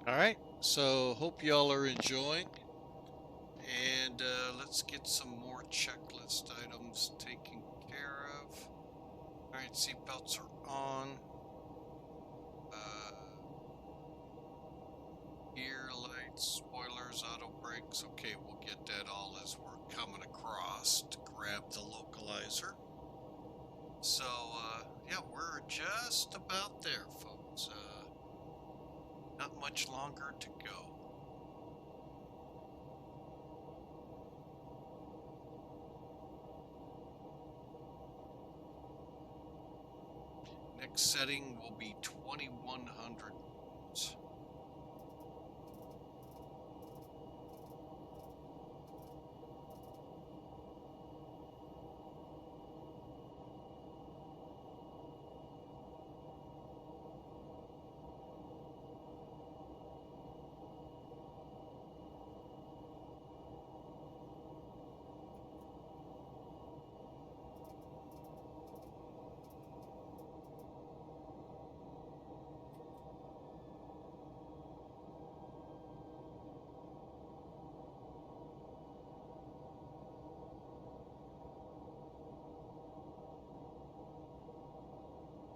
All right. So hope y'all are enjoying. And let's get some more checklist items taken care of. All right, seatbelts are on. Gear lights, spoilers, auto brakes. Okay, we'll get that all as we're coming across to grab the localizer. So, yeah, we're just about there, folks. Not much longer to go. Next setting will be 2100.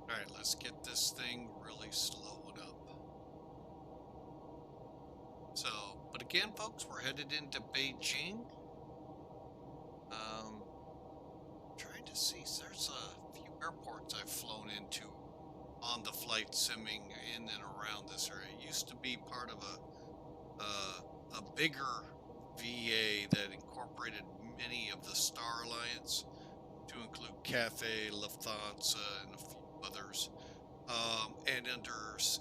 All right, let's get this thing really slowing up. So, but again, folks, we're headed into Beijing. Trying to see, there's a few airports I've flown into on the flight simming in and around this area. It used to be part of a bigger VA that incorporated any of the Star Alliance, to include Cathay, Lufthansa, and a few others,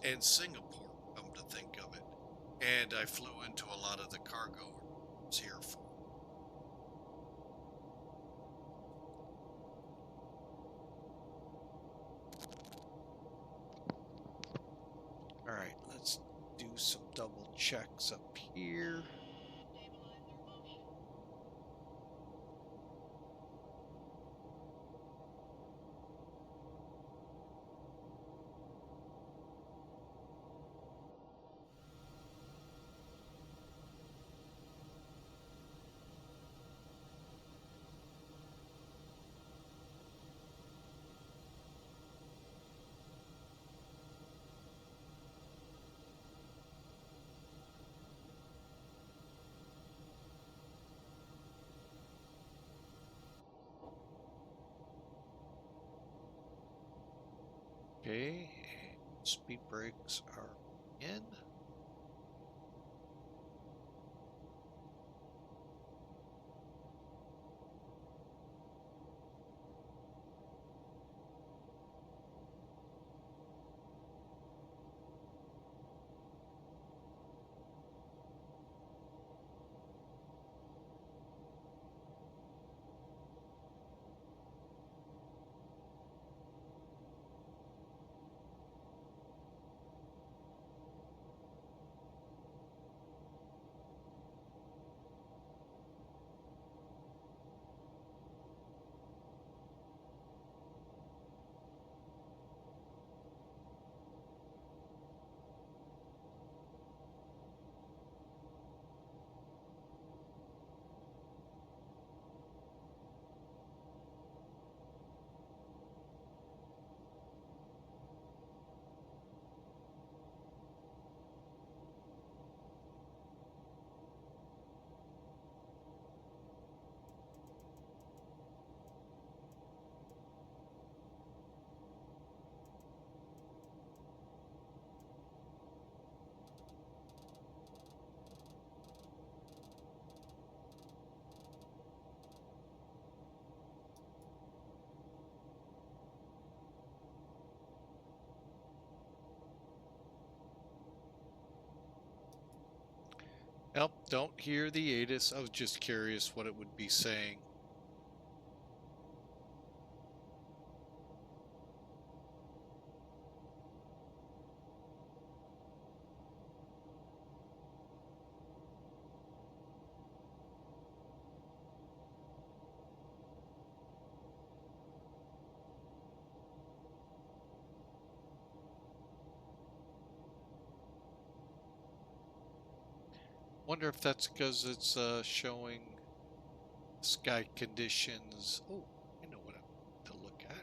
and Singapore, come to think of it. And I flew into a lot of the cargo here for. All right, let's do some double checks up here. Stabilizer motion. Okay, speed brakes are in. Nope, don't hear the ATIS. I was just curious what it would be saying. Wonder if that's because it's showing sky conditions. Oh, I know what I want to look at.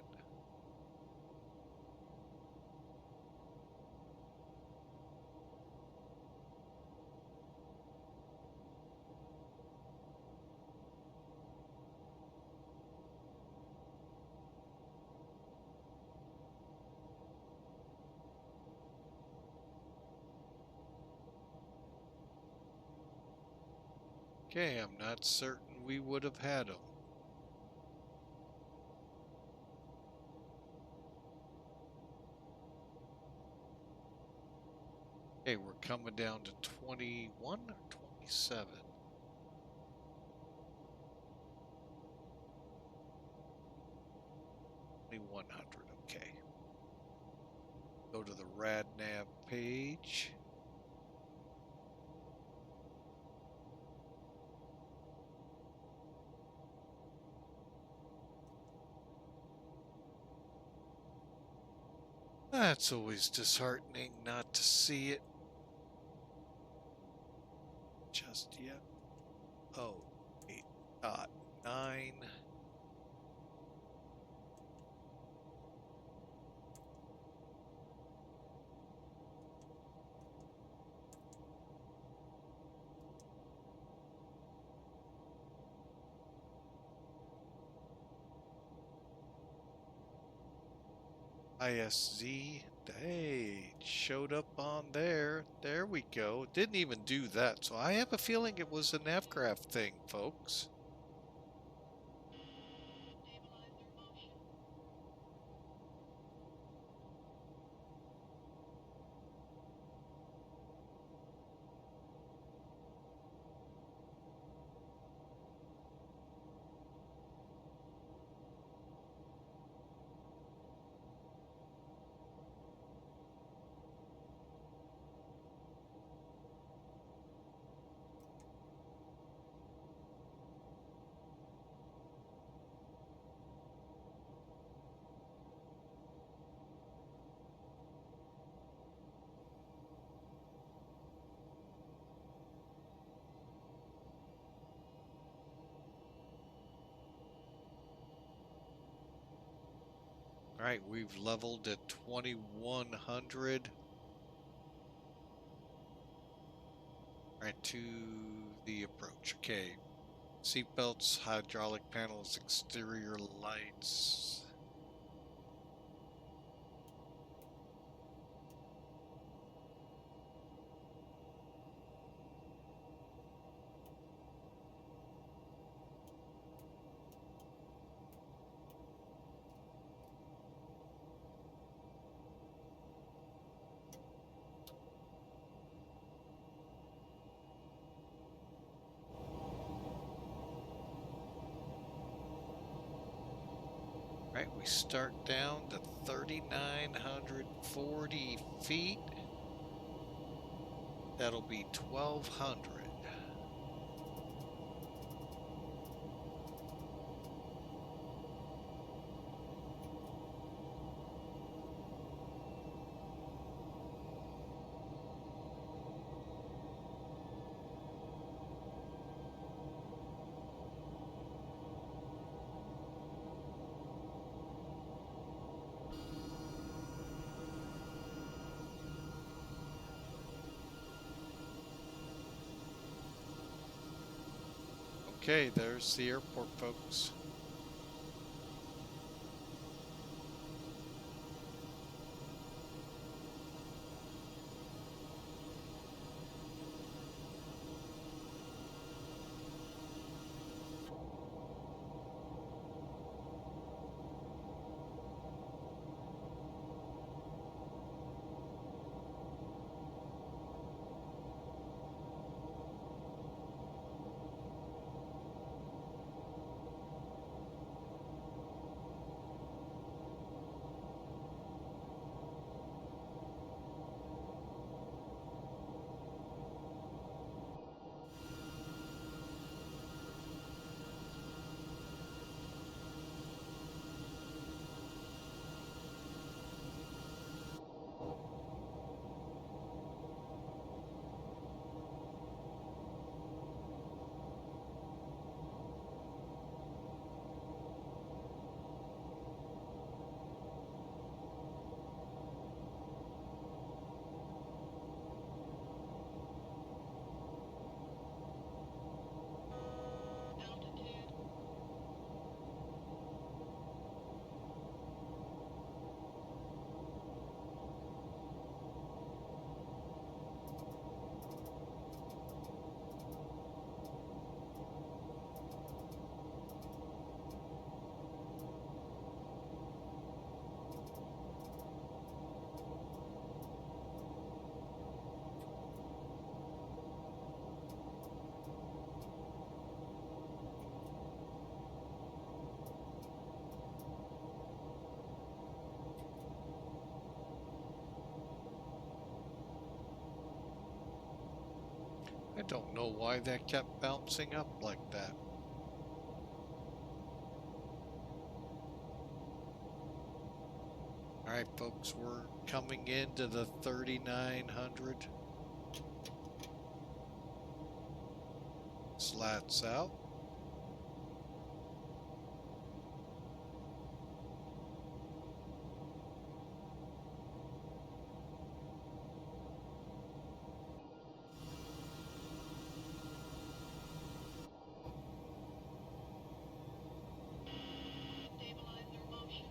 Okay, I'm not certain we would have had them. Okay, we're coming down to 21 or 27. 2100, okay. Go to the RadNav page. That's always disheartening not to see it just yet. Oh, 8.9. ISZ, hey, showed up on there. There we go. Didn't even do that, so I have a feeling it was a Navcraft thing, folks. Alright, we've leveled at 2100. Alright, to the approach. Okay. Seatbelts, hydraulic panels, exterior lights. Right, we start down to 3,940 feet. That'll be 1,200. Okay, there's the airport, folks. Altitude. I don't know why that kept bouncing up like that. Alright, folks, we're coming into the 3,900. Slats out. Stabilizer motion.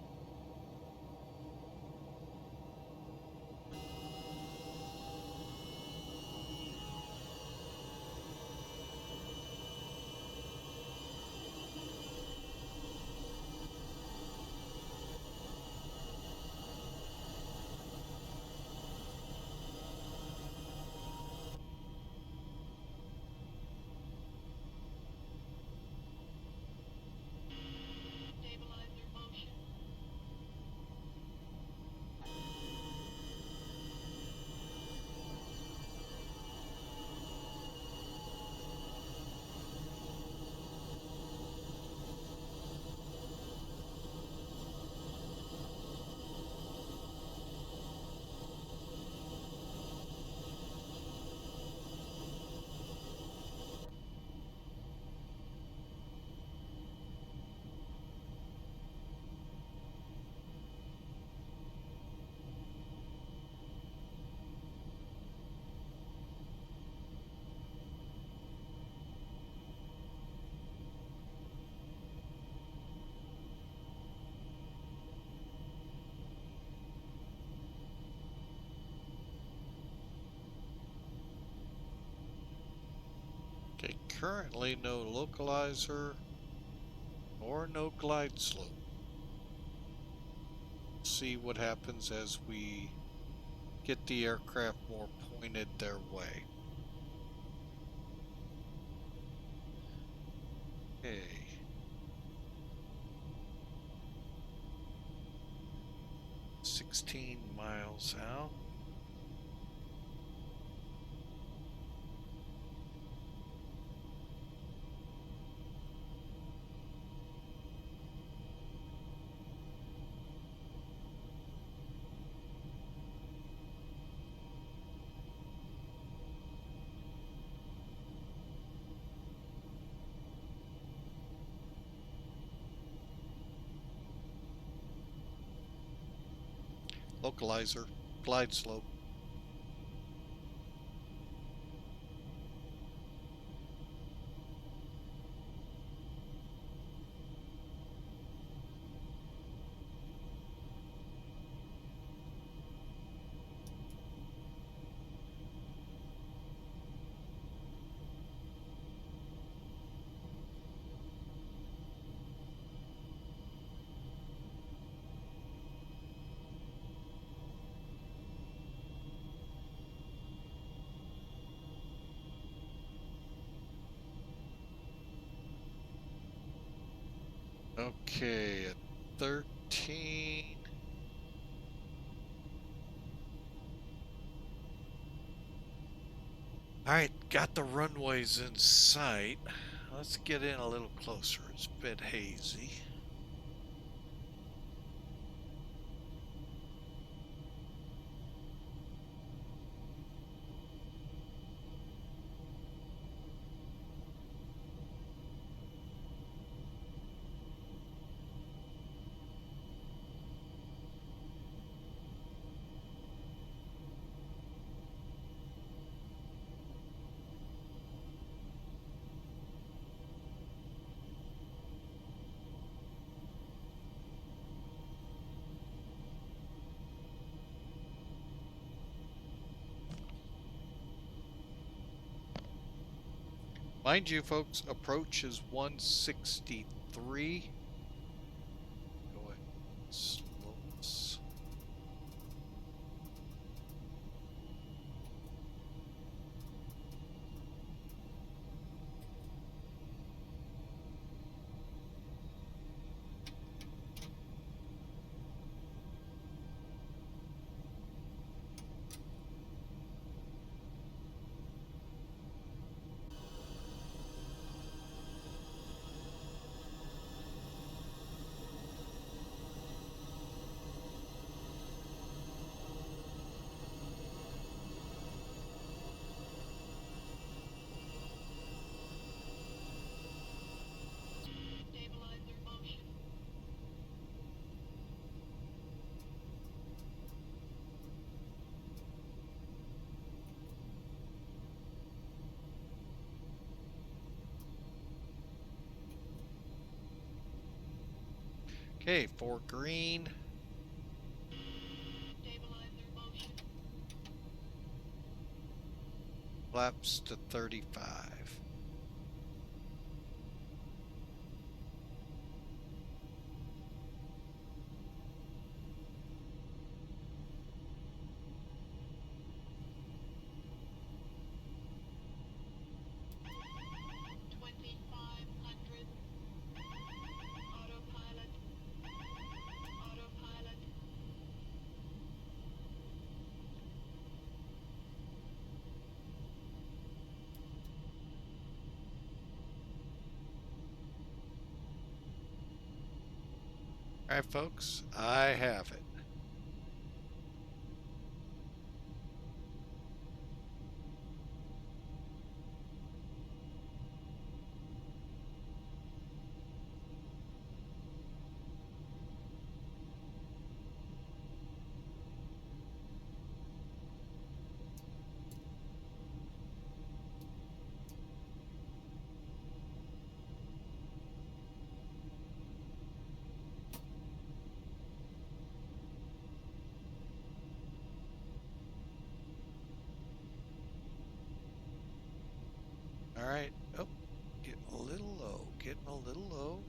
Okay, currently no localizer or no glide slope. See what happens as we get the aircraft more pointed their way. Okay. $16 miles out. Localizer, glide slope. Okay, at 13. Alright, got the runways in sight. Let's get in a little closer. It's a bit hazy. Mind you, folks, approach is 163. Go ahead. Slopes. Stabilizer motion. Okay, for green. Stabilizer motion. Flaps to 35. Autopilot. Autopilot. Alright, folks, I have it. right. Oh, getting a little low. Getting a little low.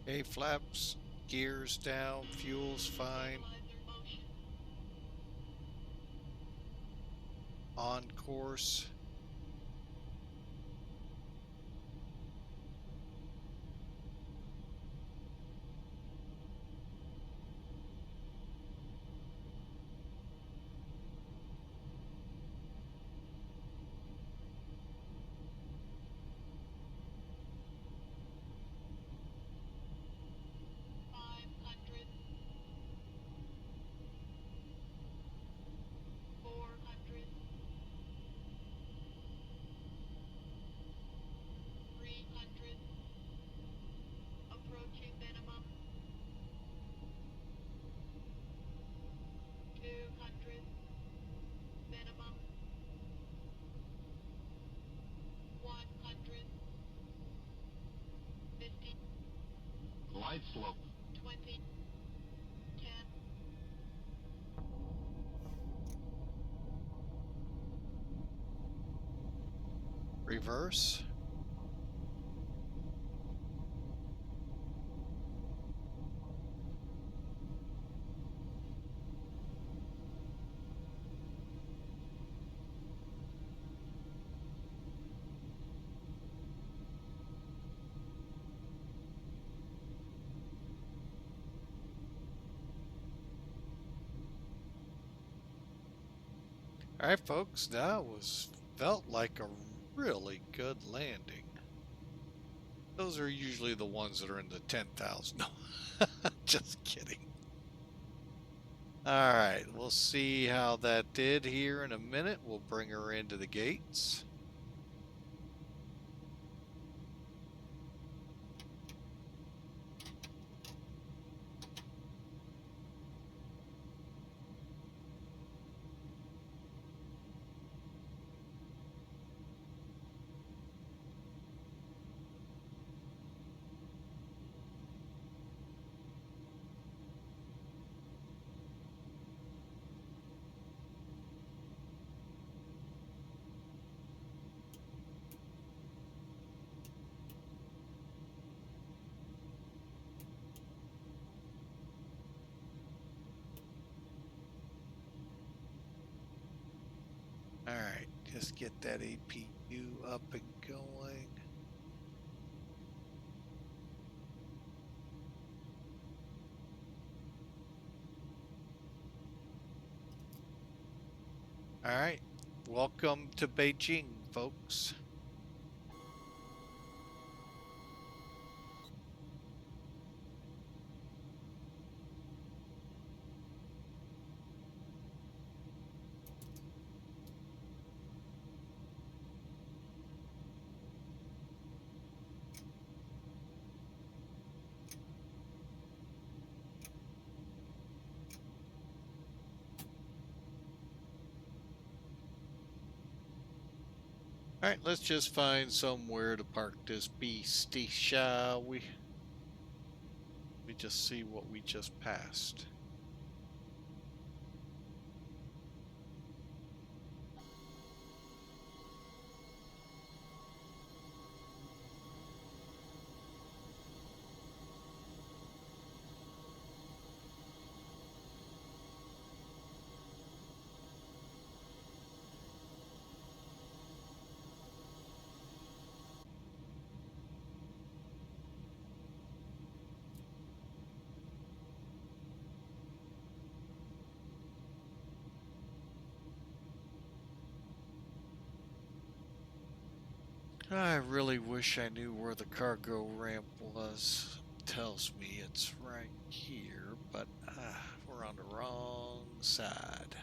Okay, flaps, gears down, fuel's fine. On course. Approaching minimum. 200. Minimum. 100. 50. Glide slope. 20. 10. Reverse. All right, folks, that felt like a really good landing. Those are usually the ones that are in the 10,000. No, just kidding. All right, we'll see how that did here in a minute. We'll bring her into the gates. All right, just get that APU up and going. All right, welcome to Beijing, folks. All right, let's just find somewhere to park this beastie, shall we? Let me just see what we just passed. I really wish I knew where the cargo ramp was. tells me it's right here, but we're on the wrong side.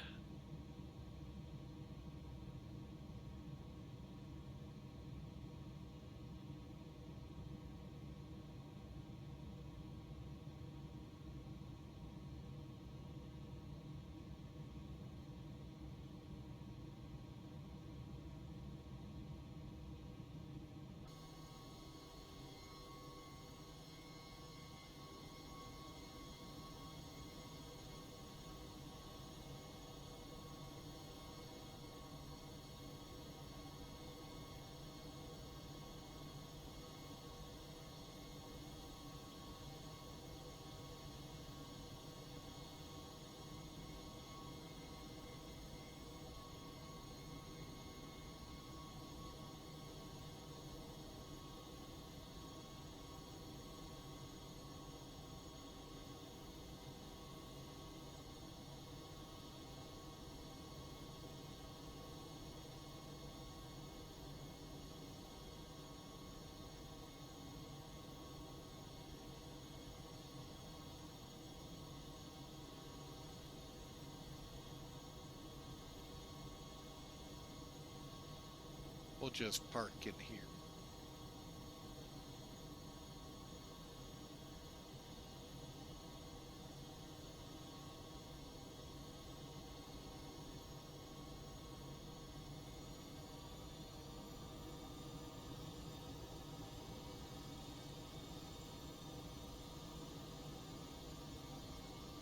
We'll just park in here.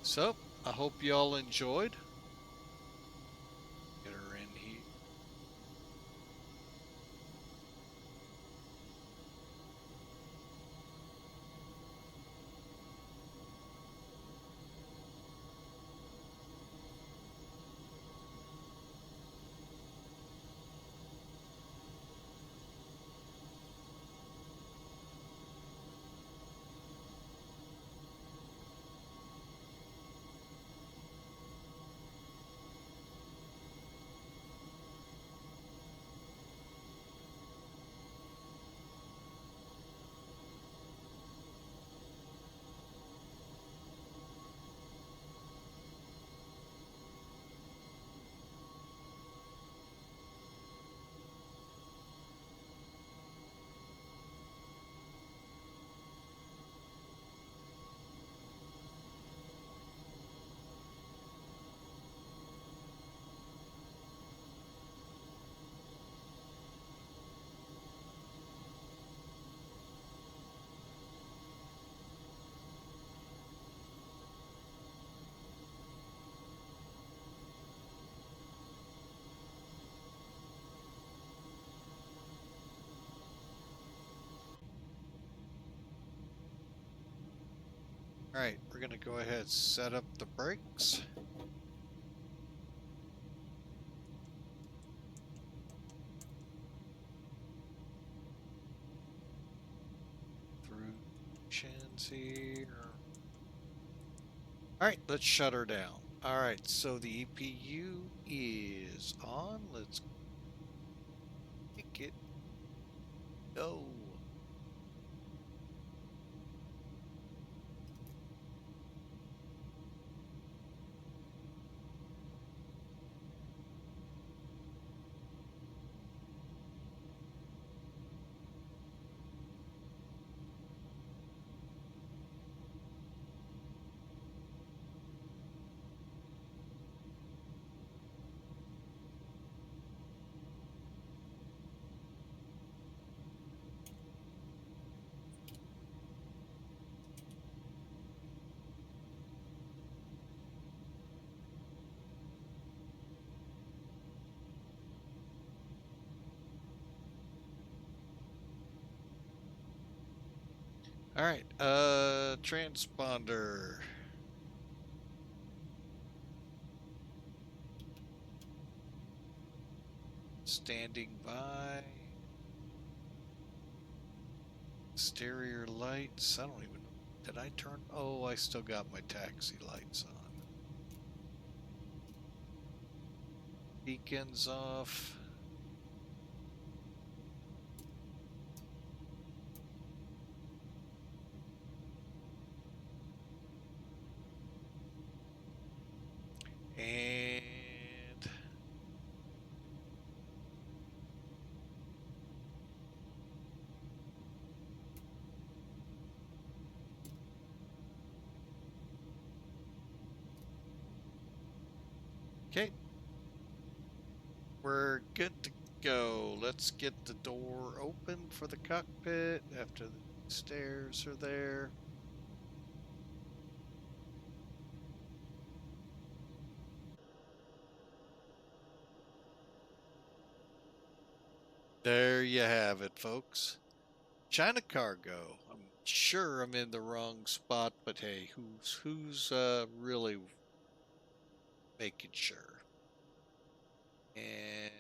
So, I hope y'all enjoyed. Get her in here. All right, we're gonna go ahead and set up the brakes. Through chins here. All right, let's shut her down. All right, so the EPU is on. Let's kick it. Go. All right, transponder. Standing by. Exterior lights. I don't even know. Did I turn? Oh, I still got my taxi lights on. Beacons off. Okay. We're good to go. Let's get the door open for the cockpit after the stairs are there. There you have it, folks. China cargo. I'm sure I'm in the wrong spot, but hey, who's really making sure? And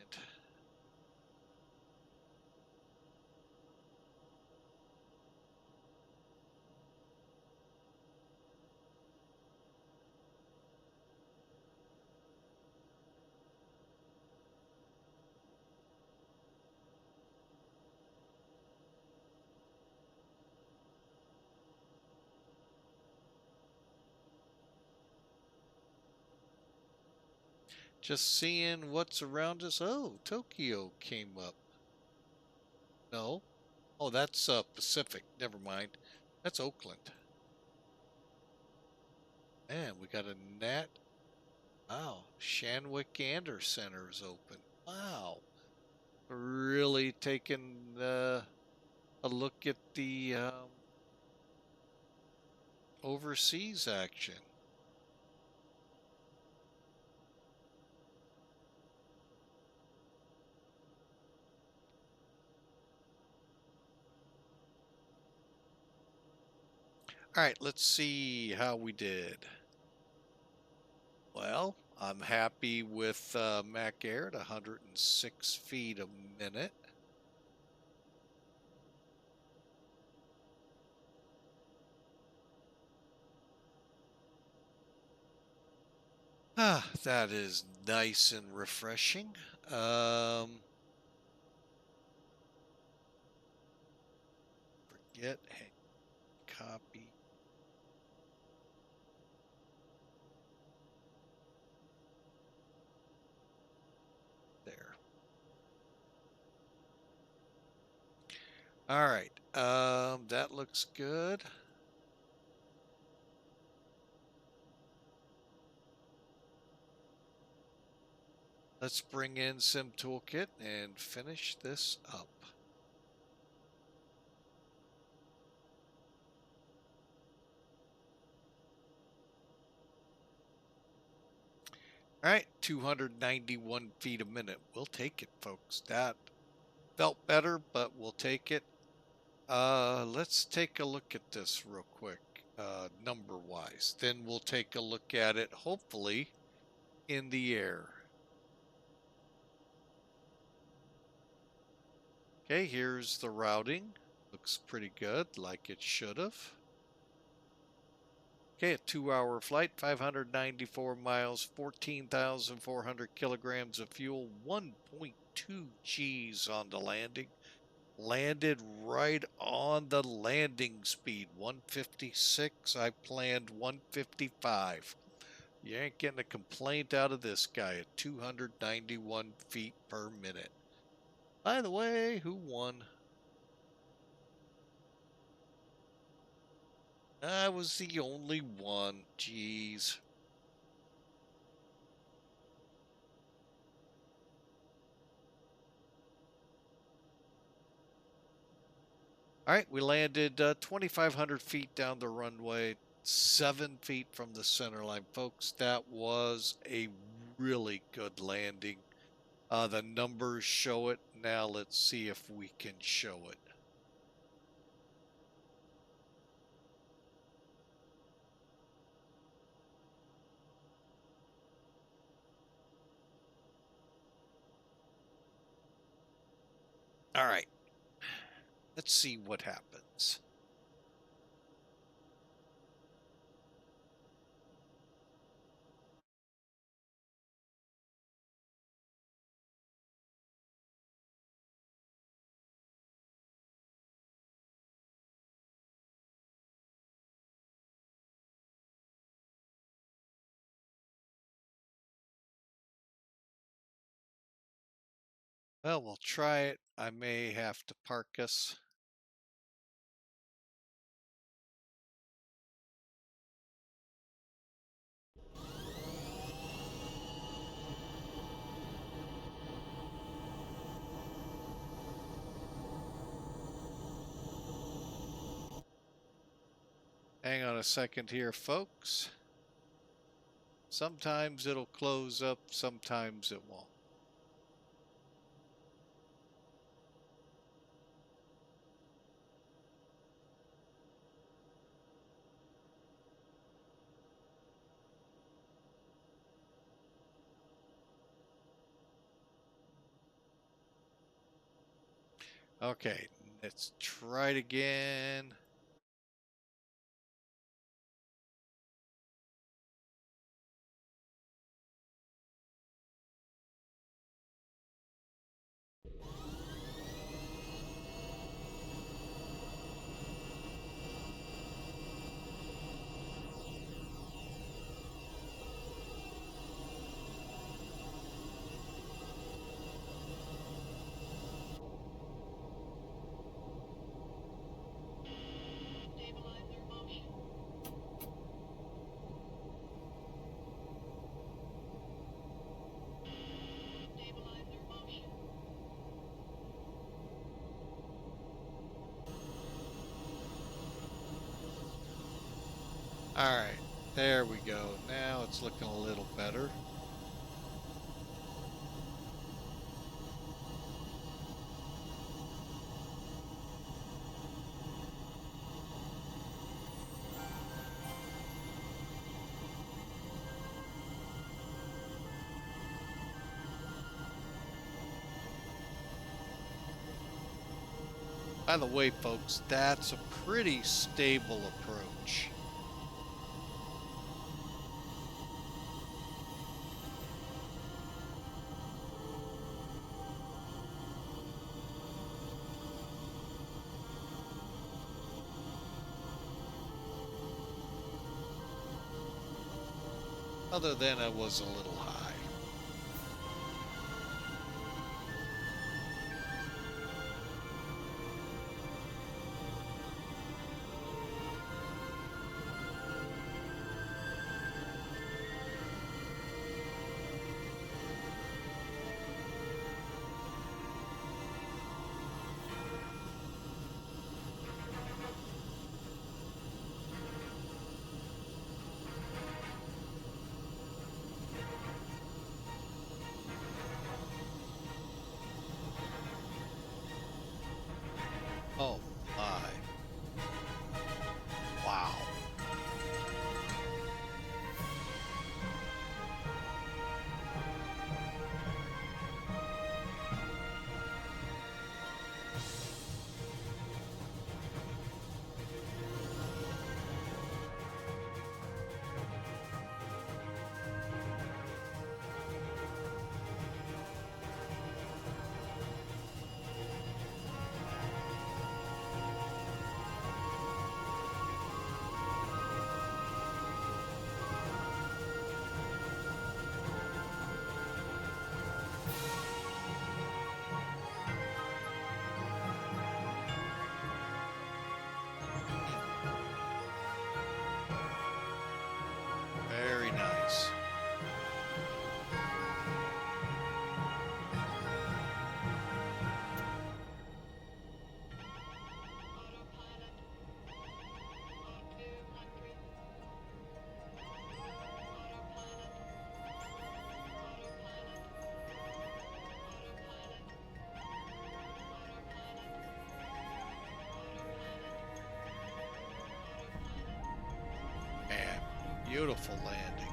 just seeing what's around us. Oh, Tokyo came up. No. Oh, that's Pacific. Never mind. That's Oakland. Man, we got a Nat. Wow. Shanwick Gander Center is open. Wow. Really taking a look at the overseas action. All right, let's see how we did. Well, I'm happy with MACAIR at 106 feet a minute. Ah, that is nice and refreshing. Forget, hey, copy. There. All right. That looks good. Let's bring in Sim Toolkit and finish this up. All right, 291 feet a minute. We'll take it, folks. That felt better, but we'll take it. Let's take a look at this real quick, number-wise. Then we'll take a look at it, hopefully, in the air. Okay, here's the routing. Looks pretty good, like it should have. Okay, a 2-hour flight, 594 miles, 14,400 kilograms of fuel, 1.2 Gs on the landing. Landed right on the landing speed, 156. I planned 155. You ain't getting a complaint out of this guy at 291 feet per minute. By the way, who won? I was the only one. Jeez. All right, we landed 2,500 feet down the runway, 7 feet from the center line. Folks, that was a really good landing. The numbers show it. Now let's see if we can show it. All right. Let's see what happens. Well, we'll try it. I may have to park us. Hang on a second here, folks. Sometimes it'll close up, sometimes it won't. Okay, let's try it again. Stabilizer motion. Stabilizer motion. All right, there we go. Now it's looking a little better. By the way, folks, that's a pretty stable approach. Other than it was a little high. Oh my. Wow. Very nice. Autopilot. R200. Autopilot. Autopilot. Autopilot. And beautiful landing.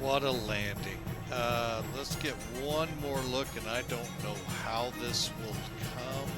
What a landing. Let's get one more look, and I don't know how this will come.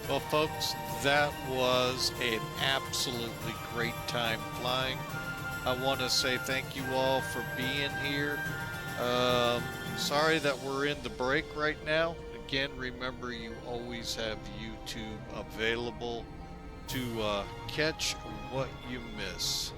Well, folks, that was an absolutely great time flying. I want to say thank you all for being here. Sorry that we're in the break right now. Again, remember you always have YouTube available to catch what you miss.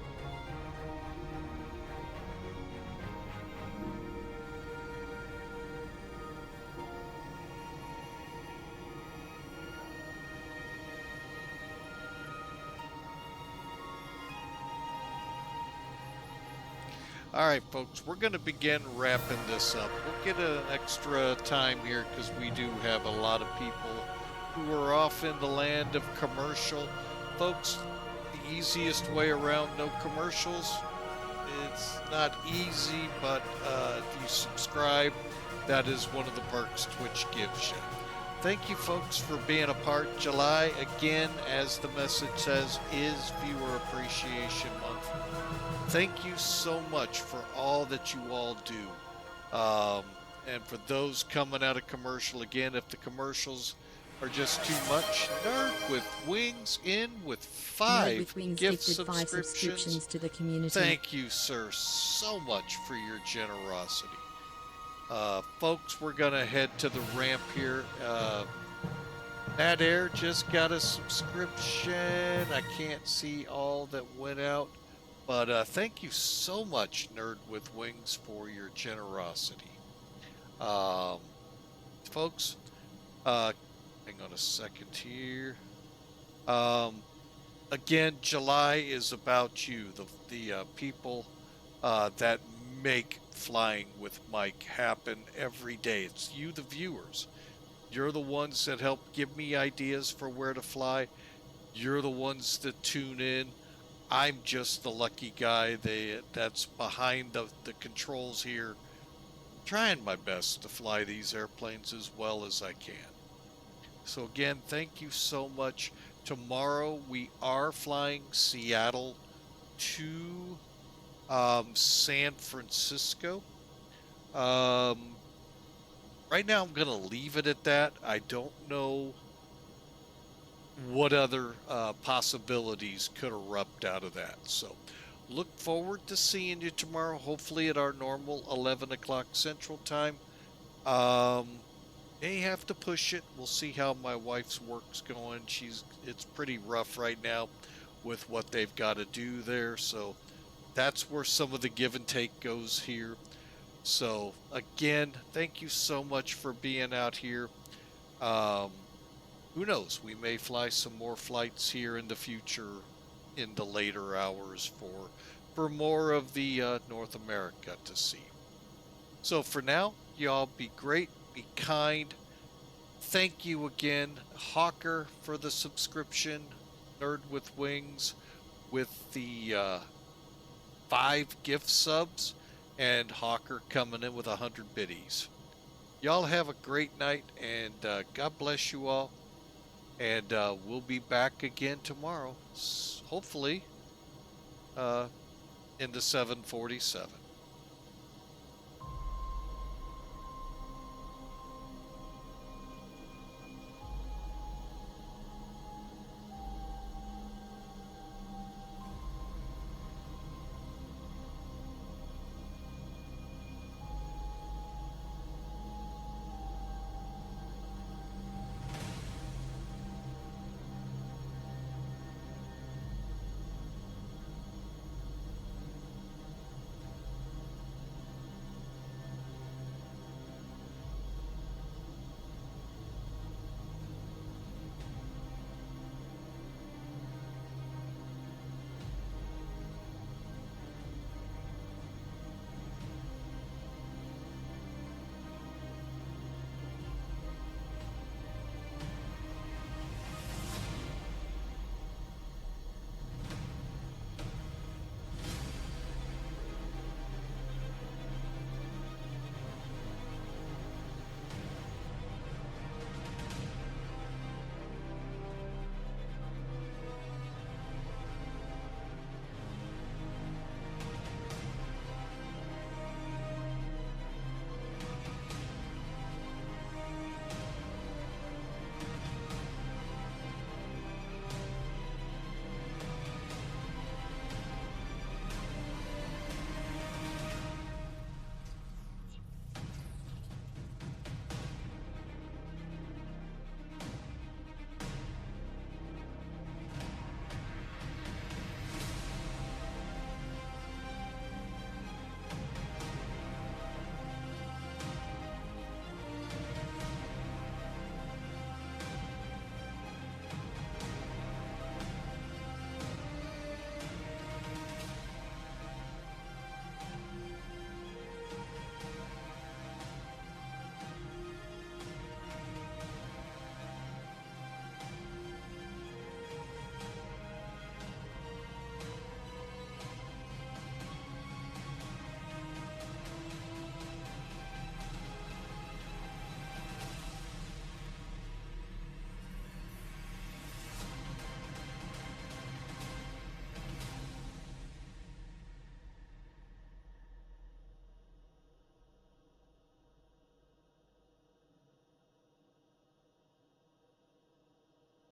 All right, folks, we're going to begin wrapping this up. We'll get an extra time here because we do have a lot of people who are off in the land of commercial. Folks, the easiest way around no commercials, it's not easy, but if you subscribe, that is one of the perks Twitch gives you. Thank you, folks, for being a part. July, again, as the message says, is Viewer Appreciation Month. Thank you so much for all that you all do. And for those coming out of commercial, again, if the commercials are just too much, Nerd with Wings in with Nerd 5 with Wings gift gifted 5 subscriptions to the community. Thank you, sir, so much for your generosity. Folks, we're going to head to the ramp here. MACAIR just got a subscription. I can't see all that went out. But thank you so much, Nerd with Wings, for your generosity. Folks, hang on a second here. Again, July is about you, the people that make Flying with Mike happen every day. It's you, the viewers. You're the ones that help give me ideas for where to fly. You're the ones that tune in. I'm just the lucky guy that's behind the controls here, trying my best to fly these airplanes as well as I can. So again, thank you so much. Tomorrow we are flying Seattle to San Francisco. Right now I'm going to leave it at that. I don't know what other possibilities could erupt out of that. So look forward to seeing you tomorrow, hopefully at our normal 11 o'clock Central Time. May have to push it. We'll see how my wife's work's going. It's pretty rough right now with what they've got to do there. So that's where some of the give and take goes here. So again, thank you so much for being out here. Who knows? We may fly some more flights here in the future in the later hours for more of the North America to see. So for now, y'all be great, be kind. Thank you again, Hawker, for the subscription. Nerd with Wings with the 5 gift subs, and Hawker coming in with 100 biddies. Y'all have a great night, and God bless you all. And we'll be back again tomorrow, hopefully in the 747.